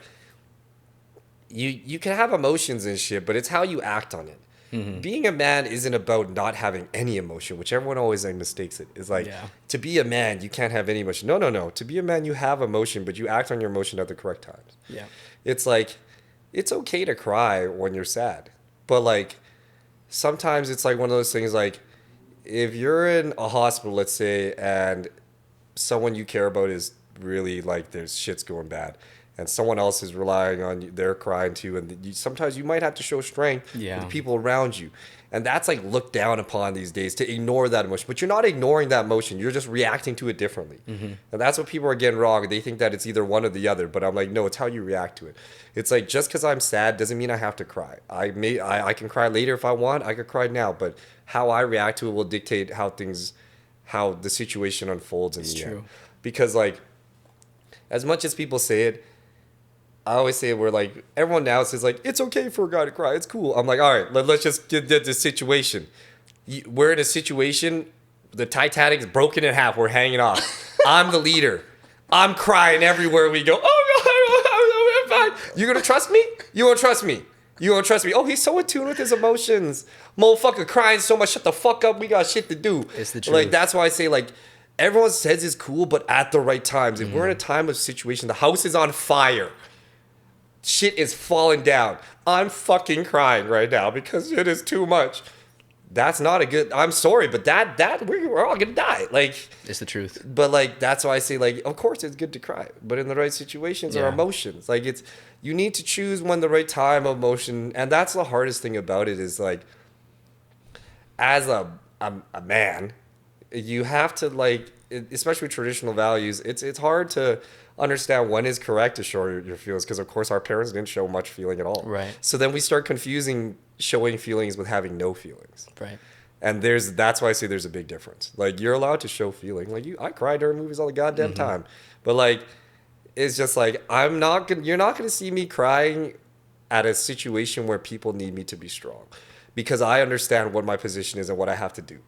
[SPEAKER 2] you can have emotions and shit, but it's how you act on it. Being a man isn't about not having any emotion, which everyone always like mistakes it. It's like to be a man, you can't have any emotion. No. To be a man, you have emotion, but you act on your emotion at the correct times.
[SPEAKER 1] Yeah.
[SPEAKER 2] It's like it's okay to cry when you're sad, but like sometimes it's like one of those things like if you're in a hospital, let's say, and someone you care about is really like there's shit's going bad and someone else is relying on you, they're crying too, and sometimes you might have to show strength with the people around you, and that's like looked down upon these days to ignore that emotion. But you're not ignoring that emotion, you're just reacting to it differently. And that's what people are getting wrong. They think that it's either one or the other, but I'm like, no, it's how you react to it. It's like just because I'm sad doesn't mean I have to cry. I can cry later if I want. I could cry now, but how I react to it will dictate how the situation unfolds in the end. Because like as much as people say it, I always say we're like, everyone now says like, it's okay for a guy to cry. It's cool. I'm like, all right, let's just get the situation. We're in a situation, the Titanic's broken in half. We're hanging off. I'm the leader. I'm crying everywhere we go. Oh, God, I'm fine. You gonna trust me? You won't trust me. You won't trust me. Oh, he's so in tune with his emotions. Motherfucker crying so much. Shut the fuck up. We got shit to do.
[SPEAKER 1] It's the truth.
[SPEAKER 2] Like, that's why I say like, everyone says it's cool, but at the right times. If we're in a time of situation, the house is on fire. Shit is falling down. I'm fucking crying right now because it is too much. That's not a good. I'm sorry, but we're all gonna die. Like
[SPEAKER 1] It's the truth.
[SPEAKER 2] But like that's why I say like, of course it's good to cry, but in the right situations or emotions, like you need to choose when the right time of emotion, and that's the hardest thing about it is like, as a man, you have to like, especially with traditional values, it's hard to understand when is correct to show your feelings, because of course our parents didn't show much feeling at all.
[SPEAKER 1] Right.
[SPEAKER 2] So then we start confusing showing feelings with having no feelings.
[SPEAKER 1] Right.
[SPEAKER 2] And that's why I say there's a big difference. Like, you're allowed to show feeling. Like, I cry during movies all the goddamn time. But like, it's just like, you're not gonna see me crying at a situation where people need me to be strong, because I understand what my position is and what I have to do.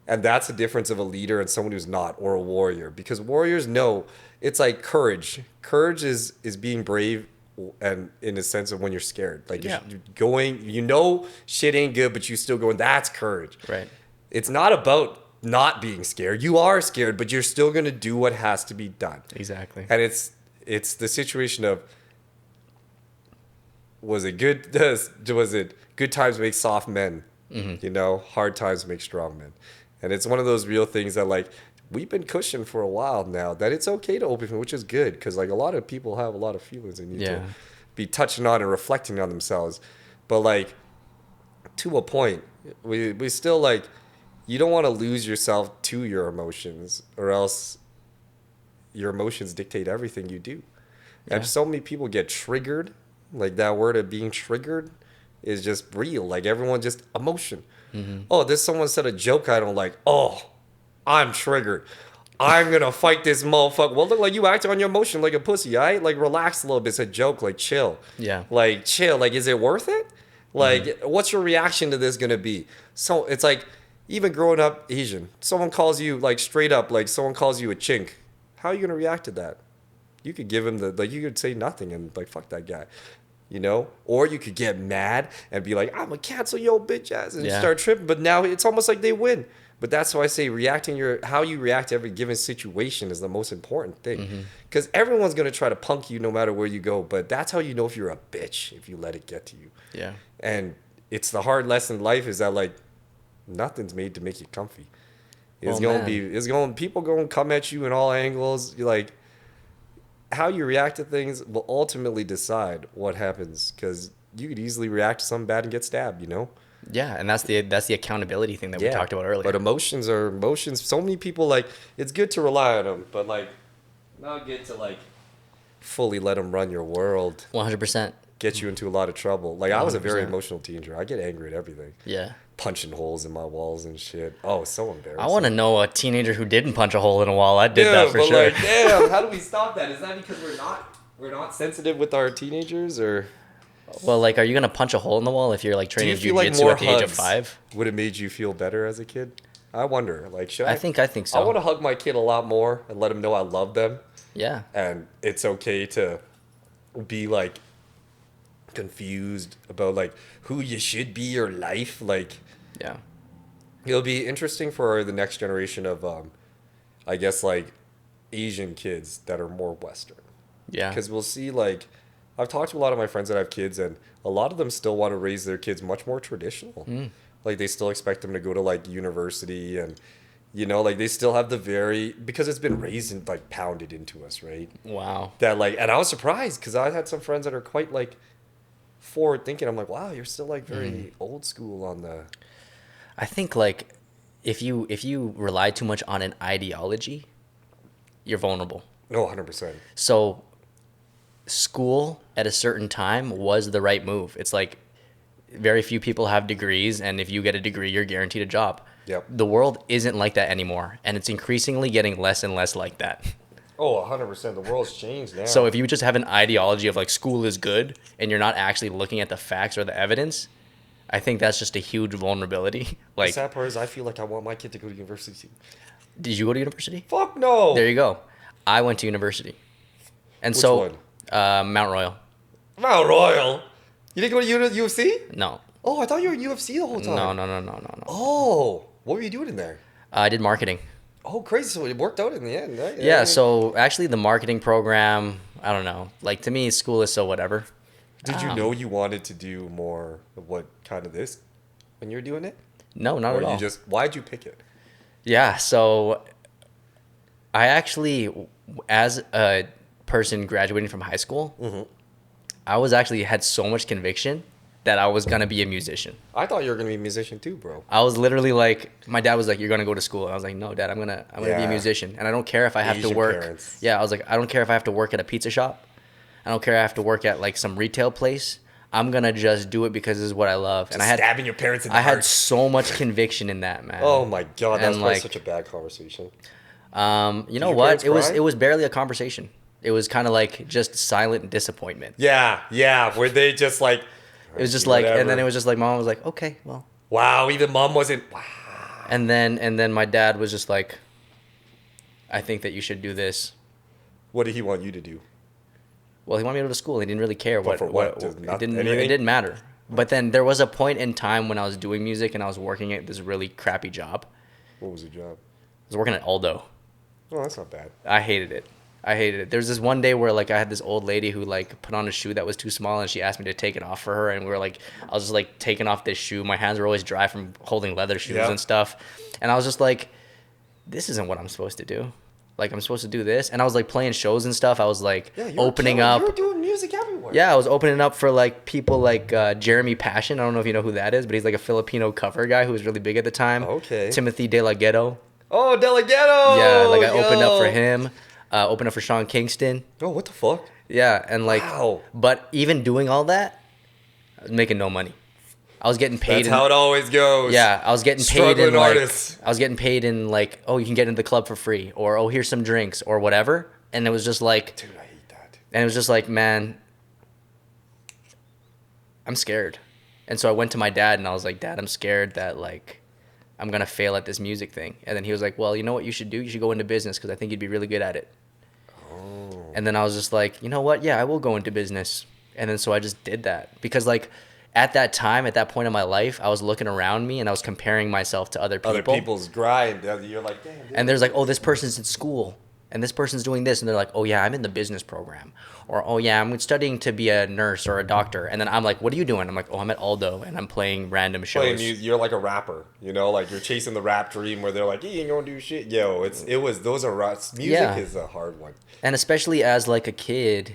[SPEAKER 2] And that's the difference of a leader and someone who's not, or a warrior. Because warriors know, it's like courage. Courage is being brave, and in a sense of when you're scared. Like, you're going, shit ain't good, but you still going, that's courage.
[SPEAKER 1] Right.
[SPEAKER 2] It's not about not being scared. You are scared, but you're still going to do what has to be done.
[SPEAKER 1] Exactly.
[SPEAKER 2] And it's the situation of, was it good times make soft men? Hard times make strong men. And it's one of those real things that, like, we've been cushioned for a while now, that it's okay to open, which is good, because like a lot of people have a lot of feelings and need to be touching on and reflecting on themselves. But like, to a point, we still, like, you don't want to lose yourself to your emotions, or else your emotions dictate everything you do. And so many people get triggered. Like, that word of being triggered is just real. Like, everyone just emotion. Oh, this someone said a joke I don't like. Oh, I'm triggered. I'm gonna fight this motherfucker. Well, look, like, you acted on your emotion like a pussy, all right? Like, relax a little bit. It's a joke. Like, chill.
[SPEAKER 1] Yeah.
[SPEAKER 2] Like, chill. Like, is it worth it? Like, what's your reaction to this gonna be? So it's like, even growing up Asian, someone calls you, like, straight up, like, someone calls you a chink. How are you gonna react to that? You could give him you could say nothing and, like, fuck that guy. Or you could get mad and be like, I'm gonna cancel your bitch ass, and start tripping. But now it's almost like they win. But that's why I say how you react to every given situation is the most important thing. Because everyone's gonna try to punk you no matter where you go. But that's how you know if you're a bitch, if you let it get to you.
[SPEAKER 1] Yeah.
[SPEAKER 2] And it's the hard lesson in life, is that, like, nothing's made to make you comfy. People gonna come at you in all angles. You're like, how you react to things will ultimately decide what happens, because you could easily react to something bad and get stabbed,
[SPEAKER 1] Yeah, and that's the accountability thing that we talked about earlier.
[SPEAKER 2] But emotions are emotions. So many people, like, it's good to rely on them, but, like, not good to, like, fully let them run your world.
[SPEAKER 1] 100%.
[SPEAKER 2] Get you into a lot of trouble. Like, I was a very
[SPEAKER 1] 100%.
[SPEAKER 2] emotional teenager. I get angry at everything.
[SPEAKER 1] Yeah.
[SPEAKER 2] Punching holes in my walls and shit. Oh, it's so embarrassing.
[SPEAKER 1] I want to know a teenager who didn't punch a hole in a wall. I did that for sure.
[SPEAKER 2] Like, damn, how do we stop that? Is that because we're not sensitive with our teenagers, or?
[SPEAKER 1] Well, like, are you gonna punch a hole in the wall if you're, like, training jiu-jitsu at the age of 5?
[SPEAKER 2] Would it made you feel better as a kid? I wonder. Like, should
[SPEAKER 1] I think so.
[SPEAKER 2] I want to hug my kid a lot more and let him know I love them.
[SPEAKER 1] Yeah.
[SPEAKER 2] And it's okay to be, like, confused about, like, who you should be, your life. Like,
[SPEAKER 1] yeah,
[SPEAKER 2] it'll be interesting for the next generation of, I guess, like, Asian kids that are more Western.
[SPEAKER 1] Yeah.
[SPEAKER 2] Because we'll see, like, I've talked to a lot of my friends that have kids, and a lot of them still want to raise their kids much more traditional. Like, they still expect them to go to, like, university, and, like, they still have because it's been raised and, like, pounded into us, right?
[SPEAKER 1] Wow.
[SPEAKER 2] That, like, and I was surprised, because I had some friends that are quite, like, forward thinking. I'm like, wow, you're still, like, very old school on the...
[SPEAKER 1] I think, like, if you rely too much on an ideology, you're vulnerable.
[SPEAKER 2] No, 100%.
[SPEAKER 1] So school at a certain time was the right move. It's like, very few people have degrees, and if you get a degree, you're guaranteed a job.
[SPEAKER 2] Yep.
[SPEAKER 1] The world isn't like that anymore, and it's increasingly getting less and less like that.
[SPEAKER 2] Oh, 100%. The world's changed now.
[SPEAKER 1] So if you just have an ideology of, like, school is good, and you're not actually looking at the facts or the evidence, I think that's just a huge vulnerability. Like,
[SPEAKER 2] the sad part is I feel like I want my kid to go to university.
[SPEAKER 1] Did you go to university?
[SPEAKER 2] Fuck no.
[SPEAKER 1] There you go. I went to university. And
[SPEAKER 2] Which one?
[SPEAKER 1] Mount Royal.
[SPEAKER 2] Mount Royal? You didn't go to UFC?
[SPEAKER 1] No.
[SPEAKER 2] Oh, I thought you were UFC the whole time.
[SPEAKER 1] No.
[SPEAKER 2] Oh, what were you doing in there?
[SPEAKER 1] I did marketing.
[SPEAKER 2] Oh, crazy. So it worked out in the end, right?
[SPEAKER 1] Yeah, so actually the marketing program, I don't know. Like, to me, school is so whatever.
[SPEAKER 2] Did you know you wanted to do more of what kind of this when you were doing it?
[SPEAKER 1] No, not at all.
[SPEAKER 2] Why'd you pick it?
[SPEAKER 1] Yeah, so I actually, as a person graduating from high school, I was actually had so much conviction that I was going to be a musician.
[SPEAKER 2] I thought you were going to be a musician too, bro.
[SPEAKER 1] I was literally like, my dad was like, you're going to go to school. And I was like, no, Dad, I'm going to be a musician. And I don't care if I have to work.
[SPEAKER 2] Parents.
[SPEAKER 1] Yeah, I was like, I don't care if I have to work at a pizza shop. I don't care if I have to work at, like, some retail place. I'm gonna just do it because this is what I love.
[SPEAKER 2] Just stabbing your parents in the
[SPEAKER 1] I
[SPEAKER 2] heart.
[SPEAKER 1] had so much conviction in that, man.
[SPEAKER 2] Oh my god, that's
[SPEAKER 1] And,
[SPEAKER 2] probably
[SPEAKER 1] like,
[SPEAKER 2] such a bad conversation.
[SPEAKER 1] You know
[SPEAKER 2] your
[SPEAKER 1] what?
[SPEAKER 2] parents cry?
[SPEAKER 1] It was barely a conversation. It was kind of like just silent disappointment.
[SPEAKER 2] Yeah, where they just like.
[SPEAKER 1] It was just like, and then
[SPEAKER 2] whatever.
[SPEAKER 1] it was just like, mom was like, okay, well.
[SPEAKER 2] Wow, even mom wasn't. Wow.
[SPEAKER 1] And then my dad was just like, I think that you should do this.
[SPEAKER 2] What did he want you to do?
[SPEAKER 1] Well, he wanted me to go to school. He didn't really care
[SPEAKER 2] For what? Just
[SPEAKER 1] it
[SPEAKER 2] not
[SPEAKER 1] didn't
[SPEAKER 2] anything?
[SPEAKER 1] it didn't matter. But then there was a point in time when I was doing music and I was working at this really crappy job.
[SPEAKER 2] What was your job?
[SPEAKER 1] I was working at Aldo.
[SPEAKER 2] Oh, that's not bad.
[SPEAKER 1] I hated it. There's this one day where like I had this old lady who like put on a shoe that was too small and she asked me to take it off for her, and we were like, I was just like taking off this shoe. My hands were always dry from holding leather shoes
[SPEAKER 2] Yeah.
[SPEAKER 1] and stuff. And I was just like, this isn't what I'm supposed to do. Like, I'm supposed to do this. And I was like playing shows and stuff. I was like opening up.
[SPEAKER 2] You were doing music everywhere.
[SPEAKER 1] Yeah, I was opening up for like people like Jeremy Passion. I don't know if you know who that is, but he's like a Filipino cover guy who was really big at the time.
[SPEAKER 2] Okay.
[SPEAKER 1] Timothy De La Ghetto.
[SPEAKER 2] Oh, Delegato.
[SPEAKER 1] Yeah, like I opened up
[SPEAKER 2] yo.
[SPEAKER 1] for him. Opened up for Sean Kingston.
[SPEAKER 2] Oh, what the fuck?
[SPEAKER 1] Yeah, and like,
[SPEAKER 2] Wow.
[SPEAKER 1] but even doing all that, I was making no money. I was getting paid.
[SPEAKER 2] That's how it always goes.
[SPEAKER 1] Yeah, I was getting paid
[SPEAKER 2] Struggling
[SPEAKER 1] in like,
[SPEAKER 2] artists.
[SPEAKER 1] I was getting paid in like, oh, you can get into the club for free, or oh, here's some drinks, or whatever. And it was just like,
[SPEAKER 2] Dude, I hate that.
[SPEAKER 1] and it was just like, man, I'm scared. And so I went to my dad and I was like, Dad, I'm scared that like I'm gonna fail at this music thing. And then he was like, well, you know what you should do? You should go into business because I think you'd be really good at it.
[SPEAKER 2] Oh.
[SPEAKER 1] And then I was just like, you know what? Yeah, I will go into business. And then so I just did that because like at that time, at that point in my life, I was looking around me and I was comparing myself to other people.
[SPEAKER 2] Other people's grind. You're like, damn.
[SPEAKER 1] And there's like, oh, this person's in school and this person's doing this. And they're like, oh, yeah, I'm in the business program. Or, oh, yeah, I'm studying to be a nurse or a doctor. And then I'm like, what are you doing? I'm like, oh, I'm at Aldo and I'm playing random shows.
[SPEAKER 2] You're like a rapper, you know, like you're chasing the rap dream where they're like, you ain't gonna do shit. Yo, those are music
[SPEAKER 1] Yeah.
[SPEAKER 2] is a hard one.
[SPEAKER 1] And especially as like a kid,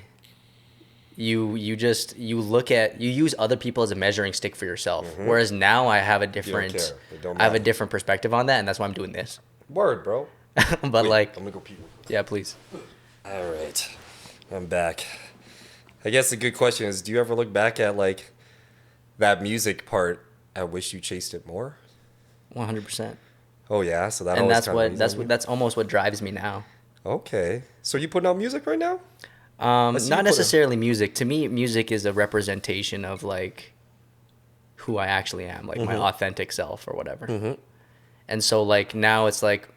[SPEAKER 1] you use other people as a measuring stick for yourself. Whereas now I have a different
[SPEAKER 2] care. It don't
[SPEAKER 1] I have a
[SPEAKER 2] matter.
[SPEAKER 1] different perspective on that, and that's why I'm doing this.
[SPEAKER 2] Word, bro.
[SPEAKER 1] But
[SPEAKER 2] Wait,
[SPEAKER 1] like,
[SPEAKER 2] I'm gonna go pee.
[SPEAKER 1] yeah, please.
[SPEAKER 2] All right, I'm back. I guess the good question is, do you ever look back at like that music part? I wish you chased it more.
[SPEAKER 1] 100%.
[SPEAKER 2] Oh yeah, so that
[SPEAKER 1] And
[SPEAKER 2] always
[SPEAKER 1] that's
[SPEAKER 2] kinda
[SPEAKER 1] what
[SPEAKER 2] weighs
[SPEAKER 1] that's
[SPEAKER 2] on
[SPEAKER 1] what
[SPEAKER 2] you?
[SPEAKER 1] that's almost what drives me now.
[SPEAKER 2] Okay, so you putting out music right now? I see you
[SPEAKER 1] Not
[SPEAKER 2] put
[SPEAKER 1] necessarily music. To me, music is a representation of like who I actually am, like my authentic self or whatever. And so like now it's like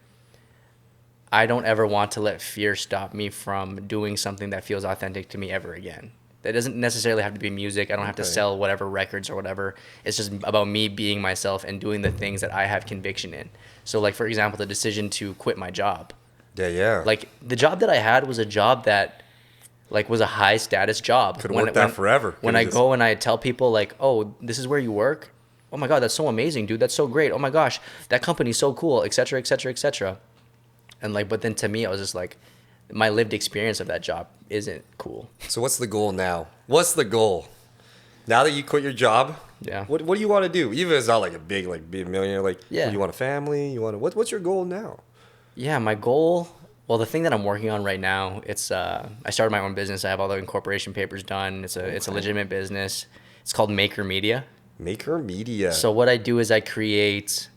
[SPEAKER 1] I don't ever want to let fear stop me from doing something that feels authentic to me ever again. That doesn't necessarily have to be music. I don't have to
[SPEAKER 2] Okay.
[SPEAKER 1] sell whatever records or whatever. It's just about me being myself and doing the things that I have conviction in. So like for example, the decision to quit my job.
[SPEAKER 2] Yeah.
[SPEAKER 1] Like the job that I had was a job that like was a high status job.
[SPEAKER 2] Could've worked that forever.
[SPEAKER 1] When
[SPEAKER 2] Could've
[SPEAKER 1] I
[SPEAKER 2] just-
[SPEAKER 1] go and I tell people like, oh, this is where you work. Oh my God, that's so amazing, dude. That's so great. Oh my gosh, that company's so cool, et cetera, et cetera, et cetera. And like, but then to me, I was just like, my lived experience of that job isn't cool.
[SPEAKER 2] So what's the goal now? What's the goal? Now that you quit your job,
[SPEAKER 1] Yeah.
[SPEAKER 2] What do you want to do? Even if it's not like a big millionaire, like
[SPEAKER 1] Yeah.
[SPEAKER 2] you want a family, you want to, what's your goal now?
[SPEAKER 1] Yeah, my goal. Well, the thing that I'm working on right now, it's I started my own business. I have all the incorporation papers done. It's a legitimate business. It's called Maker Media.
[SPEAKER 2] Maker Media.
[SPEAKER 1] So what I do is I create.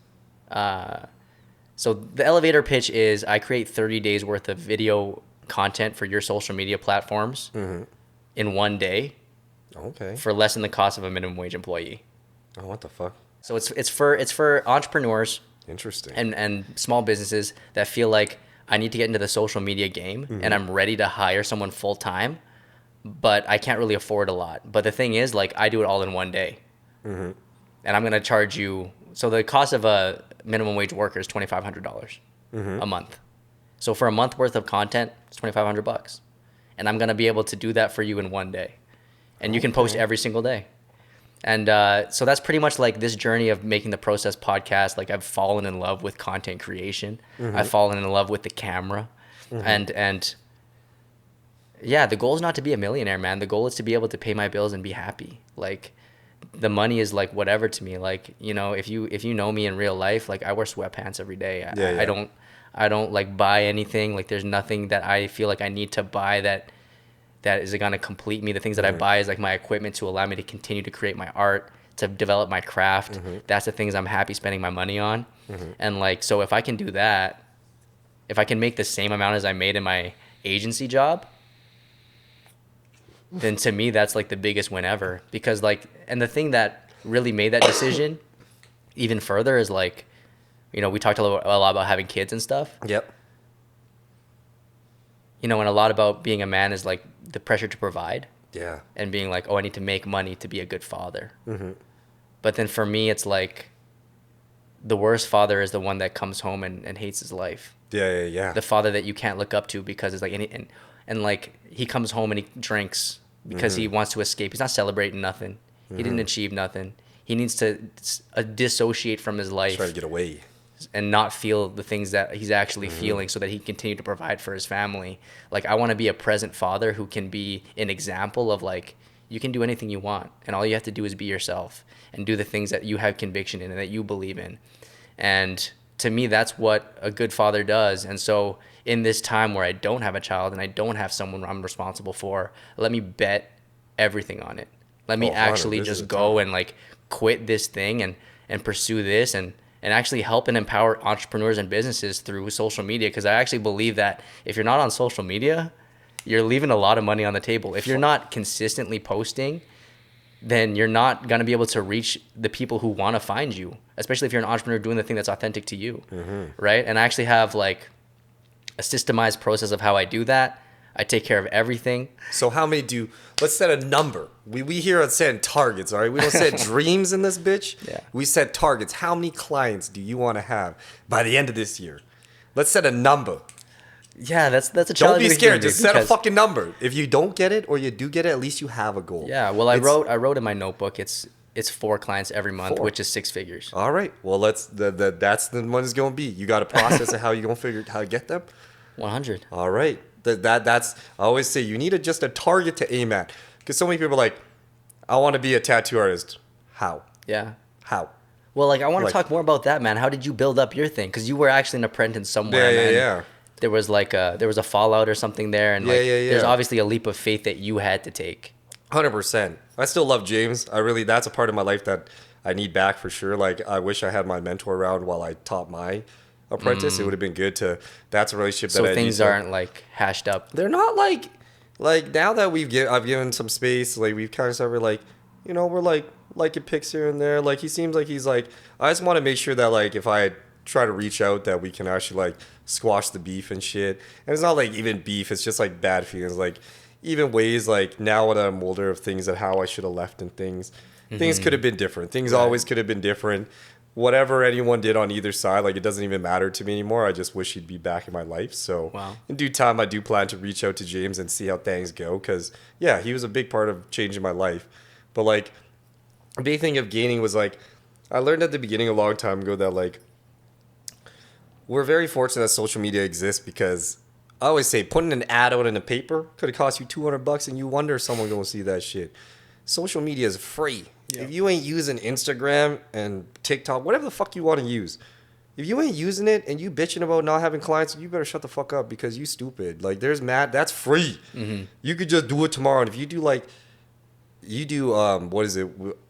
[SPEAKER 1] So the elevator pitch is I create 30 days worth of video content for your social media platforms in one day
[SPEAKER 2] Okay.
[SPEAKER 1] for less than the cost of a minimum wage employee.
[SPEAKER 2] Oh, what the fuck?
[SPEAKER 1] So it's for entrepreneurs
[SPEAKER 2] Interesting.
[SPEAKER 1] and small businesses that feel like I need to get into the social media game and I'm ready to hire someone full time, but I can't really afford a lot. But the thing is, like, I do it all in one day. And I'm going to charge you. So the cost of a minimum wage worker is $2,500 a month. So for a month worth of content, it's $2,500. And I'm going to be able to do that for you in one day. And you can post every single day. And so that's pretty much like this journey of making the Process podcast. Like I've fallen in love with content creation. I've fallen in love with the camera. And yeah, the goal is not to be a millionaire, man. The goal is to be able to pay my bills and be happy. Like the money is like whatever to me. Like, you know, if you know me in real life, like I wear sweatpants every day. I don't like buy anything. Like there's nothing that I feel like I need to buy that that is going to complete me. The things that I buy is like my equipment to allow me to continue to create my art, to develop my craft. That's the things I'm happy spending my money on. And like, so if I can do that, if I can make the same amount as I made in my agency job, then to me, that's like the biggest win ever. Because like, and the thing that really made that decision even further is like, you know, we talked a lot about having kids and stuff.
[SPEAKER 2] Yep.
[SPEAKER 1] You know, and a lot about being a man is like the pressure to provide.
[SPEAKER 2] Yeah.
[SPEAKER 1] And being like, oh, I need to make money to be a good father. But then for me, it's like the worst father is the one that comes home and hates his life.
[SPEAKER 2] Yeah.
[SPEAKER 1] The father that you can't look up to because it's like, and like he comes home and he drinks because he wants to escape. He's not celebrating nothing. He didn't achieve nothing. He needs to dissociate from his life.
[SPEAKER 2] Try to get away.
[SPEAKER 1] And not feel the things that he's actually feeling so that he can continue to provide for his family. Like, I want to be a present father who can be an example of like, you can do anything you want. And all you have to do is be yourself and do the things that you have conviction in and that you believe in. And to me, that's what a good father does. And so in this time where I don't have a child and I don't have someone I'm responsible for, let me bet everything on it. Let me actually just go and like quit this thing and pursue this and actually help and empower entrepreneurs and businesses through social media. Because I actually believe that if you're not on social media, you're leaving a lot of money on the table. If you're not consistently posting, then you're not going to be able to reach the people who want to find you, especially if you're an entrepreneur doing the thing that's authentic to you, right? And I actually have like a systemized process of how I do that. I take care of everything.
[SPEAKER 2] So how many let's set a number. We here at setting targets, all right? We don't set dreams in this bitch.
[SPEAKER 1] Yeah.
[SPEAKER 2] We set targets. How many clients do you want to have by the end of this year? Let's set a number.
[SPEAKER 1] Yeah, that's a challenge.
[SPEAKER 2] Don't be scared. Just set a fucking number. If you don't get it or you do get it, at least you have a goal.
[SPEAKER 1] Yeah, well, I wrote in my notebook, it's 4 clients every month, 4. Which is 6 figures.
[SPEAKER 2] All right. Well, that's the one it's going to be. You got a process of how you're going to figure how to get them.
[SPEAKER 1] 100.
[SPEAKER 2] All right. That's I always say you need just a target to aim at. Because so many people are like, I want to be a tattoo artist. How?
[SPEAKER 1] Yeah.
[SPEAKER 2] How?
[SPEAKER 1] Well, like I want to talk more about that, man. How did you build up your thing? Because you were actually an apprentice somewhere.
[SPEAKER 2] Yeah.
[SPEAKER 1] There was like a fallout or something there, and there's obviously a leap of faith that you had to take.
[SPEAKER 2] 100%. I still love James. That's a part of my life that I need back for sure. Like I wish I had my mentor around while I taught my apprentice. It would have been good to. That's a relationship that.
[SPEAKER 1] So things aren't like hashed up.
[SPEAKER 2] They're not like now that I've given some space. Like we've kind of started like, you know, we're like liking pics here and there. Like he seems like he's like. I just want to make sure that like if I try to reach out that we can actually like squash the beef and shit. And it's not like even beef. It's just like bad feelings. Like even ways like now that I'm older of things that how I should have left and things. Things could have been different. Things always could have been different. Whatever anyone did on either side, like it doesn't even matter to me anymore. I just wish he'd be back in my life. So in due time, I do plan to reach out to James and see how things go. Because yeah, he was a big part of changing my life. But like a big thing of gaining was like I learned at the beginning a long time ago that like we're very fortunate that social media exists because I always say putting an ad out in a paper could have cost you $200 and you wonder if someone gonna see that shit. Social media is free. If you ain't using Instagram and TikTok, whatever the fuck you want to use, if you ain't using it and you bitching about not having clients, you better shut the fuck up because you stupid. Like that's free. You could just do it tomorrow. And if you do what is it?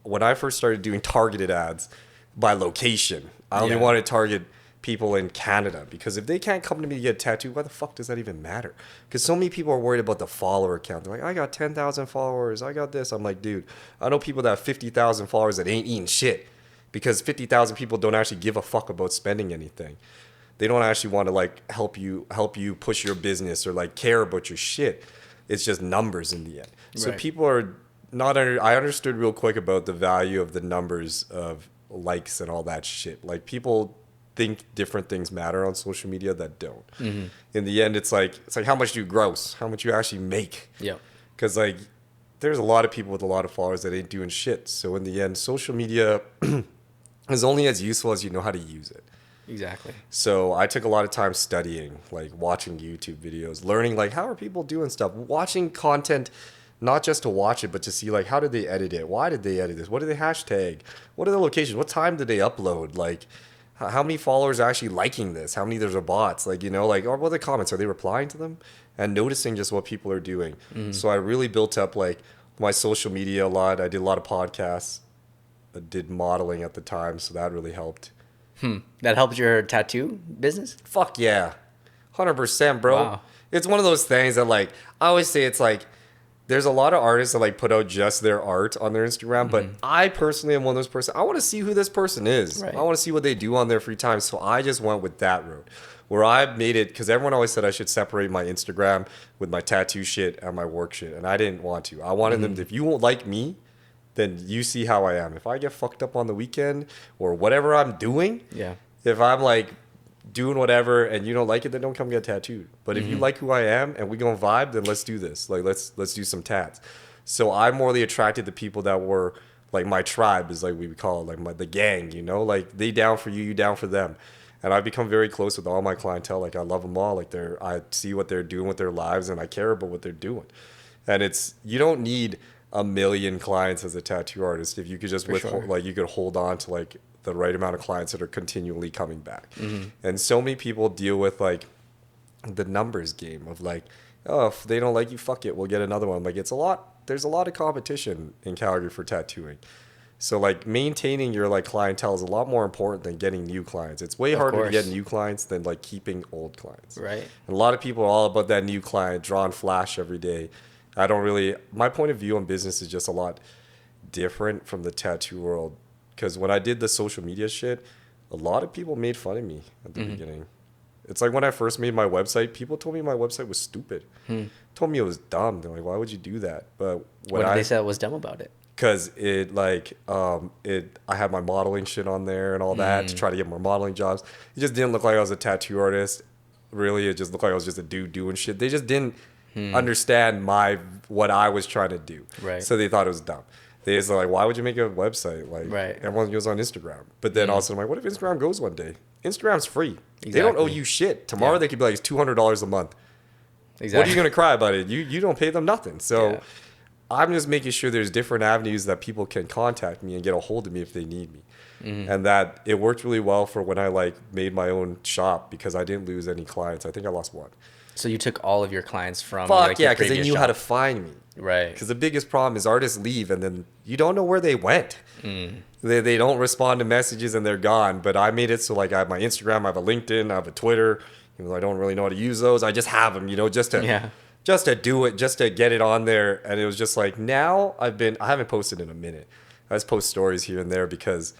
[SPEAKER 2] When I first started doing targeted ads by location, I only wanted to target people in Canada because if they can't come to me to get a tattoo, why the fuck does that even matter? Because so many people are worried about the follower count. They're like, I got 10,000 followers. I got this. I'm like, dude, I know people that have 50,000 followers that ain't eating shit because 50,000 people don't actually give a fuck about spending anything. They don't actually want to like help you push your business or like care about your shit. It's just numbers in the end. So people are not I understood real quick about the value of the numbers of likes and all that shit. Like people think different things matter on social media that don't. In the end, it's like how much do you gross? How much you actually make? Yeah. Because like there's a lot of people with a lot of followers that ain't doing shit. So in the end, social media is only as useful as you know how to use it.
[SPEAKER 1] Exactly.
[SPEAKER 2] So I took a lot of time studying, like watching YouTube videos, learning like how are people doing stuff, watching content. Not just to watch it, but to see like how did they edit it? Why did they edit this? What did they hashtag? What are the locations? What time did they upload? Like how many followers are actually liking this? How many there's are bots? Like, you know, like, or what are the comments? Are they replying to them? And noticing just what people are doing. So I really built up like my social media a lot. I did a lot of podcasts. I did modeling at the time, so that really helped.
[SPEAKER 1] That helped your tattoo business?
[SPEAKER 2] Fuck yeah. 100%, bro.
[SPEAKER 1] Wow.
[SPEAKER 2] It's one of those things that like I always say it's like there's a lot of artists that like put out just their art on their Instagram, but I personally am one of those person. I want to see who this person is.
[SPEAKER 1] Right.
[SPEAKER 2] I want to see what they do on their free time. So I just went with that route, where I made it because everyone always said I should separate my Instagram with my tattoo shit and my work shit, and I didn't want to. I wanted them to, if you won't like me, then you see how I am. If I get fucked up on the weekend or whatever I'm doing,
[SPEAKER 1] Yeah.
[SPEAKER 2] if I'm like doing whatever and you don't like it, then don't come get tattooed. But if you like who I am and we gonna vibe, then let's do this. Like let's do some tats. So I'm morely attracted to people that were like my tribe, is like we would call it, like the gang, you know, like they down for you, you down for them. And I've become very close with all my clientele. Like I love them all. Like I see what they're doing with their lives and I care about what they're doing. And it's, you don't need a million clients as a tattoo artist if you could just withhold, like you could hold on to like the right amount of clients that are continually coming back. And so many people deal with like the numbers game of like, oh, if they don't like you, fuck it, we'll get another one. Like there's a lot of competition in Calgary for tattooing. So like maintaining your like clientele is a lot more important than getting new clients. It's way harder to get new clients than like keeping old clients.
[SPEAKER 1] Right.
[SPEAKER 2] And a lot of people are all about that new client, draw and flash every day. I don't really, my point of view on business is just a lot different from the tattoo world. Because when I did the social media shit, a lot of people made fun of me at the beginning. It's like when I first made my website, people told me my website was stupid. Told me it was dumb. They're like, why would you do that? But
[SPEAKER 1] what did they say was dumb about it?
[SPEAKER 2] Because it like, I had my modeling shit on there and all that to try to get more modeling jobs. It just didn't look like I was a tattoo artist. Really, it just looked like I was just a dude doing shit. They just didn't understand what I was trying to do.
[SPEAKER 1] Right.
[SPEAKER 2] So they thought it was dumb. They just like, why would you make a website? Like everyone goes on Instagram. But then also I'm like, what if Instagram goes one day? Instagram's free. Exactly. They don't owe you shit. Tomorrow they could be like, it's $200 a month. Exactly. What are you going to cry about it? You don't pay them nothing. So I'm just making sure there's different avenues that people can contact me and get a hold of me if they need me. And that it worked really well for when I like made my own shop because I didn't lose any clients. I think I lost one.
[SPEAKER 1] So you took all of your clients from
[SPEAKER 2] like, yeah, because they knew how to find me.
[SPEAKER 1] Right.
[SPEAKER 2] Because the biggest problem is artists leave and then you don't know where they went. They don't respond to messages and they're gone. But I made it so like I have my Instagram, I have a LinkedIn, I have a Twitter. Even though I don't really know how to use those, I just have them, you know, just to do it, just to get it on there. And it was just like now I haven't posted in a minute. I just post stories here and there because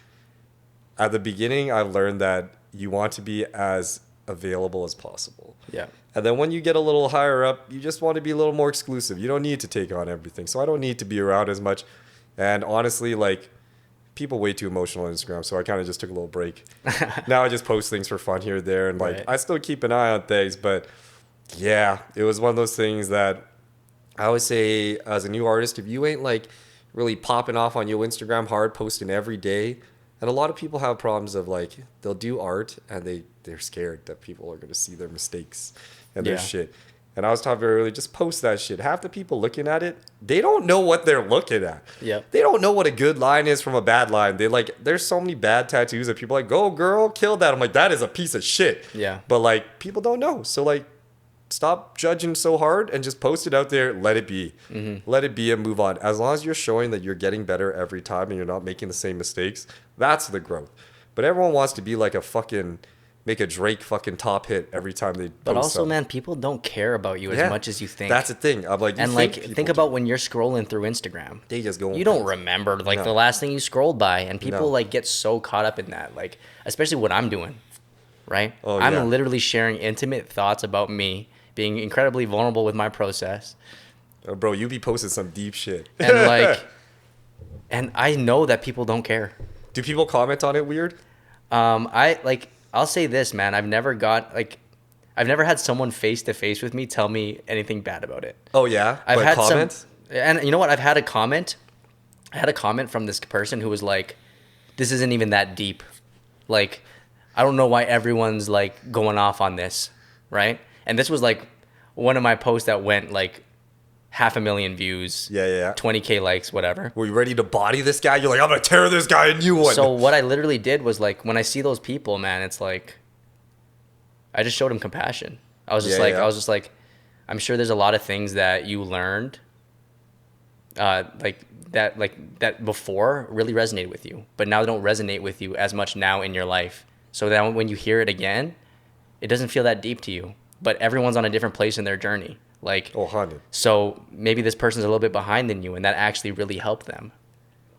[SPEAKER 2] at the beginning I learned that you want to be as available as possible.
[SPEAKER 1] Yeah.
[SPEAKER 2] And then when you get a little higher up, you just want to be a little more exclusive. You don't need to take on everything. So I don't need to be around as much. And honestly, like, people way too emotional on Instagram. So I kind of just took a little break. Now I just post things for fun here and there. And, like, I still keep an eye on things. But, yeah, it was one of those things that I always say as a new artist, if you ain't, like, really popping off on your Instagram hard, posting every day. And a lot of people have problems of, like, they'll do art and they're scared that people are going to see their mistakes and their shit. And I was taught very early, just post that shit. Half the people looking at it, they don't know what they're looking at.
[SPEAKER 1] Yep.
[SPEAKER 2] They don't know what a good line is from a bad line. There's so many bad tattoos that people are like, go girl, kill that. I'm like, that is a piece of shit.
[SPEAKER 1] Yeah.
[SPEAKER 2] But like, people don't know. So like, stop judging so hard and just post it out there. Let it be. Let it be and move on. As long as you're showing that you're getting better every time and you're not making the same mistakes, that's the growth. But everyone wants to be like make a Drake fucking top hit every time they post.
[SPEAKER 1] But also,
[SPEAKER 2] something.
[SPEAKER 1] man, people don't care about you as much as you think.
[SPEAKER 2] That's the thing. I'm like,
[SPEAKER 1] think about when you're scrolling through Instagram.
[SPEAKER 2] They just go.
[SPEAKER 1] You don't remember the last thing you scrolled by, and people like get so caught up in that. Like, especially what I'm doing, right? Oh, I'm literally sharing intimate thoughts about me, being incredibly vulnerable with my process.
[SPEAKER 2] Oh, bro, you be posting some deep shit.
[SPEAKER 1] And and I know that people don't care.
[SPEAKER 2] Do people comment on it weird?
[SPEAKER 1] I'll say this, man. I've never had someone face to face with me tell me anything bad about it.
[SPEAKER 2] Oh yeah,
[SPEAKER 1] I've had
[SPEAKER 2] comments?
[SPEAKER 1] And you know what? I've had a comment. I had a comment from this person who was like, "This isn't even that deep. Like, I don't know why everyone's like going off on this, right?" And this was like one of my posts that went like 500,000 views,
[SPEAKER 2] Yeah.
[SPEAKER 1] 20K likes, whatever.
[SPEAKER 2] Were you ready to body this guy? You're like, I'm gonna tear this guy a new one.
[SPEAKER 1] So what I literally did was like, when I see those people, man, it's like, I just showed them compassion. I was just like, I'm sure there's a lot of things that you learned, that before really resonated with you, but now they don't resonate with you as much now in your life. So that when you hear it again, it doesn't feel that deep to you. But everyone's on a different place in their journey. Like, so maybe this person's a little bit behind than you, and that actually really helped them.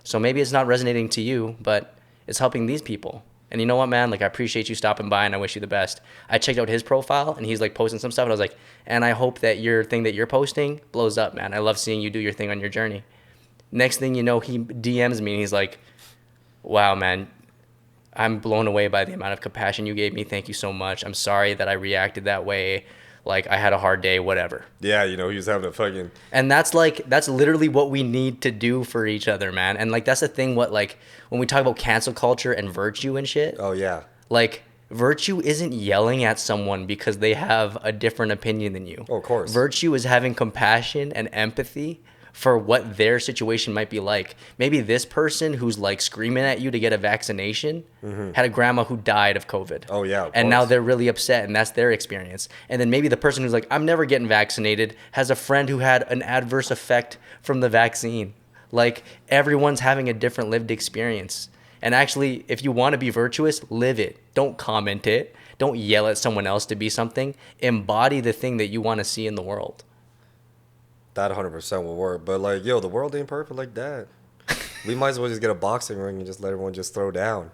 [SPEAKER 1] So maybe it's not resonating to you, but it's helping these people. And you know what, man? Like, I appreciate you stopping by, and I wish you the best. I checked out his profile, and he's like posting some stuff, and I was like, and I hope that your thing that you're posting blows up, man. I love seeing you do your thing on your journey. Next thing you know, he DMs me, and he's like, wow, man, I'm blown away by the amount of compassion you gave me. Thank you so much. I'm sorry that I reacted that way. Like, I had a hard day, whatever.
[SPEAKER 2] Yeah, he was having a fucking...
[SPEAKER 1] And that's literally what we need to do for each other, man. And, like, that's the thing, when we talk about cancel culture and virtue and shit.
[SPEAKER 2] Oh, yeah.
[SPEAKER 1] Like, virtue isn't yelling at someone because they have a different opinion than you.
[SPEAKER 2] Oh, of course.
[SPEAKER 1] Virtue is having compassion and empathy for what their situation might be like. Maybe this person who's like screaming at you to get a vaccination had a grandma who died of COVID.
[SPEAKER 2] Oh, yeah.
[SPEAKER 1] And now they're really upset, and that's their experience. And then maybe the person who's like, I'm never getting vaccinated, has a friend who had an adverse effect from the vaccine. Like, everyone's having a different lived experience. And actually, if you want to be virtuous, live it. Don't comment it. Don't yell at someone else to be something. Embody the thing that you want to see in the world.
[SPEAKER 2] That 100% will work. But, like, yo, the world ain't perfect like that. We might as well just get a boxing ring and just let everyone just throw down.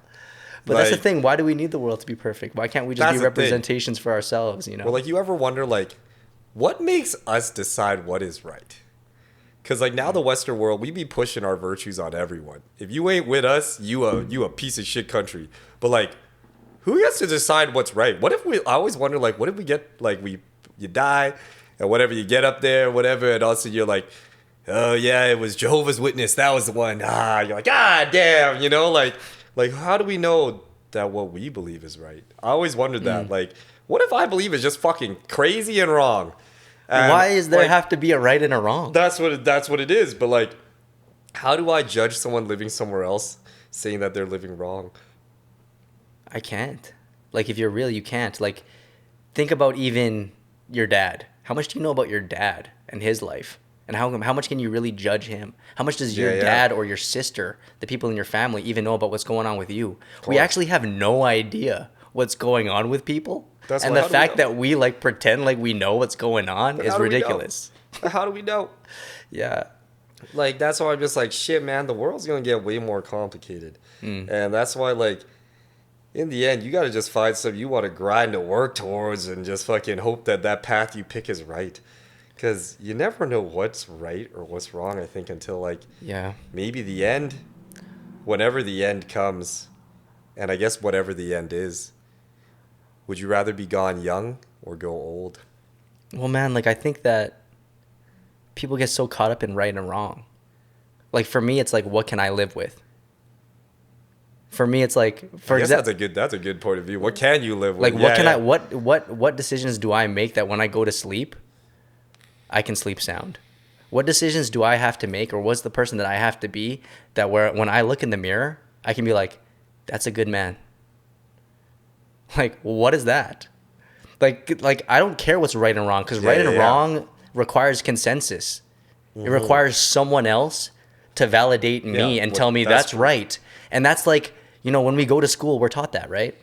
[SPEAKER 1] But that's the thing. Why do we need the world to be perfect? Why can't we just be representations for ourselves, you know?
[SPEAKER 2] Well, like, you ever wonder, like, what makes us decide what is right? Because, like, now the Western world, we be pushing our virtues on everyone. If you ain't with us, you a piece of shit country. But, like, who gets to decide what's right? What if I always wonder, like, what if we get, like, you die... And whatever, you get up there, whatever, and also you're like, oh yeah, it was Jehovah's Witness, that was the one. You're like, damn, like how do we know that what we believe is right? I always wondered that. Like, what if I believe is just fucking crazy and wrong? And
[SPEAKER 1] why is there have to be a right and a wrong?
[SPEAKER 2] That's what it is. But like, how do I judge someone living somewhere else saying that they're living wrong?
[SPEAKER 1] I can't. Like, if you're real, you can't. Like, think about even your dad. How much do you know about your dad and his life? And how much can you really judge him? How much does your dad or your sister, the people in your family, even know about what's going on with you? We actually have no idea what's going on with people. And the fact that we like pretend like we know what's going on is ridiculous.
[SPEAKER 2] How do we know?
[SPEAKER 1] Yeah.
[SPEAKER 2] Like, that's why I'm just like, shit, man, the world's going to get way more complicated. And that's why, like, in the end, you got to just find something you want to grind to work towards and just fucking hope that that path you pick is right. Because you never know what's right or what's wrong, I think, until, like, maybe the end, whenever the end comes, and I guess whatever the end is, would you rather be gone young or go old?
[SPEAKER 1] Well, man, like, I think that people get so caught up in right and wrong. Like, for me, it's like, what can I live with? For me, it's like, for example,
[SPEAKER 2] that's a good point of view. What can you live with?
[SPEAKER 1] Like, what decisions do I make that when I go to sleep, I can sleep sound? What decisions do I have to make, or what's the person that I have to be that when I look in the mirror, I can be like, that's a good man. Like, what is that? Like I don't care what's right and wrong, because right and wrong requires consensus. It requires someone else to validate me and tell me that's right. And that's like, you know, when we go to school, we're taught that, right?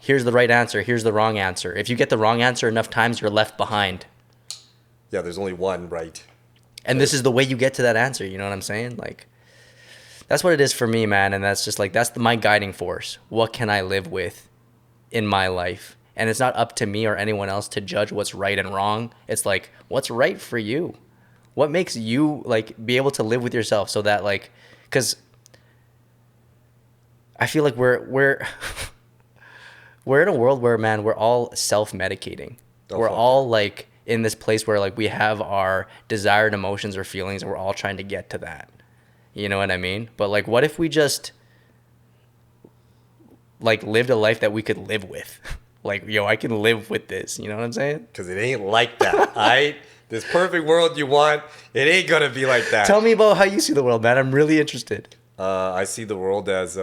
[SPEAKER 1] Here's the right answer. Here's the wrong answer. If you get the wrong answer enough times, you're left behind.
[SPEAKER 2] Yeah, there's only one right.
[SPEAKER 1] And this is the way you get to that answer. You know what I'm saying? Like, that's what it is for me, man. And that's just like, that's my guiding force. What can I live with in my life? And it's not up to me or anyone else to judge what's right and wrong. It's like, what's right for you? What makes you, like, be able to live with yourself so that, like, because I feel like we're in a world where, man, we're all self-medicating. We're all, like, in this place where, like, we have our desired emotions or feelings, and we're all trying to get to that. You know what I mean? But, like, what if we just, like, lived a life that we could live with? Like, yo, I can live with this. You know what I'm saying?
[SPEAKER 2] Because it ain't like that. This perfect world you want, it ain't gonna be like that.
[SPEAKER 1] Tell me about how you see the world, man. I'm really interested.
[SPEAKER 2] I see the world as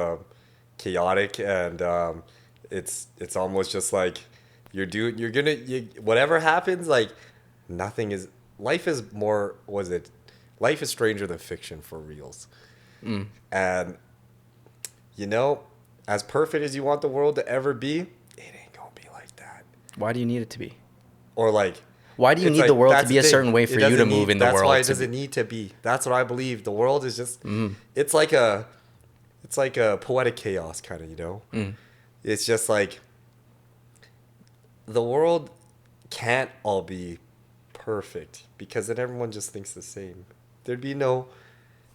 [SPEAKER 2] chaotic, and it's almost just like whatever happens, like nothing is. Life is more. Life is stranger than fiction for reals. And as perfect as you want the world to ever be, it ain't gonna be like that.
[SPEAKER 1] Why do you need it to be?
[SPEAKER 2] Or like,
[SPEAKER 1] why do you need the world to be a certain way for you to move in the world?
[SPEAKER 2] That's why it doesn't need to be. That's what I believe. The world is just. It's like a poetic chaos kind of. It's just like the world can't all be perfect because then everyone just thinks the same. There'd be no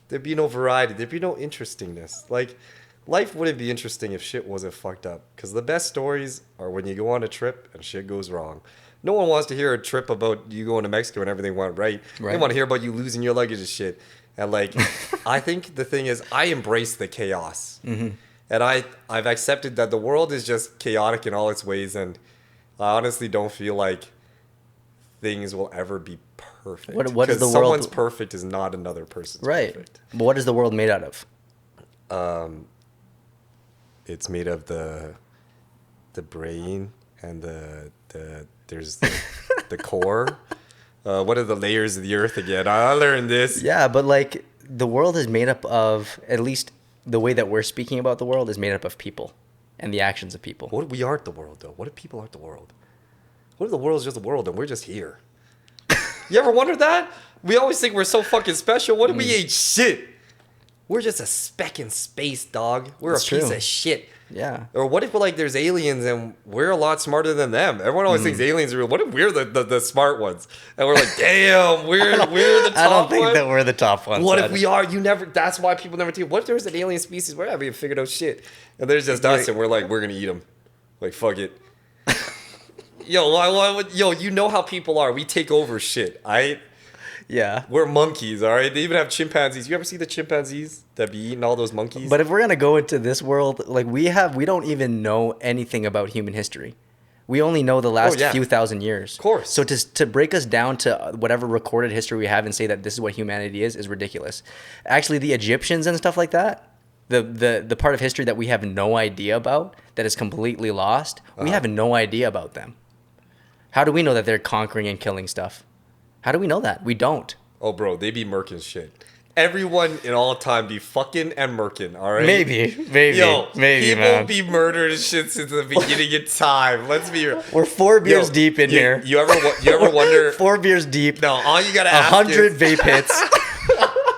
[SPEAKER 2] variety. There'd be no interestingness. Like, life wouldn't be interesting if shit wasn't fucked up. Because the best stories are when you go on a trip and shit goes wrong. No one wants to hear a trip about you going to Mexico and everything went right. They want to hear about you losing your luggage and shit. And like, I think the thing is, I embrace the chaos. And I've accepted that the world is just chaotic in all its ways. And I honestly don't feel like things will ever be perfect.
[SPEAKER 1] What is the world?
[SPEAKER 2] Someone's perfect is not another person's perfect.
[SPEAKER 1] But what is the world made out of?
[SPEAKER 2] It's made of the brain and there's the core. What are the layers of the earth again? I learned this.
[SPEAKER 1] Yeah, but like the world is made up of, at least the way that we're speaking about the world is made up of people and the actions of people.
[SPEAKER 2] What if we aren't the world though? What if people aren't the world? What if the world's just the world and we're just here? You ever wondered that? We always think we're so fucking special. What if we ain't shit? We're just a speck in space, dog. We're
[SPEAKER 1] That's
[SPEAKER 2] a piece
[SPEAKER 1] true.
[SPEAKER 2] of shit.
[SPEAKER 1] Yeah.
[SPEAKER 2] Or what if like there's aliens and we're a lot smarter than them? Everyone always thinks aliens are real. What if we're the smart ones? And we're like, damn, we're the top
[SPEAKER 1] I don't think
[SPEAKER 2] one?
[SPEAKER 1] that we're the top ones.
[SPEAKER 2] What if we are? That's why people never think. What if there's an alien species where we haven't figured out shit? And there's just us and we're like, we're going to eat them. Like, fuck it. Yo, you know how people are. We take over shit.
[SPEAKER 1] Yeah.
[SPEAKER 2] We're monkeys, all right? They even have chimpanzees. You ever see the chimpanzees that be eating all those monkeys?
[SPEAKER 1] But if we're going to go into this world, like we don't even know anything about human history. We only know the last few thousand years.
[SPEAKER 2] Of course.
[SPEAKER 1] So to break us down to whatever recorded history we have and say that this is what humanity is ridiculous. Actually, the Egyptians and stuff like that, the part of history that we have no idea about, that is completely lost, we have no idea about them. How do we know that they're conquering and killing stuff? How do we know that? We don't.
[SPEAKER 2] Oh, bro, they be murking shit. Everyone in all time be fucking and murking, all right?
[SPEAKER 1] Maybe,
[SPEAKER 2] Yo,
[SPEAKER 1] maybe,
[SPEAKER 2] people
[SPEAKER 1] man.
[SPEAKER 2] be murdered and shit since the beginning of time. Let's be real.
[SPEAKER 1] We're 4 beers deep in here.
[SPEAKER 2] You ever wonder?
[SPEAKER 1] 4 beers deep.
[SPEAKER 2] No, all you gotta ask
[SPEAKER 1] 100
[SPEAKER 2] is,
[SPEAKER 1] vape hits.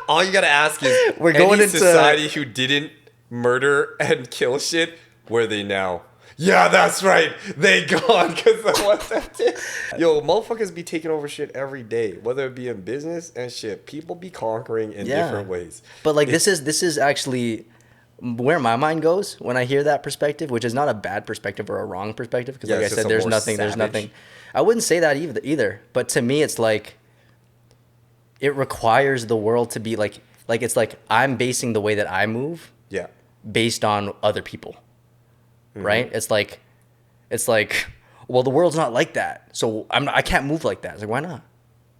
[SPEAKER 2] all you gotta ask is,
[SPEAKER 1] We're going
[SPEAKER 2] any
[SPEAKER 1] into
[SPEAKER 2] society who didn't murder and kill shit, where are they now? Yeah, that's right. They gone because of what that did. Yo, motherfuckers be taking over shit every day, whether it be in business and shit. People be conquering in different ways.
[SPEAKER 1] But like this is actually where my mind goes when I hear that perspective, which is not a bad perspective or a wrong perspective, because like I said, there's nothing. I wouldn't say that either. But to me, it's like it requires the world to be like it's like I'm basing the way that I move based on other people. Right? It's like, well, the world's not like that, so I can't move like that. It's like, why not?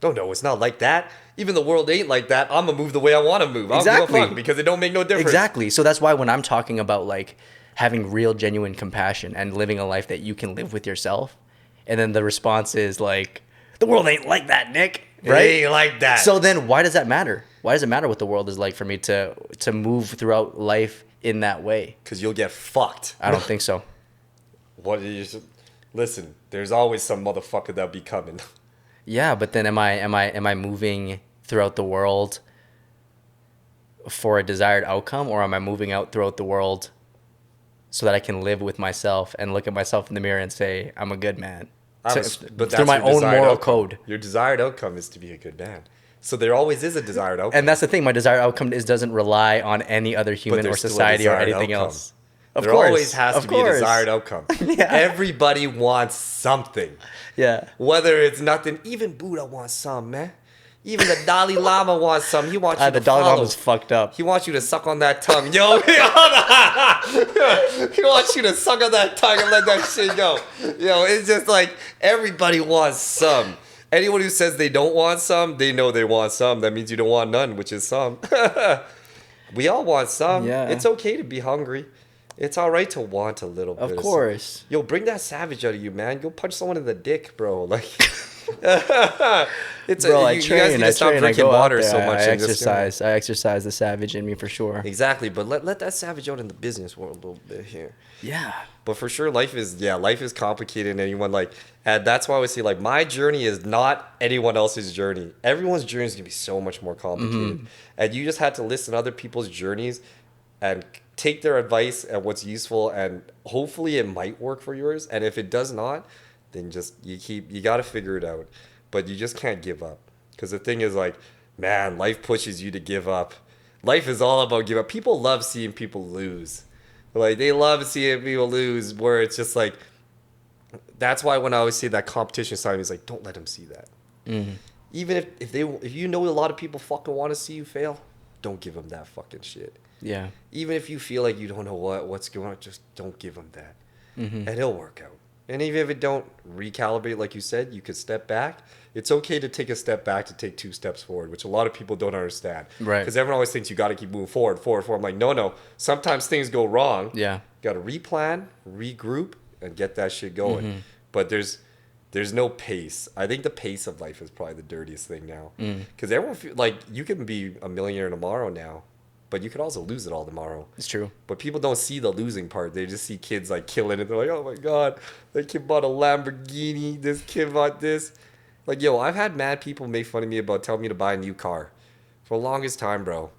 [SPEAKER 2] No, it's not like that. Even the world ain't like that. I'm gonna move the way I want to move. I don't give a fuck because it don't make no difference.
[SPEAKER 1] Exactly. So that's why when I'm talking about like having real, genuine compassion and living a life that you can live with yourself, and then the response is like, the world ain't like that, Nick. Right?
[SPEAKER 2] It ain't like that.
[SPEAKER 1] So then why does that matter? Why does it matter what the world is like for me to move throughout life in that way?
[SPEAKER 2] Because you'll get fucked.
[SPEAKER 1] I don't think so.
[SPEAKER 2] Listen, there's always some motherfucker that'll be coming.
[SPEAKER 1] Yeah, but then am I moving throughout the world for a desired outcome, or am I moving out throughout the world so that I can live with myself and look at myself in the mirror and say I'm a good man?
[SPEAKER 2] But
[SPEAKER 1] through my own moral code.
[SPEAKER 2] Your desired outcome is to be a good man. So there always is a desired outcome.
[SPEAKER 1] And that's the thing. My desired outcome doesn't rely on any other human or society or anything else.
[SPEAKER 2] There always has to be a desired outcome.
[SPEAKER 1] Yeah.
[SPEAKER 2] Everybody wants something.
[SPEAKER 1] Yeah.
[SPEAKER 2] Whether it's nothing, even Buddha wants some, man. Even the Dalai Lama wants some. He wants you to
[SPEAKER 1] The Dalai
[SPEAKER 2] follow.
[SPEAKER 1] Lama's fucked up.
[SPEAKER 2] He wants you to suck on that tongue. Yo, he wants you to suck on that tongue and let that shit go. Yo, it's just like everybody wants some. Anyone who says they don't want some, they know they want some. That means you don't want none, which is some. We all want some.
[SPEAKER 1] Yeah.
[SPEAKER 2] It's okay to be hungry. It's all right to want a little bit.
[SPEAKER 1] Of course.
[SPEAKER 2] Yo, bring that savage out of you, man. Go punch someone in the dick, bro. Like, it's
[SPEAKER 1] Bro,
[SPEAKER 2] you guys need to stop drinking
[SPEAKER 1] I go
[SPEAKER 2] water
[SPEAKER 1] out there,
[SPEAKER 2] so much.
[SPEAKER 1] I
[SPEAKER 2] and just,
[SPEAKER 1] exercise. I exercise the savage in me for sure.
[SPEAKER 2] Exactly, but let that savage out in the business world a little bit here.
[SPEAKER 1] Yeah.
[SPEAKER 2] But for sure, life is complicated. And anyone and that's why I always say my journey is not anyone else's journey. Everyone's journey is gonna be so much more complicated, and you just had to listen to other people's journeys and take their advice and what's useful, and hopefully it might work for yours. And if it does not, then just you got to figure it out. But you just can't give up, because the thing is man, life pushes you to give up. Life is all about give up. People love seeing people lose. They love seeing people lose, where it's just that's why when I always say that competition side is don't let them see that.
[SPEAKER 1] Mm-hmm.
[SPEAKER 2] Even if you know a lot of people fucking want to see you fail, don't give them that fucking shit.
[SPEAKER 1] Yeah.
[SPEAKER 2] Even if you feel like you don't know what's going on, just don't give them that. And it'll work out. And even if it don't recalibrate, like you said, you could step back. It's okay to take a step back to take 2 steps forward, which a lot of people don't understand.
[SPEAKER 1] Right.
[SPEAKER 2] Because everyone always thinks you got to keep moving forward. I'm like, no. Sometimes things go wrong.
[SPEAKER 1] Yeah.
[SPEAKER 2] You got to replan, regroup, and get that shit going. But there's no pace. I think the pace of life is probably the dirtiest thing now. Because everyone you can be a millionaire tomorrow now, but you could also lose it all tomorrow.
[SPEAKER 1] It's true.
[SPEAKER 2] But people don't see the losing part. They just see kids killing it. They're like, oh my God, that kid bought a Lamborghini. This kid bought this. Yo, I've had mad people make fun of me about telling me to buy a new car for the longest time, bro.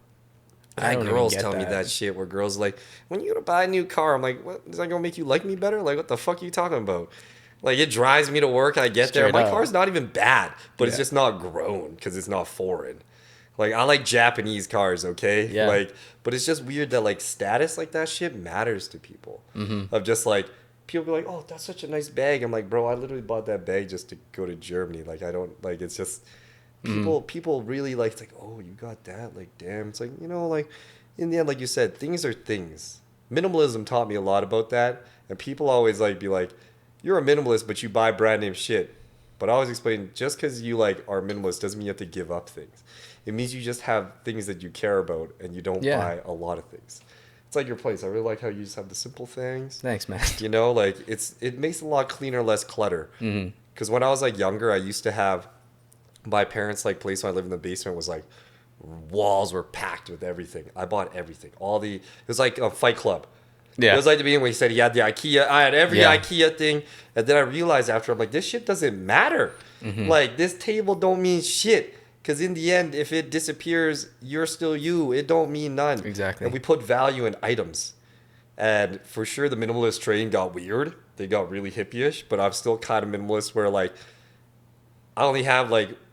[SPEAKER 2] I had girls tell me that shit, where girls are like, when you gonna buy a new car? I'm like, what? Is that gonna make you like me better? What the fuck are you talking about? It drives me to work. I get there. My car's not even bad, but it's just not grown because it's not foreign. I like Japanese cars, okay?
[SPEAKER 1] Yeah.
[SPEAKER 2] But it's just weird that status that shit matters to people. Of just people be like, oh, that's such a nice bag. I'm like, bro, I literally bought that bag just to go to Germany. I don't it's just people really it's oh, you got that? Damn. It's in the end, like you said, things are things. Minimalism taught me a lot about that. And people always be like, you're a minimalist, but you buy brand name shit. But I always explain, just because you are a minimalist doesn't mean you have to give up things. It means you just have things that you care about and you don't buy a lot of things. It's like your place. I really like how you just have the simple things.
[SPEAKER 1] Thanks, man.
[SPEAKER 2] It makes it a lot cleaner, less clutter. Because when I was younger, I used to have my parents' place when I lived in the basement was walls were packed with everything. I bought everything. It was like a Fight Club.
[SPEAKER 1] Yeah.
[SPEAKER 2] It was like the beginning when he said he had the IKEA. I had every IKEA thing. And then I realized after, I'm like, this shit doesn't matter. This table don't mean shit. Because in the end, if it disappears, you're still you. It don't mean none.
[SPEAKER 1] Exactly.
[SPEAKER 2] And we put value in items. And for sure, the minimalist train got weird. They got really hippie-ish. But I'm still kind of minimalist where, I only have,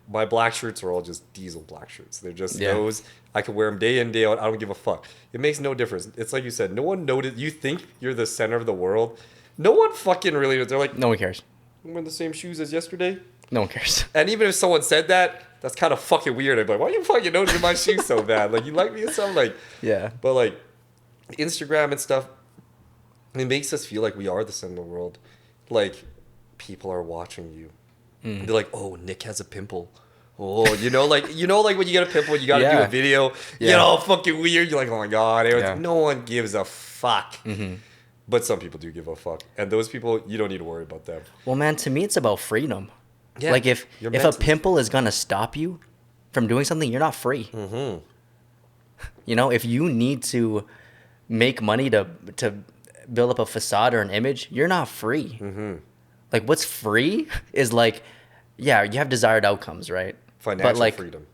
[SPEAKER 2] my black shirts are all just diesel black shirts. They're just those. I can wear them day in, day out. I don't give a fuck. It makes no difference. It's like you said. No one noticed. You think you're the center of the world. No one fucking really. They're like,
[SPEAKER 1] no one cares.
[SPEAKER 2] I'm wearing the same shoes as yesterday.
[SPEAKER 1] No one cares.
[SPEAKER 2] And even if someone said that, that's kind of fucking weird. I'd be like, why you fucking noticing my shoes so bad? You like me or something?
[SPEAKER 1] Yeah.
[SPEAKER 2] But Instagram and stuff, it makes us feel like we are the center of the world. People are watching you. They're like, oh, Nick has a pimple. Oh, when you get a pimple, you got to do a video. You get all fucking weird. You're like, oh my God. No one gives a fuck. But some people do give a fuck. And those people, you don't need to worry about them.
[SPEAKER 1] Well, man, to me, it's about freedom.
[SPEAKER 2] Yeah,
[SPEAKER 1] if a pimple is going to stop you from doing something, you're not free. If you need to make money to build up a facade or an image, you're not free. What's free is you have desired outcomes, right?
[SPEAKER 2] Financial freedom.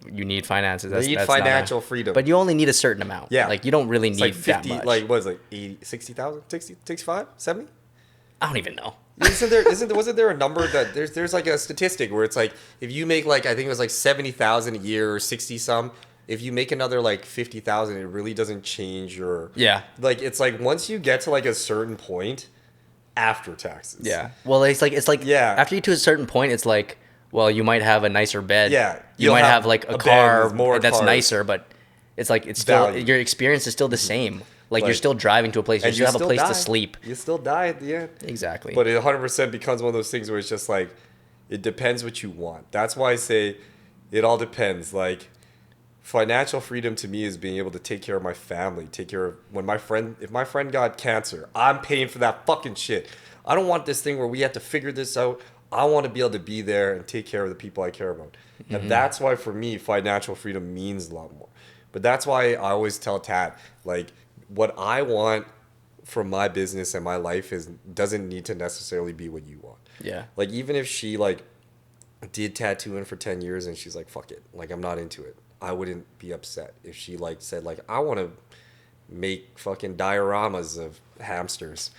[SPEAKER 1] You need finances.
[SPEAKER 2] You need financial freedom.
[SPEAKER 1] But you only need a certain amount.
[SPEAKER 2] Yeah.
[SPEAKER 1] You don't really need
[SPEAKER 2] 50,
[SPEAKER 1] that much.
[SPEAKER 2] What is it, 80, 60,000, 60, 65, 70?
[SPEAKER 1] I don't even know.
[SPEAKER 2] Wasn't there a number that there's a statistic where it's if you make I think it was 70,000 a year or 60 some, if you make another 50,000, it really doesn't change your it's once you get to a certain point after taxes.
[SPEAKER 1] Yeah. Well, it's after you to a certain point, it's well, you might have a nicer bed.
[SPEAKER 2] Yeah.
[SPEAKER 1] You might have a car that's
[SPEAKER 2] cars.
[SPEAKER 1] nicer, but it's still your experience is still the same. You're still driving to a place. You still have a place to sleep.
[SPEAKER 2] You still die at the end.
[SPEAKER 1] Exactly.
[SPEAKER 2] But it 100% becomes one of those things where it's just It depends what you want. That's why I say it all depends. Like, financial freedom to me is being able to take care of my family, take care of if my friend got cancer, I'm paying for that fucking shit. I don't want this thing where we have to figure this out. I want to be able to be there and take care of the people I care about. And that's why for me, financial freedom means a lot more. But that's why I always tell Tat, like, what I want from my business and my life doesn't need to necessarily be what you want.
[SPEAKER 1] Yeah.
[SPEAKER 2] Like, even if she like did tattooing for 10 years and she's like, fuck it, like, I'm not into it, I wouldn't be upset if she like said like, I want to make fucking dioramas of hamsters.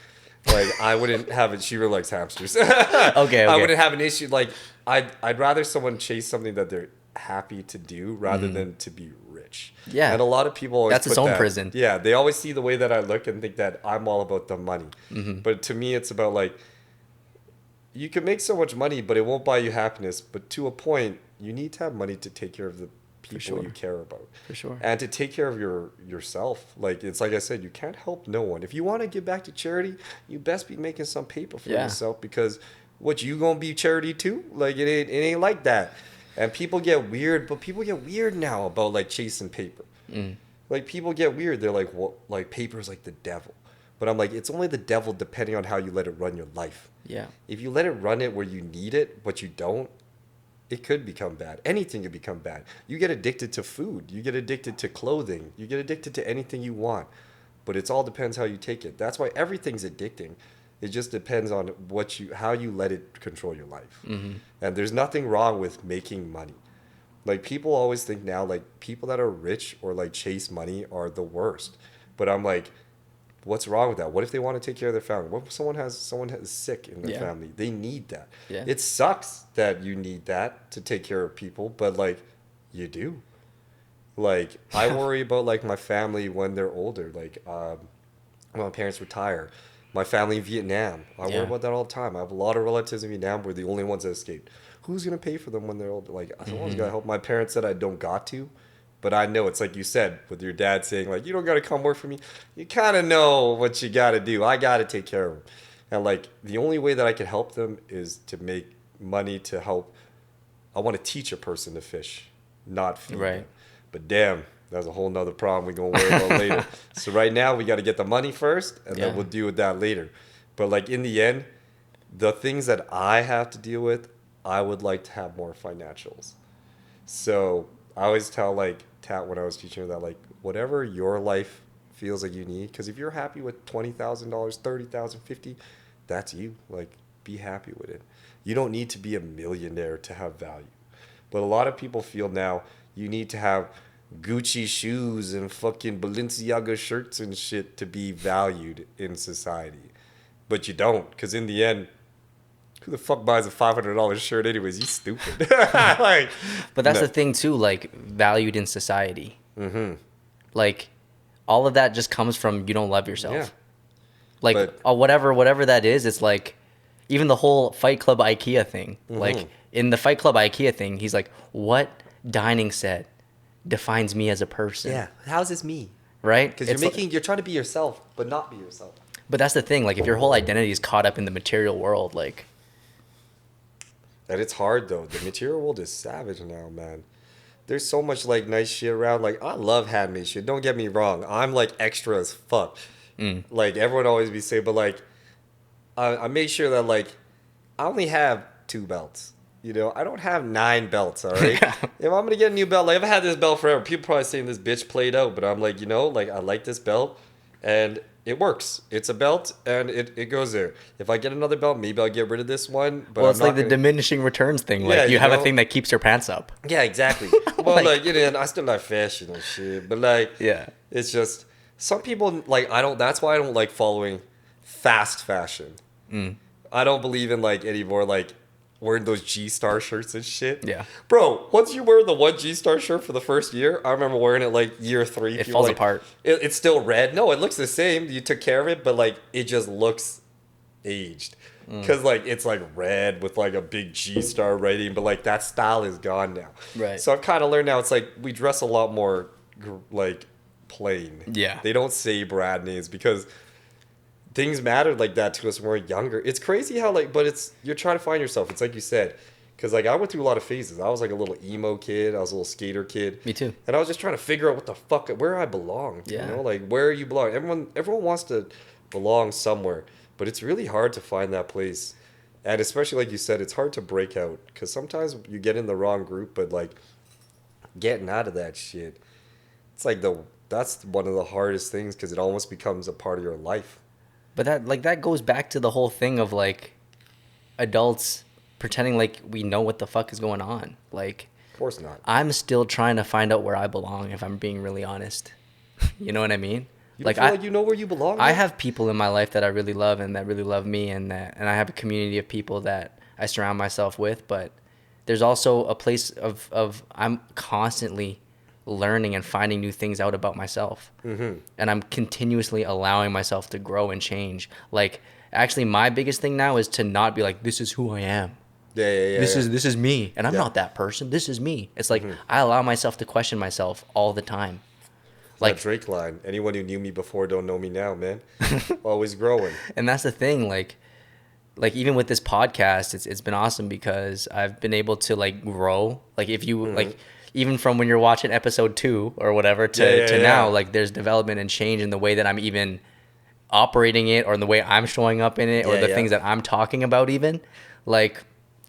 [SPEAKER 2] Like, I wouldn't have it. She really likes hamsters.
[SPEAKER 1] Okay.
[SPEAKER 2] I wouldn't have an issue. Like, I'd rather someone chase something that they're happy to do rather than to be rich.
[SPEAKER 1] Yeah.
[SPEAKER 2] And a lot of people always
[SPEAKER 1] That's its own prison.
[SPEAKER 2] Yeah, they always see the way that I look and think that I'm all about the money. But to me, it's about like, you can make so much money, but it won't buy you happiness. But to a point, you need to have money to take care of the people you care about.
[SPEAKER 1] For sure.
[SPEAKER 2] And to take care of yourself. Like, it's like I said, you can't help no one. If you want to give back to charity, you best be making some paper for yourself, because what, you gonna be charity too? Like, it ain't like that. And people get weird, but people get weird now about like chasing paper. Like, people get weird. They're like, well, like, paper is like the devil. But I'm like, it's only the devil depending on how you let it run your life.
[SPEAKER 1] Yeah.
[SPEAKER 2] If you let it run it where you need it, but you don't, it could become bad. Anything could become bad. You get addicted to food. You get addicted to clothing. You get addicted to anything you want. But it all depends how you take it. That's why everything's addicting. It just depends on how you let it control your life. And there's nothing wrong with making money. Like, people always think now, like, people that are rich or like chase money are the worst. But I'm like, what's wrong with that? What if they want to take care of their family? What if someone is sick in their family? They need that.
[SPEAKER 1] Yeah.
[SPEAKER 2] It sucks that you need that to take care of people, but like, you do. Like, I worry about like my family when they're older. Like, when my parents retire, my family in Vietnam, I worry about that all the time. I have a lot of relatives in Vietnam. We're the only ones that escaped. Who's gonna pay for them when they're older? Like, someone's gotta help. My parents said I don't got to. But I know, it's like you said, with your dad saying, like, you don't got to come work for me. You kind of know what you got to do. I got to take care of them. And, like, the only way that I can help them is to make money to help. I want to teach a person to fish, not feed them. But damn, that's a whole nother problem we're going to worry about later. So right now, we got to get the money first, and then we'll deal with that later. But, like, in the end, the things that I have to deal with, I would like to have more financials. So I always tell, like, Tat, when I was teaching her that, like, whatever your life feels like you need, because if you're happy with $20,000, $30,000, $50,000, that's you. Like, be happy with it. You don't need to be a millionaire to have value. But a lot of people feel now you need to have Gucci shoes and fucking Balenciaga shirts and shit to be valued in society. But you don't, because in the end, who the fuck buys a $500 shirt anyways? You stupid. Like,
[SPEAKER 1] but that's the thing too, like, valued in society. Like, all of that just comes from you don't love yourself.
[SPEAKER 2] Yeah.
[SPEAKER 1] Like, whatever that is, it's like, even the whole Fight Club IKEA thing. Like, in the Fight Club IKEA thing, he's like, what dining set defines me as a person?
[SPEAKER 2] Yeah. How's this me?
[SPEAKER 1] Right?
[SPEAKER 2] Because you're trying to be yourself, but not be yourself.
[SPEAKER 1] But that's the thing. Like, if your whole identity is caught up in the material world, like.
[SPEAKER 2] And it's hard, though. The material world is savage now, man. There's so much, like, nice shit around. Like, I love handmade shit. Don't get me wrong. I'm, like, extra as fuck. Like, everyone always be saying, but, like, I make sure that, like, I only have 2 belts. You know, I don't have 9 belts, all right? If I'm going to get a new belt, like, I've had this belt forever. People probably saying this bitch played out, but I'm like, you know, like, I like this belt, and it works. It's a belt, and it goes there. If I get another belt, maybe I'll get rid of this one. But
[SPEAKER 1] well, it's like the diminishing returns thing. Like, you have a thing that keeps your pants up.
[SPEAKER 2] Yeah, exactly. Well, like, you know, and I still like fashion and shit. But, like, it's just, some people, like, that's why I don't like following fast fashion. I don't believe in, like, anymore, like, wearing those G-Star shirts and shit.
[SPEAKER 1] Yeah.
[SPEAKER 2] Bro, once you wear the one G-Star shirt for the first year, I remember wearing it like year 3.
[SPEAKER 1] It falls apart.
[SPEAKER 2] It's still red. No, it looks the same. You took care of it, but like it just looks aged. Because like it's like red with like a big G-Star writing, but like that style is gone now.
[SPEAKER 1] Right.
[SPEAKER 2] So I've kind of learned now it's like we dress a lot more like plain.
[SPEAKER 1] Yeah.
[SPEAKER 2] They don't say brand names because things mattered like that to us when we were younger. It's crazy how like, but you're trying to find yourself. It's like you said, Because like I went through a lot of phases. I was like a little emo kid. I was a little skater kid.
[SPEAKER 1] Me too.
[SPEAKER 2] And I was just trying to figure out what the fuck, where I belong.
[SPEAKER 1] Yeah.
[SPEAKER 2] You know, like where you belong. Everyone wants to belong somewhere, but it's really hard to find that place. And especially like you said, it's hard to break out because sometimes you get in the wrong group. But like getting out of that shit, it's like that's one of the hardest things because it almost becomes a part of your life.
[SPEAKER 1] But that goes back to the whole thing of like adults pretending like we know what the fuck is going on. Like,
[SPEAKER 2] Of course not.
[SPEAKER 1] I'm still trying to find out where I belong, if I'm being really honest. You know what I mean?
[SPEAKER 2] You don't feel like you know where you belong?
[SPEAKER 1] I have people in my life that I really love and that really love me, and I have a community of people that I surround myself with. But there's also a place of I'm constantly learning and finding new things out about myself. Mm-hmm. And I'm continuously allowing myself to grow and change. Like, actually, my biggest thing now is to not be like, this is who I am.
[SPEAKER 2] Yeah.
[SPEAKER 1] This is me, and I'm not that person. This is me. It's like I allow myself to question myself all the time.
[SPEAKER 2] Like that Drake line, anyone who knew me before don't know me now, man. Always growing.
[SPEAKER 1] And that's the thing, like even with this podcast, it's been awesome because I've been able to like grow. Like if you like even from when you're watching episode 2 or whatever to now, like there's development and change in the way that I'm even operating it, or in the way I'm showing up in it, or the things that I'm talking about even. Like,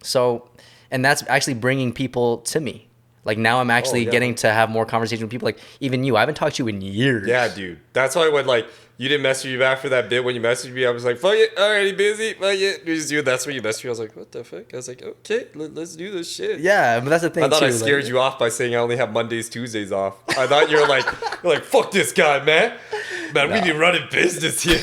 [SPEAKER 1] so, and that's actually bringing people to me. Like now I'm actually getting to have more conversation with people. Like even you, I haven't talked to you in years.
[SPEAKER 2] Yeah, dude. That's why when like you didn't message me back for that bit when you messaged me, I was like, fuck it, already busy, fuck it. Just you. That's when you messaged me. I was like, what the fuck? I was like, okay, let's do this shit.
[SPEAKER 1] Yeah, but that's the thing.
[SPEAKER 2] I thought
[SPEAKER 1] too,
[SPEAKER 2] I scared you off by saying I only have Mondays, Tuesdays off. I thought you're like fuck this guy, man. Man, we be running business here.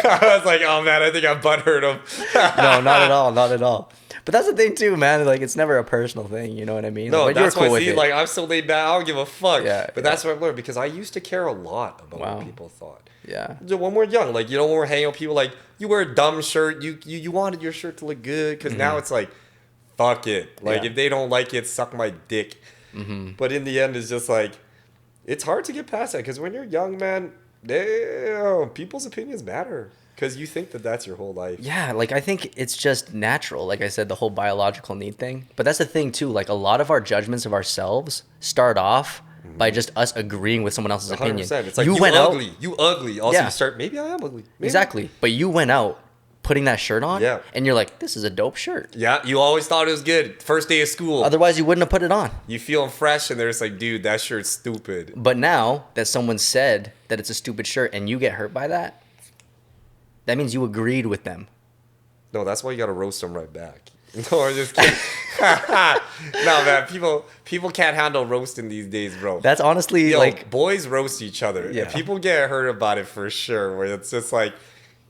[SPEAKER 2] I was like, oh man, I think I butthurt him.
[SPEAKER 1] No, not at all, not at all. But that's the thing too, man. Like it's never a personal thing. You know what I mean?
[SPEAKER 2] No,
[SPEAKER 1] like,
[SPEAKER 2] that's
[SPEAKER 1] you're cool
[SPEAKER 2] why.
[SPEAKER 1] with
[SPEAKER 2] See,
[SPEAKER 1] it.
[SPEAKER 2] like I'm so laid back. I don't give a fuck.
[SPEAKER 1] Yeah,
[SPEAKER 2] but that's what I've learned because I used to care a lot about what people thought.
[SPEAKER 1] Yeah.
[SPEAKER 2] So when we're young, like when we're hanging with people, like you wear a dumb shirt, you wanted your shirt to look good because now it's like, fuck it. Like if they don't like it, suck my dick. But in the end, it's just like, it's hard to get past that because when you're young, man, damn, people's opinions matter. Because you think that that's your whole life.
[SPEAKER 1] Yeah, like I think it's just natural. Like I said, the whole biological need thing. But that's the thing too. Like a lot of our judgments of ourselves start off by just us agreeing with someone else's
[SPEAKER 2] 100%.
[SPEAKER 1] opinion.
[SPEAKER 2] It's like you
[SPEAKER 1] went
[SPEAKER 2] ugly.
[SPEAKER 1] out.
[SPEAKER 2] You ugly. Also, you start. Maybe I am ugly. Maybe.
[SPEAKER 1] Exactly. But you went out putting that shirt on.
[SPEAKER 2] Yeah.
[SPEAKER 1] And you're like, this is a dope shirt.
[SPEAKER 2] Yeah. You always thought it was good. First day of school.
[SPEAKER 1] Otherwise, you wouldn't have put it on.
[SPEAKER 2] You feeling fresh, and they're just like, dude, that shirt's stupid.
[SPEAKER 1] But now that someone said that it's a stupid shirt and you get hurt by that, that means you agreed with them.
[SPEAKER 2] No, that's why you gotta roast them right back. No, I'm just kidding. No, man, people can't handle roasting these days, bro.
[SPEAKER 1] That's honestly like
[SPEAKER 2] boys roast each other.
[SPEAKER 1] Yeah.
[SPEAKER 2] People get hurt about it for sure. Where it's just like,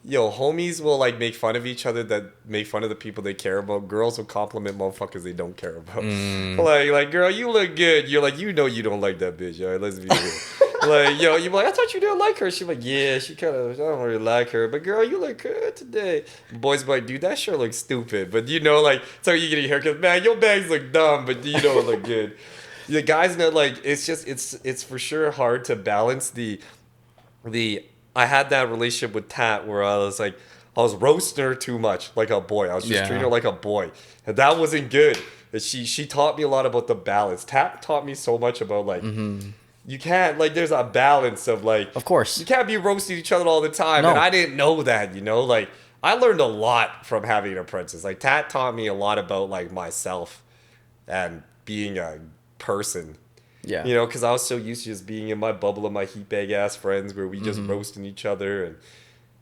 [SPEAKER 2] homies will like make fun of each other that make fun of the people they care about. Girls will compliment motherfuckers they don't care about. Like, girl, you look good. You're like, you don't like that bitch. All right, let's be real. Like, you're like, I thought you didn't like her. She's like, yeah, I don't really like her. But girl, you look good today. Boys be like, dude, that shirt looks stupid. But like, so you get a haircut, man, your bags look dumb, but you don't look good. The guys know, like, it's just, it's for sure hard to balance the. I had that relationship with Tat where I was roasting her too much, like a boy. I was just treating her like a boy. And that wasn't good. And she taught me a lot about the balance. Tat taught me so much about, like, you can't, like, there's a balance of, like...
[SPEAKER 1] Of course.
[SPEAKER 2] You can't be roasting each other all the time. No. And I didn't know that, Like, I learned a lot from having an apprentice. Like, Tat taught me a lot about, like, myself and being a person.
[SPEAKER 1] Yeah.
[SPEAKER 2] Because I was so used to just being in my bubble of my heat bag ass friends where we just roasting each other and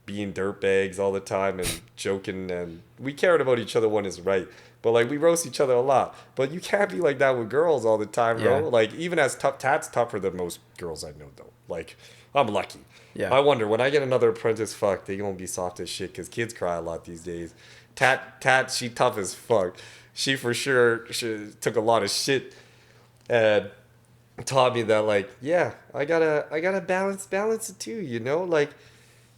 [SPEAKER 2] being dirtbags all the time and joking, and we cared about each other when it's right. But, like, we roast each other a lot. But you can't be like that with girls all the time, bro. Like, even as Tat's tougher than most girls I know, though. Like, I'm lucky.
[SPEAKER 1] Yeah.
[SPEAKER 2] I wonder, when I get another apprentice, fuck, they gonna be soft as shit because kids cry a lot these days. Tat, she tough as fuck. She for sure took a lot of shit and taught me that, like, yeah, I gotta balance it too, Like,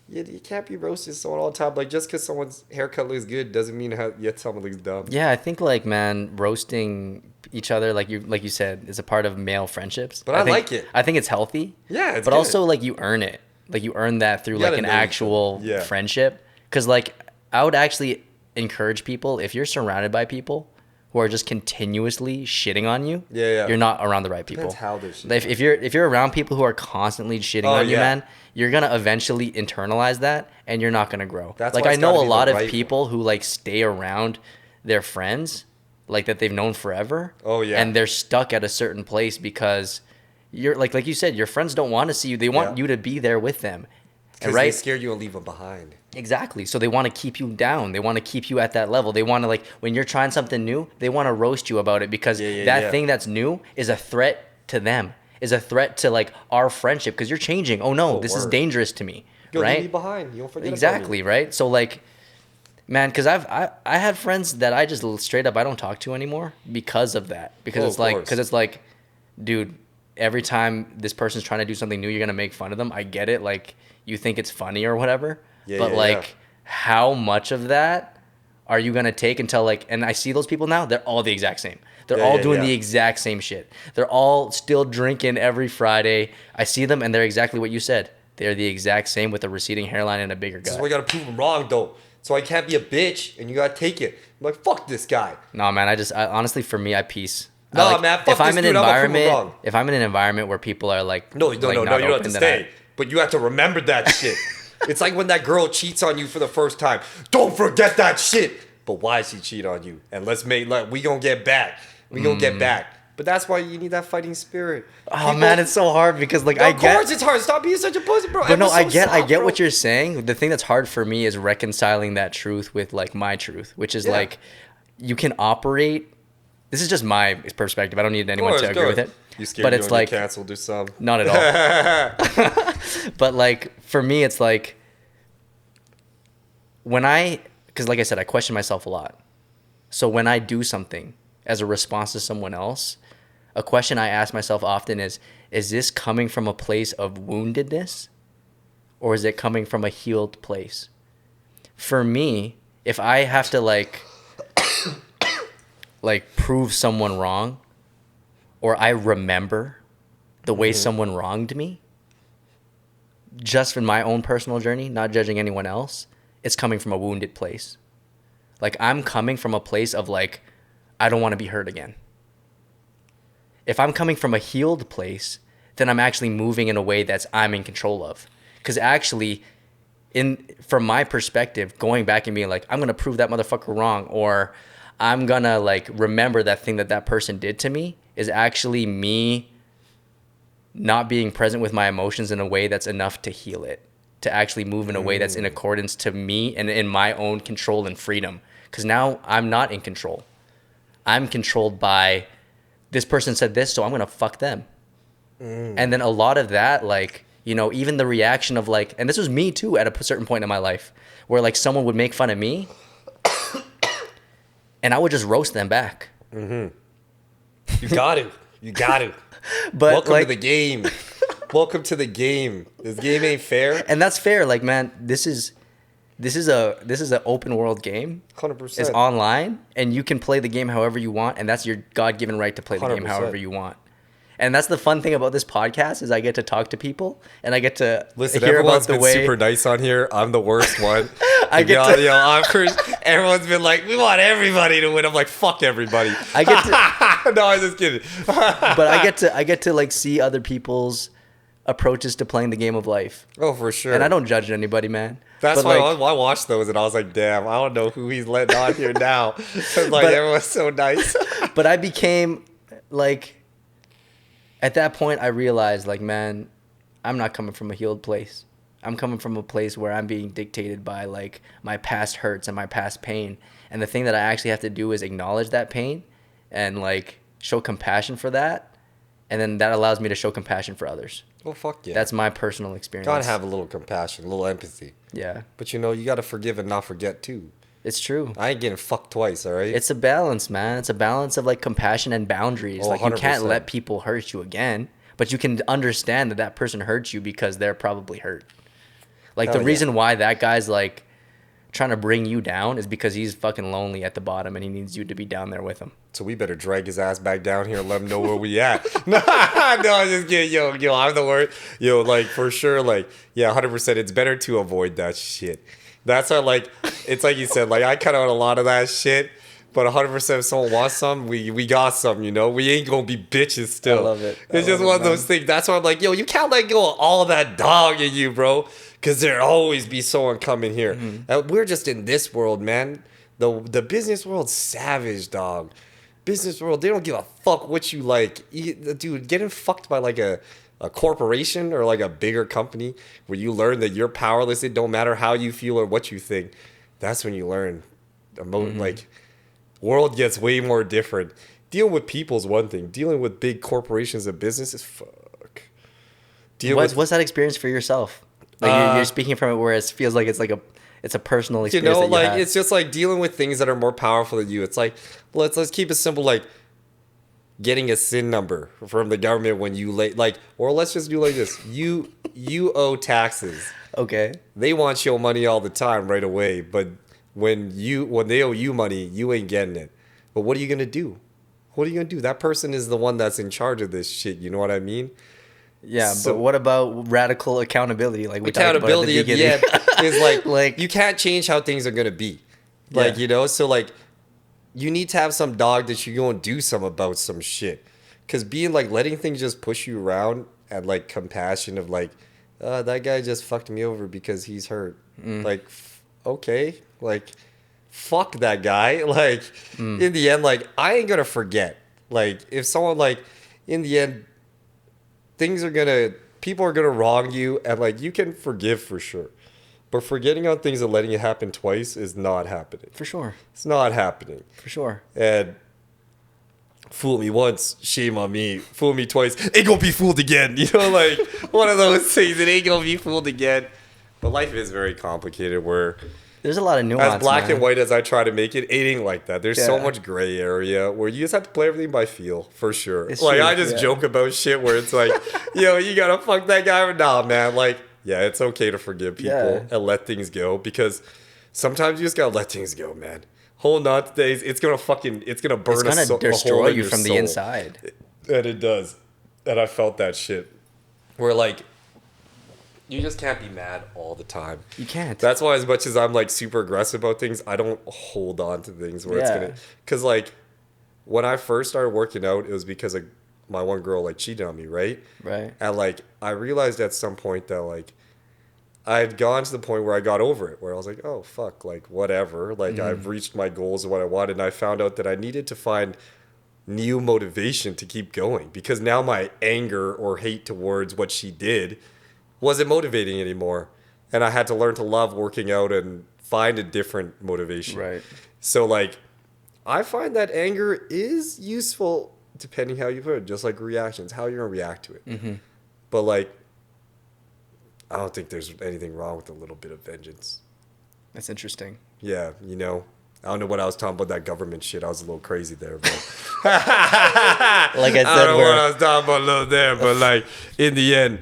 [SPEAKER 2] you can't be roasting someone all the time. Like, just because someone's haircut looks good doesn't mean yet someone looks dumb.
[SPEAKER 1] Yeah, I think, like, man, roasting each other, like you said, is a part of male friendships.
[SPEAKER 2] But I like it.
[SPEAKER 1] I think it's healthy.
[SPEAKER 2] Yeah, it's
[SPEAKER 1] but
[SPEAKER 2] good.
[SPEAKER 1] Also, like, you earn it. Like, you earn that through, like, an actual friendship. Because, like, I would actually encourage people, if you're surrounded by people who are just continuously shitting on you,
[SPEAKER 2] Yeah.
[SPEAKER 1] you're not around the right people.
[SPEAKER 2] Depends how they're shitting.
[SPEAKER 1] If you're around people who are constantly shitting on you, man, you're gonna eventually internalize that, and you're not gonna grow.
[SPEAKER 2] That's
[SPEAKER 1] like
[SPEAKER 2] why
[SPEAKER 1] I
[SPEAKER 2] it's
[SPEAKER 1] know
[SPEAKER 2] gotta
[SPEAKER 1] a
[SPEAKER 2] be
[SPEAKER 1] lot
[SPEAKER 2] the
[SPEAKER 1] of
[SPEAKER 2] right
[SPEAKER 1] people who like stay around their friends, like that they've known forever.
[SPEAKER 2] Oh, yeah.
[SPEAKER 1] And they're stuck at a certain place because you're like you said, your friends don't want to see you. They want you to be there with them.
[SPEAKER 2] Because
[SPEAKER 1] right?
[SPEAKER 2] they scare you and leave them behind.
[SPEAKER 1] Exactly. So they want to keep you down. They want to keep you at that level. They want to, like, when you're trying something new, they want to roast you about it because that thing that's new is a threat to them, is a threat to, like, our friendship because you're changing. Oh, no, this is dangerous to me.
[SPEAKER 2] You'll
[SPEAKER 1] right?
[SPEAKER 2] leave me behind. You'll forget
[SPEAKER 1] exactly,
[SPEAKER 2] about me.
[SPEAKER 1] right? So, like, man, because I had friends that I just straight up I don't talk to anymore because of that. Because it's like, dude, every time this person's trying to do something new, you're going to make fun of them. I get it. Like, you think it's funny or whatever. How much of that are you going to take until, like, and I see those people now, they're all the exact same. They're all doing the exact same shit. They're all still drinking every Friday. I see them and they're exactly what you said. They're the exact same with a receding hairline and a bigger gut.
[SPEAKER 2] This is why you got to prove them wrong, though. So I can't be a bitch and you got to take it. I'm like, fuck this guy.
[SPEAKER 1] No, man, I honestly, for me, I peace.
[SPEAKER 2] No,
[SPEAKER 1] like,
[SPEAKER 2] man, fuck
[SPEAKER 1] if I'm
[SPEAKER 2] this
[SPEAKER 1] in
[SPEAKER 2] dude,
[SPEAKER 1] if I'm in an environment where people are like,
[SPEAKER 2] no, you don't have to stay. But you have to remember that shit. It's like when that girl cheats on you for the first time. Don't forget that shit. But why she cheat on you? And we gonna get back. We gonna get back. But that's why you need that fighting spirit.
[SPEAKER 1] Oh man, it's so hard because like
[SPEAKER 2] of course it's hard. Stop being such a pussy, bro.
[SPEAKER 1] But no, I get what you're saying. The thing that's hard for me is reconciling that truth with like my truth, which is like you can operate. This is just my perspective. I don't need anyone to agree with it.
[SPEAKER 2] You scared
[SPEAKER 1] but
[SPEAKER 2] you
[SPEAKER 1] it's like
[SPEAKER 2] get canceled or something?
[SPEAKER 1] Not at all. But like for me, it's like because like I said, I question myself a lot. So when I do something as a response to someone else, a question I ask myself often is this coming from a place of woundedness or is it coming from a healed place? For me, if I have to like prove someone wrong or I remember the way someone wronged me, just in my own personal journey, not judging anyone else, it's coming from a wounded place. Like I'm coming from a place of like, I don't want to be hurt again. If I'm coming from a healed place, then I'm actually moving in a way that's I'm in control of. Because actually, from my perspective, going back and being like, I'm going to prove that motherfucker wrong, or I'm going to like remember that thing that person did to me is actually me not being present with my emotions in a way that's enough to heal it, to actually move in a way that's in accordance to me and in my own control and freedom. Because now I'm not in control. I'm controlled by this person said this, so I'm going to fuck them. And then a lot of that, like, you know, even the reaction of like, and this was me too at a certain point in my life where like someone would make fun of me and I would just roast them back.
[SPEAKER 2] You got to.
[SPEAKER 1] But
[SPEAKER 2] welcome
[SPEAKER 1] like,
[SPEAKER 2] to the game. Welcome to the game. This game ain't fair.
[SPEAKER 1] And that's fair. Like, man, this is an open world game.
[SPEAKER 2] 100%.
[SPEAKER 1] It's online, and you can play the game however you want, and that's your God-given right to play the game
[SPEAKER 2] 100%.
[SPEAKER 1] however you want. And that's the fun thing about this podcast is I get to talk to people, and I get to hear about the way.
[SPEAKER 2] Super nice on here. I'm the worst one.
[SPEAKER 1] Everyone's
[SPEAKER 2] been like, we want everybody to win. I'm like, fuck everybody.
[SPEAKER 1] I get to,
[SPEAKER 2] no, I'm just kidding.
[SPEAKER 1] But I get to like see other people's approaches to playing the game of life.
[SPEAKER 2] Oh, for sure.
[SPEAKER 1] And I don't judge anybody, man.
[SPEAKER 2] That's
[SPEAKER 1] but
[SPEAKER 2] why
[SPEAKER 1] like,
[SPEAKER 2] I watched those and I was like, damn, I don't know who he's letting on here now. Like, everyone's so nice.
[SPEAKER 1] But I became like, at that point, I realized like, man, I'm not coming from a healed place. I'm coming from a place where I'm being dictated by like my past hurts and my past pain. And the thing that I actually have to do is acknowledge that pain and like show compassion for that. And then that allows me to show compassion for others.
[SPEAKER 2] Well, fuck yeah.
[SPEAKER 1] That's my personal experience.
[SPEAKER 2] Gotta have a little compassion, a little empathy.
[SPEAKER 1] Yeah.
[SPEAKER 2] But you know, you gotta forgive and not forget too.
[SPEAKER 1] It's true.
[SPEAKER 2] I ain't getting fucked twice, all right?
[SPEAKER 1] It's a balance, man. It's a balance of like compassion and boundaries.
[SPEAKER 2] Oh,
[SPEAKER 1] like you
[SPEAKER 2] 100%.
[SPEAKER 1] can't let people hurt you again, but you can understand that that person hurt you because they're probably hurt. Like the reason why that guy's like trying to bring you down is because he's fucking lonely at the bottom and he needs you to be down there with him.
[SPEAKER 2] So we better drag his ass back down here and let him know where we at. No, I'm just kidding. Yo, I'm the worst. Yo, like, for sure, like, yeah, 100%. It's better to avoid that shit. That's why, like, it's like you said, like, I cut out a lot of that shit But 100% if someone wants some, we got some, you know? We ain't gonna be bitches still.
[SPEAKER 1] I love it.
[SPEAKER 2] It's just one of those things. That's why I'm like, yo, you can't let go of all that dog in you, bro. Because there'll always be someone coming here. And we're just in this world, man. The business world's savage, dog. Business world, they don't give a fuck what you like. Dude, getting fucked by like a corporation or like a bigger company where you learn that you're powerless. It don't matter how you feel or what you think. That's when you learn. Like, world gets way more different. Dealing with people is one thing. Dealing with big corporations and business is fuck.
[SPEAKER 1] What's that experience for yourself? Like you're speaking from it where it feels like it's a personal experience.
[SPEAKER 2] You know, like it's just like dealing with things that are more powerful than you. It's like let's keep it simple. Like getting a SIN number from the government when you or let's just do like this. You owe taxes.
[SPEAKER 1] Okay.
[SPEAKER 2] They want your money all the time right away, but when they owe you money, you ain't getting it. But what are you gonna do? What are you gonna do? That person is the one that's in charge of this shit. You know what I mean?
[SPEAKER 1] Yeah, so, but what about radical accountability? Like
[SPEAKER 2] accountability at the end is like you can't change how things are gonna be. Like, you know, so like you need to have some dog that you go and do some about some shit. Cause being like letting things just push you around and like compassion of like, that guy just fucked me over because he's hurt. Like, okay, like fuck that guy. Like in the end, like I ain't gonna forget. Like if someone like in the end people are gonna wrong you and like you can forgive for sure. But forgetting on things and letting it happen twice is not happening.
[SPEAKER 1] For sure.
[SPEAKER 2] It's not happening.
[SPEAKER 1] For sure.
[SPEAKER 2] And fool me once, shame on me. Fool me twice, ain't gonna be fooled again. You know, like one of those things, it ain't gonna be fooled again. But life is very complicated where
[SPEAKER 1] there's a lot of nuance.
[SPEAKER 2] As black and white as I try to make it, it ain't like that. There's so much gray area where you just have to play everything by feel, for sure. It's like, true. I just joke about shit where it's like, yo, you gotta fuck that guy. Nah, man. Like, yeah, it's okay to forgive people and let things go because sometimes you just gotta let things go, man. Holding on to things, it's gonna burn
[SPEAKER 1] it's gonna destroy you from the inside.
[SPEAKER 2] And it does. And I felt that shit. Where like, you just can't be mad all the time.
[SPEAKER 1] You can't.
[SPEAKER 2] That's why as much as I'm like super aggressive about things, I don't hold on to things where it's gonna. Because like when I first started working out, it was because like my one girl like cheated on me, right?
[SPEAKER 1] Right.
[SPEAKER 2] And like I realized at some point that like I had gone to the point where I got over it, where I was like, oh fuck, like whatever, like I've reached my goals and what I wanted, and I found out that I needed to find new motivation to keep going because now my anger or hate towards what she did wasn't motivating anymore. And I had to learn to love working out and find a different motivation.
[SPEAKER 1] Right.
[SPEAKER 2] So like, I find that anger is useful depending how you put it, just like reactions, how you're going to react to it. But like, I don't think there's anything wrong with a little bit of vengeance.
[SPEAKER 1] That's interesting.
[SPEAKER 2] Yeah, you know, I don't know what I was talking about that government shit. I was a little crazy there, but
[SPEAKER 1] like I said,
[SPEAKER 2] I don't know what I was talking about a little there, but like in the end,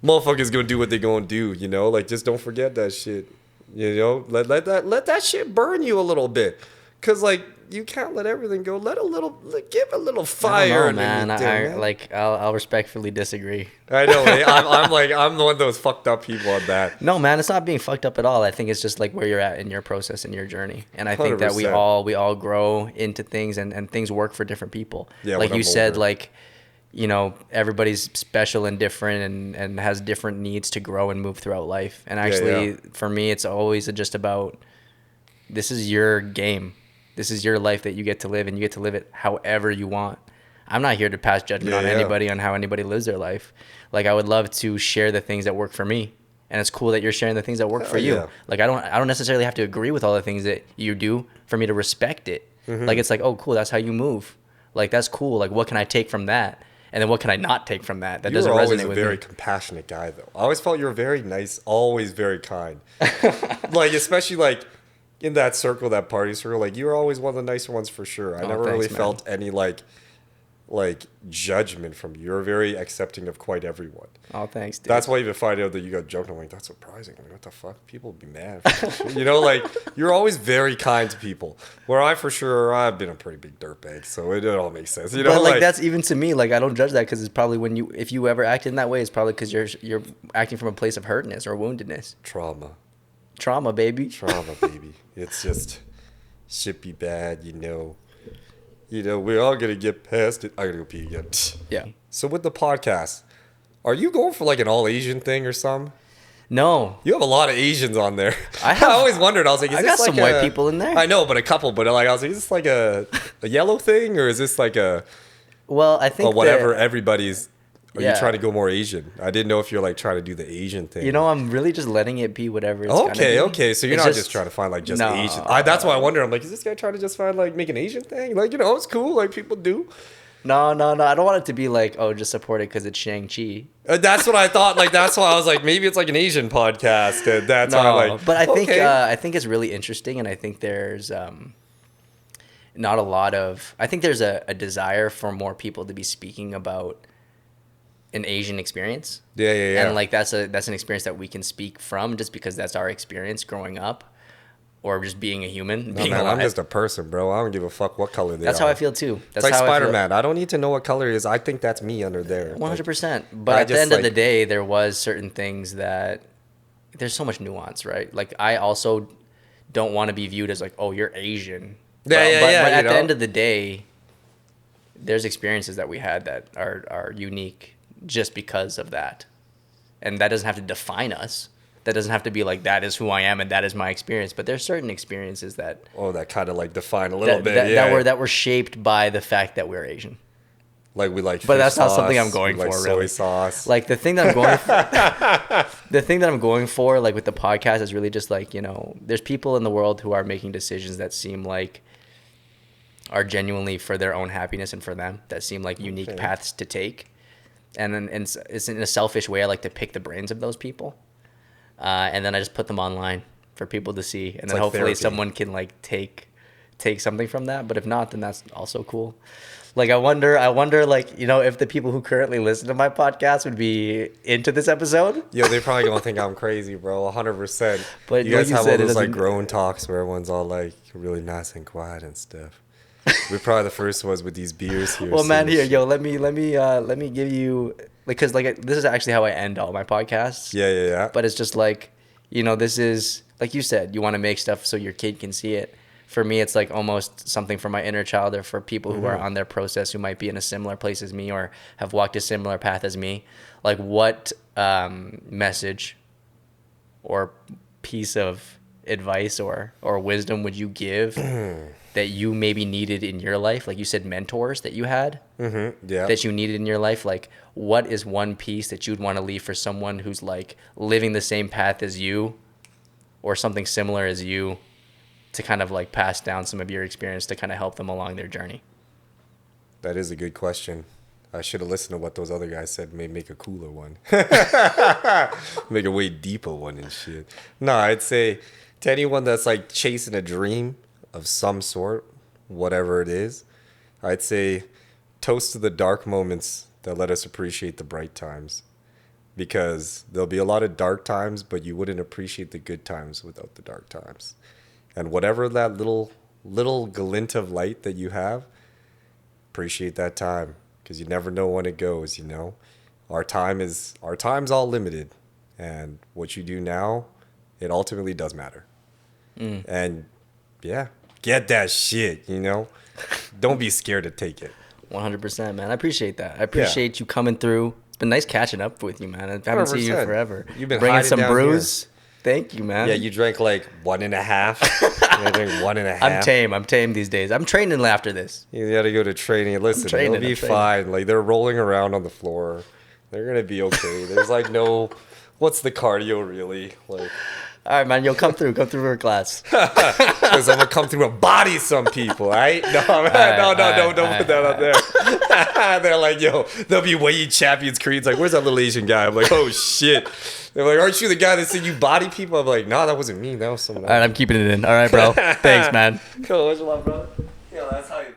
[SPEAKER 2] motherfuckers gonna do what they gonna do, you know? Like, just don't forget that shit. You know? Let that shit burn you a little bit. Cause like you can't let everything go. Give a little fire.
[SPEAKER 1] I don't know, man. I'll respectfully disagree.
[SPEAKER 2] I know. I'm the one of those fucked up people on that.
[SPEAKER 1] No, man, it's not being fucked up at all. I think it's just like where you're at in your process and your journey. And I think 100%. That we all grow into things and things work for different people. Yeah, like you said, like, you know, everybody's special and different and has different needs to grow and move throughout life. And actually, for me, it's always just about, this is your game. This is your life that you get to live, and you get to live it however you want. I'm not here to pass judgment on anybody on how anybody lives their life. Like, I would love to share the things that work for me. And it's cool that you're sharing the things that work for you. Yeah. Like, I don't necessarily have to agree with all the things that you do for me to respect it. Like, it's like, oh, cool, that's how you move. Like, that's cool. Like, what can I take from that? And then what can I not take from that? That doesn't resonate with me. You're always a very
[SPEAKER 2] compassionate guy, though. I always felt you were very nice, always very kind. Like, especially, like, in that circle, that party circle, like, you were always one of the nicer ones for sure. I never really felt any, like judgment from you. You're very accepting of quite everyone.
[SPEAKER 1] Oh, thanks, dude.
[SPEAKER 2] That's why even find out that you got jumped, I'm like, that's surprising. Like, what the fuck? People would be mad. You know, like, you're always very kind to people. Where I've been a pretty big dirtbag, so it all makes sense. You know,
[SPEAKER 1] but like that's even to me, like, I don't judge that because it's probably if you ever acted in that way, it's probably because you're acting from a place of hurtness or woundedness.
[SPEAKER 2] Trauma,
[SPEAKER 1] baby.
[SPEAKER 2] Trauma, baby. It's just, shit be bad, you know. You know, we're all gonna get past it. I gotta go pee again.
[SPEAKER 1] Yeah.
[SPEAKER 2] So with the podcast, are you going for like an all Asian thing or something?
[SPEAKER 1] No.
[SPEAKER 2] You have a lot of Asians on there.
[SPEAKER 1] I
[SPEAKER 2] always wondered. I was like, is
[SPEAKER 1] I
[SPEAKER 2] this
[SPEAKER 1] got some
[SPEAKER 2] like
[SPEAKER 1] white people in there.
[SPEAKER 2] I know, but a couple. But like, I was like, is this like a yellow thing, or is this like a
[SPEAKER 1] Well, I think
[SPEAKER 2] whatever? Everybody's. Are you
[SPEAKER 1] Yeah.
[SPEAKER 2] trying to go more Asian? I didn't know if you're like trying to do the Asian thing.
[SPEAKER 1] You know, I'm really just letting it be whatever it's gonna be.
[SPEAKER 2] Okay. So you're
[SPEAKER 1] It's
[SPEAKER 2] not just trying to find like just
[SPEAKER 1] No.
[SPEAKER 2] Asian. That's why I wonder. I'm like, is this guy trying to just find like make an Asian thing? Like, you know, it's cool. Like people do.
[SPEAKER 1] No. I don't want it to be like, oh, just support it because it's Shang-Chi.
[SPEAKER 2] That's what I thought. Like, that's why I was like, maybe it's like an Asian podcast. And that's why I'm like,
[SPEAKER 1] but
[SPEAKER 2] okay.
[SPEAKER 1] I think it's really interesting, and I think there's not a lot of. I think there's a desire for more people to be speaking about an Asian experience.
[SPEAKER 2] Yeah.
[SPEAKER 1] And like that's an experience that we can speak from just because that's our experience growing up, or just being a human.
[SPEAKER 2] No,
[SPEAKER 1] Being
[SPEAKER 2] man,
[SPEAKER 1] alive.
[SPEAKER 2] I'm just a person, bro. I don't give a fuck what color they
[SPEAKER 1] That's
[SPEAKER 2] are.
[SPEAKER 1] how I feel too. That's
[SPEAKER 2] It's like
[SPEAKER 1] how I feel.
[SPEAKER 2] Spider-Man. I don't need to know what color it is. I think that's me under there.
[SPEAKER 1] 100%.
[SPEAKER 2] I
[SPEAKER 1] But at the
[SPEAKER 2] just,
[SPEAKER 1] end of the
[SPEAKER 2] like-
[SPEAKER 1] day, there was certain things that there's so much nuance, right? Like I also don't want to be viewed as like, oh, you're Asian. But at the end of the day, there's experiences that we had that are unique just because of that. And that doesn't have to define us. That doesn't have to be like, that is who I am and that is my experience. But there's certain experiences that
[SPEAKER 2] that kind of like define a little bit.
[SPEAKER 1] that were shaped by the fact that we're Asian.
[SPEAKER 2] Like we like,
[SPEAKER 1] But that's
[SPEAKER 2] fish
[SPEAKER 1] not
[SPEAKER 2] sauce,
[SPEAKER 1] something I'm going
[SPEAKER 2] we like
[SPEAKER 1] for,
[SPEAKER 2] soy
[SPEAKER 1] really.
[SPEAKER 2] sauce.
[SPEAKER 1] Like the thing that I'm going for, the thing that I'm going for, like with the podcast, is really just like, you know, there's people in the world who are making decisions that seem like are genuinely for their own happiness and for them, that seem like unique paths to take. And then it's in a selfish way. I like to pick the brains of those people, and then I just put them online for people to see, and then
[SPEAKER 2] like
[SPEAKER 1] hopefully
[SPEAKER 2] therapy.
[SPEAKER 1] someone can like take something from that. But if not, then that's also cool. Like I wonder, like, you know, if the people who currently listen to my podcast would be into this episode.
[SPEAKER 2] Yo, they're probably gonna think I'm crazy, bro. 100%.
[SPEAKER 1] But
[SPEAKER 2] you guys
[SPEAKER 1] like you
[SPEAKER 2] have
[SPEAKER 1] said,
[SPEAKER 2] all
[SPEAKER 1] it
[SPEAKER 2] those like
[SPEAKER 1] doesn't-
[SPEAKER 2] grown talks where everyone's all like really nice and quiet and stuff. We're probably the first ones with these beers here.
[SPEAKER 1] Well, man,
[SPEAKER 2] saying
[SPEAKER 1] here,
[SPEAKER 2] shit.
[SPEAKER 1] yo, let me give you, because like this is actually how I end all my podcasts.
[SPEAKER 2] Yeah.
[SPEAKER 1] But it's just like, you know, this is like you said, you want to make stuff so your kid can see it. For me, it's like almost something for my inner child, or for people who are on their process, who might be in a similar place as me or have walked a similar path as me. Like, what message or piece of advice or wisdom would you give that you maybe needed in your life? Like you said, mentors that you had,
[SPEAKER 2] Yeah.
[SPEAKER 1] that you needed in your life. Like, what is one piece that you'd want to leave for someone who's like living the same path as you or something similar as you, to kind of like pass down some of your experience to kind of help them along their journey?
[SPEAKER 2] That is a good question. I should have listened to what those other guys said. Maybe make a cooler one. Make a way deeper one and shit. No, I'd say to anyone that's like chasing a dream of some sort, whatever it is, I'd say toast to the dark moments that let us appreciate the bright times. Because there'll be a lot of dark times, but you wouldn't appreciate the good times without the dark times. And whatever that little glint of light that you have, appreciate that time, because you never know when it goes. You know, our time's all limited, and what you do now, it ultimately does matter. And yeah, get that shit. You know, don't be scared to take it.
[SPEAKER 1] 100%, man. I appreciate that. I appreciate you coming through. It's been nice catching up with you, man. I haven't seen you
[SPEAKER 2] 100%.
[SPEAKER 1] forever.
[SPEAKER 2] You've been
[SPEAKER 1] bringing
[SPEAKER 2] hiding
[SPEAKER 1] some
[SPEAKER 2] down
[SPEAKER 1] brews. Thank you, man.
[SPEAKER 2] Yeah, you drank like 1.5. You drank 1.5.
[SPEAKER 1] I'm tame. I'm tame these days. I'm training after this.
[SPEAKER 2] You gotta go to training. Listen,
[SPEAKER 1] training,
[SPEAKER 2] it'll be
[SPEAKER 1] I'm training.
[SPEAKER 2] fine. Like, they're rolling around on the floor. They're gonna be okay. There's like no, what's the cardio really? Like,
[SPEAKER 1] All right, man. Yo, come through for class.
[SPEAKER 2] because I'm gonna come through and body some people, right? No, man, no, don't put that out there. They're like, yo, they'll be weighing champions creeds. Like, where's that little Asian guy? I'm like, oh shit. They're like, aren't you the guy that said you body people? I'm like, no, that wasn't me. That was someone else.
[SPEAKER 1] All right, I'm keeping it in. All right, bro. Thanks, man.
[SPEAKER 2] Cool. What's your love, bro? Yeah, that's how you.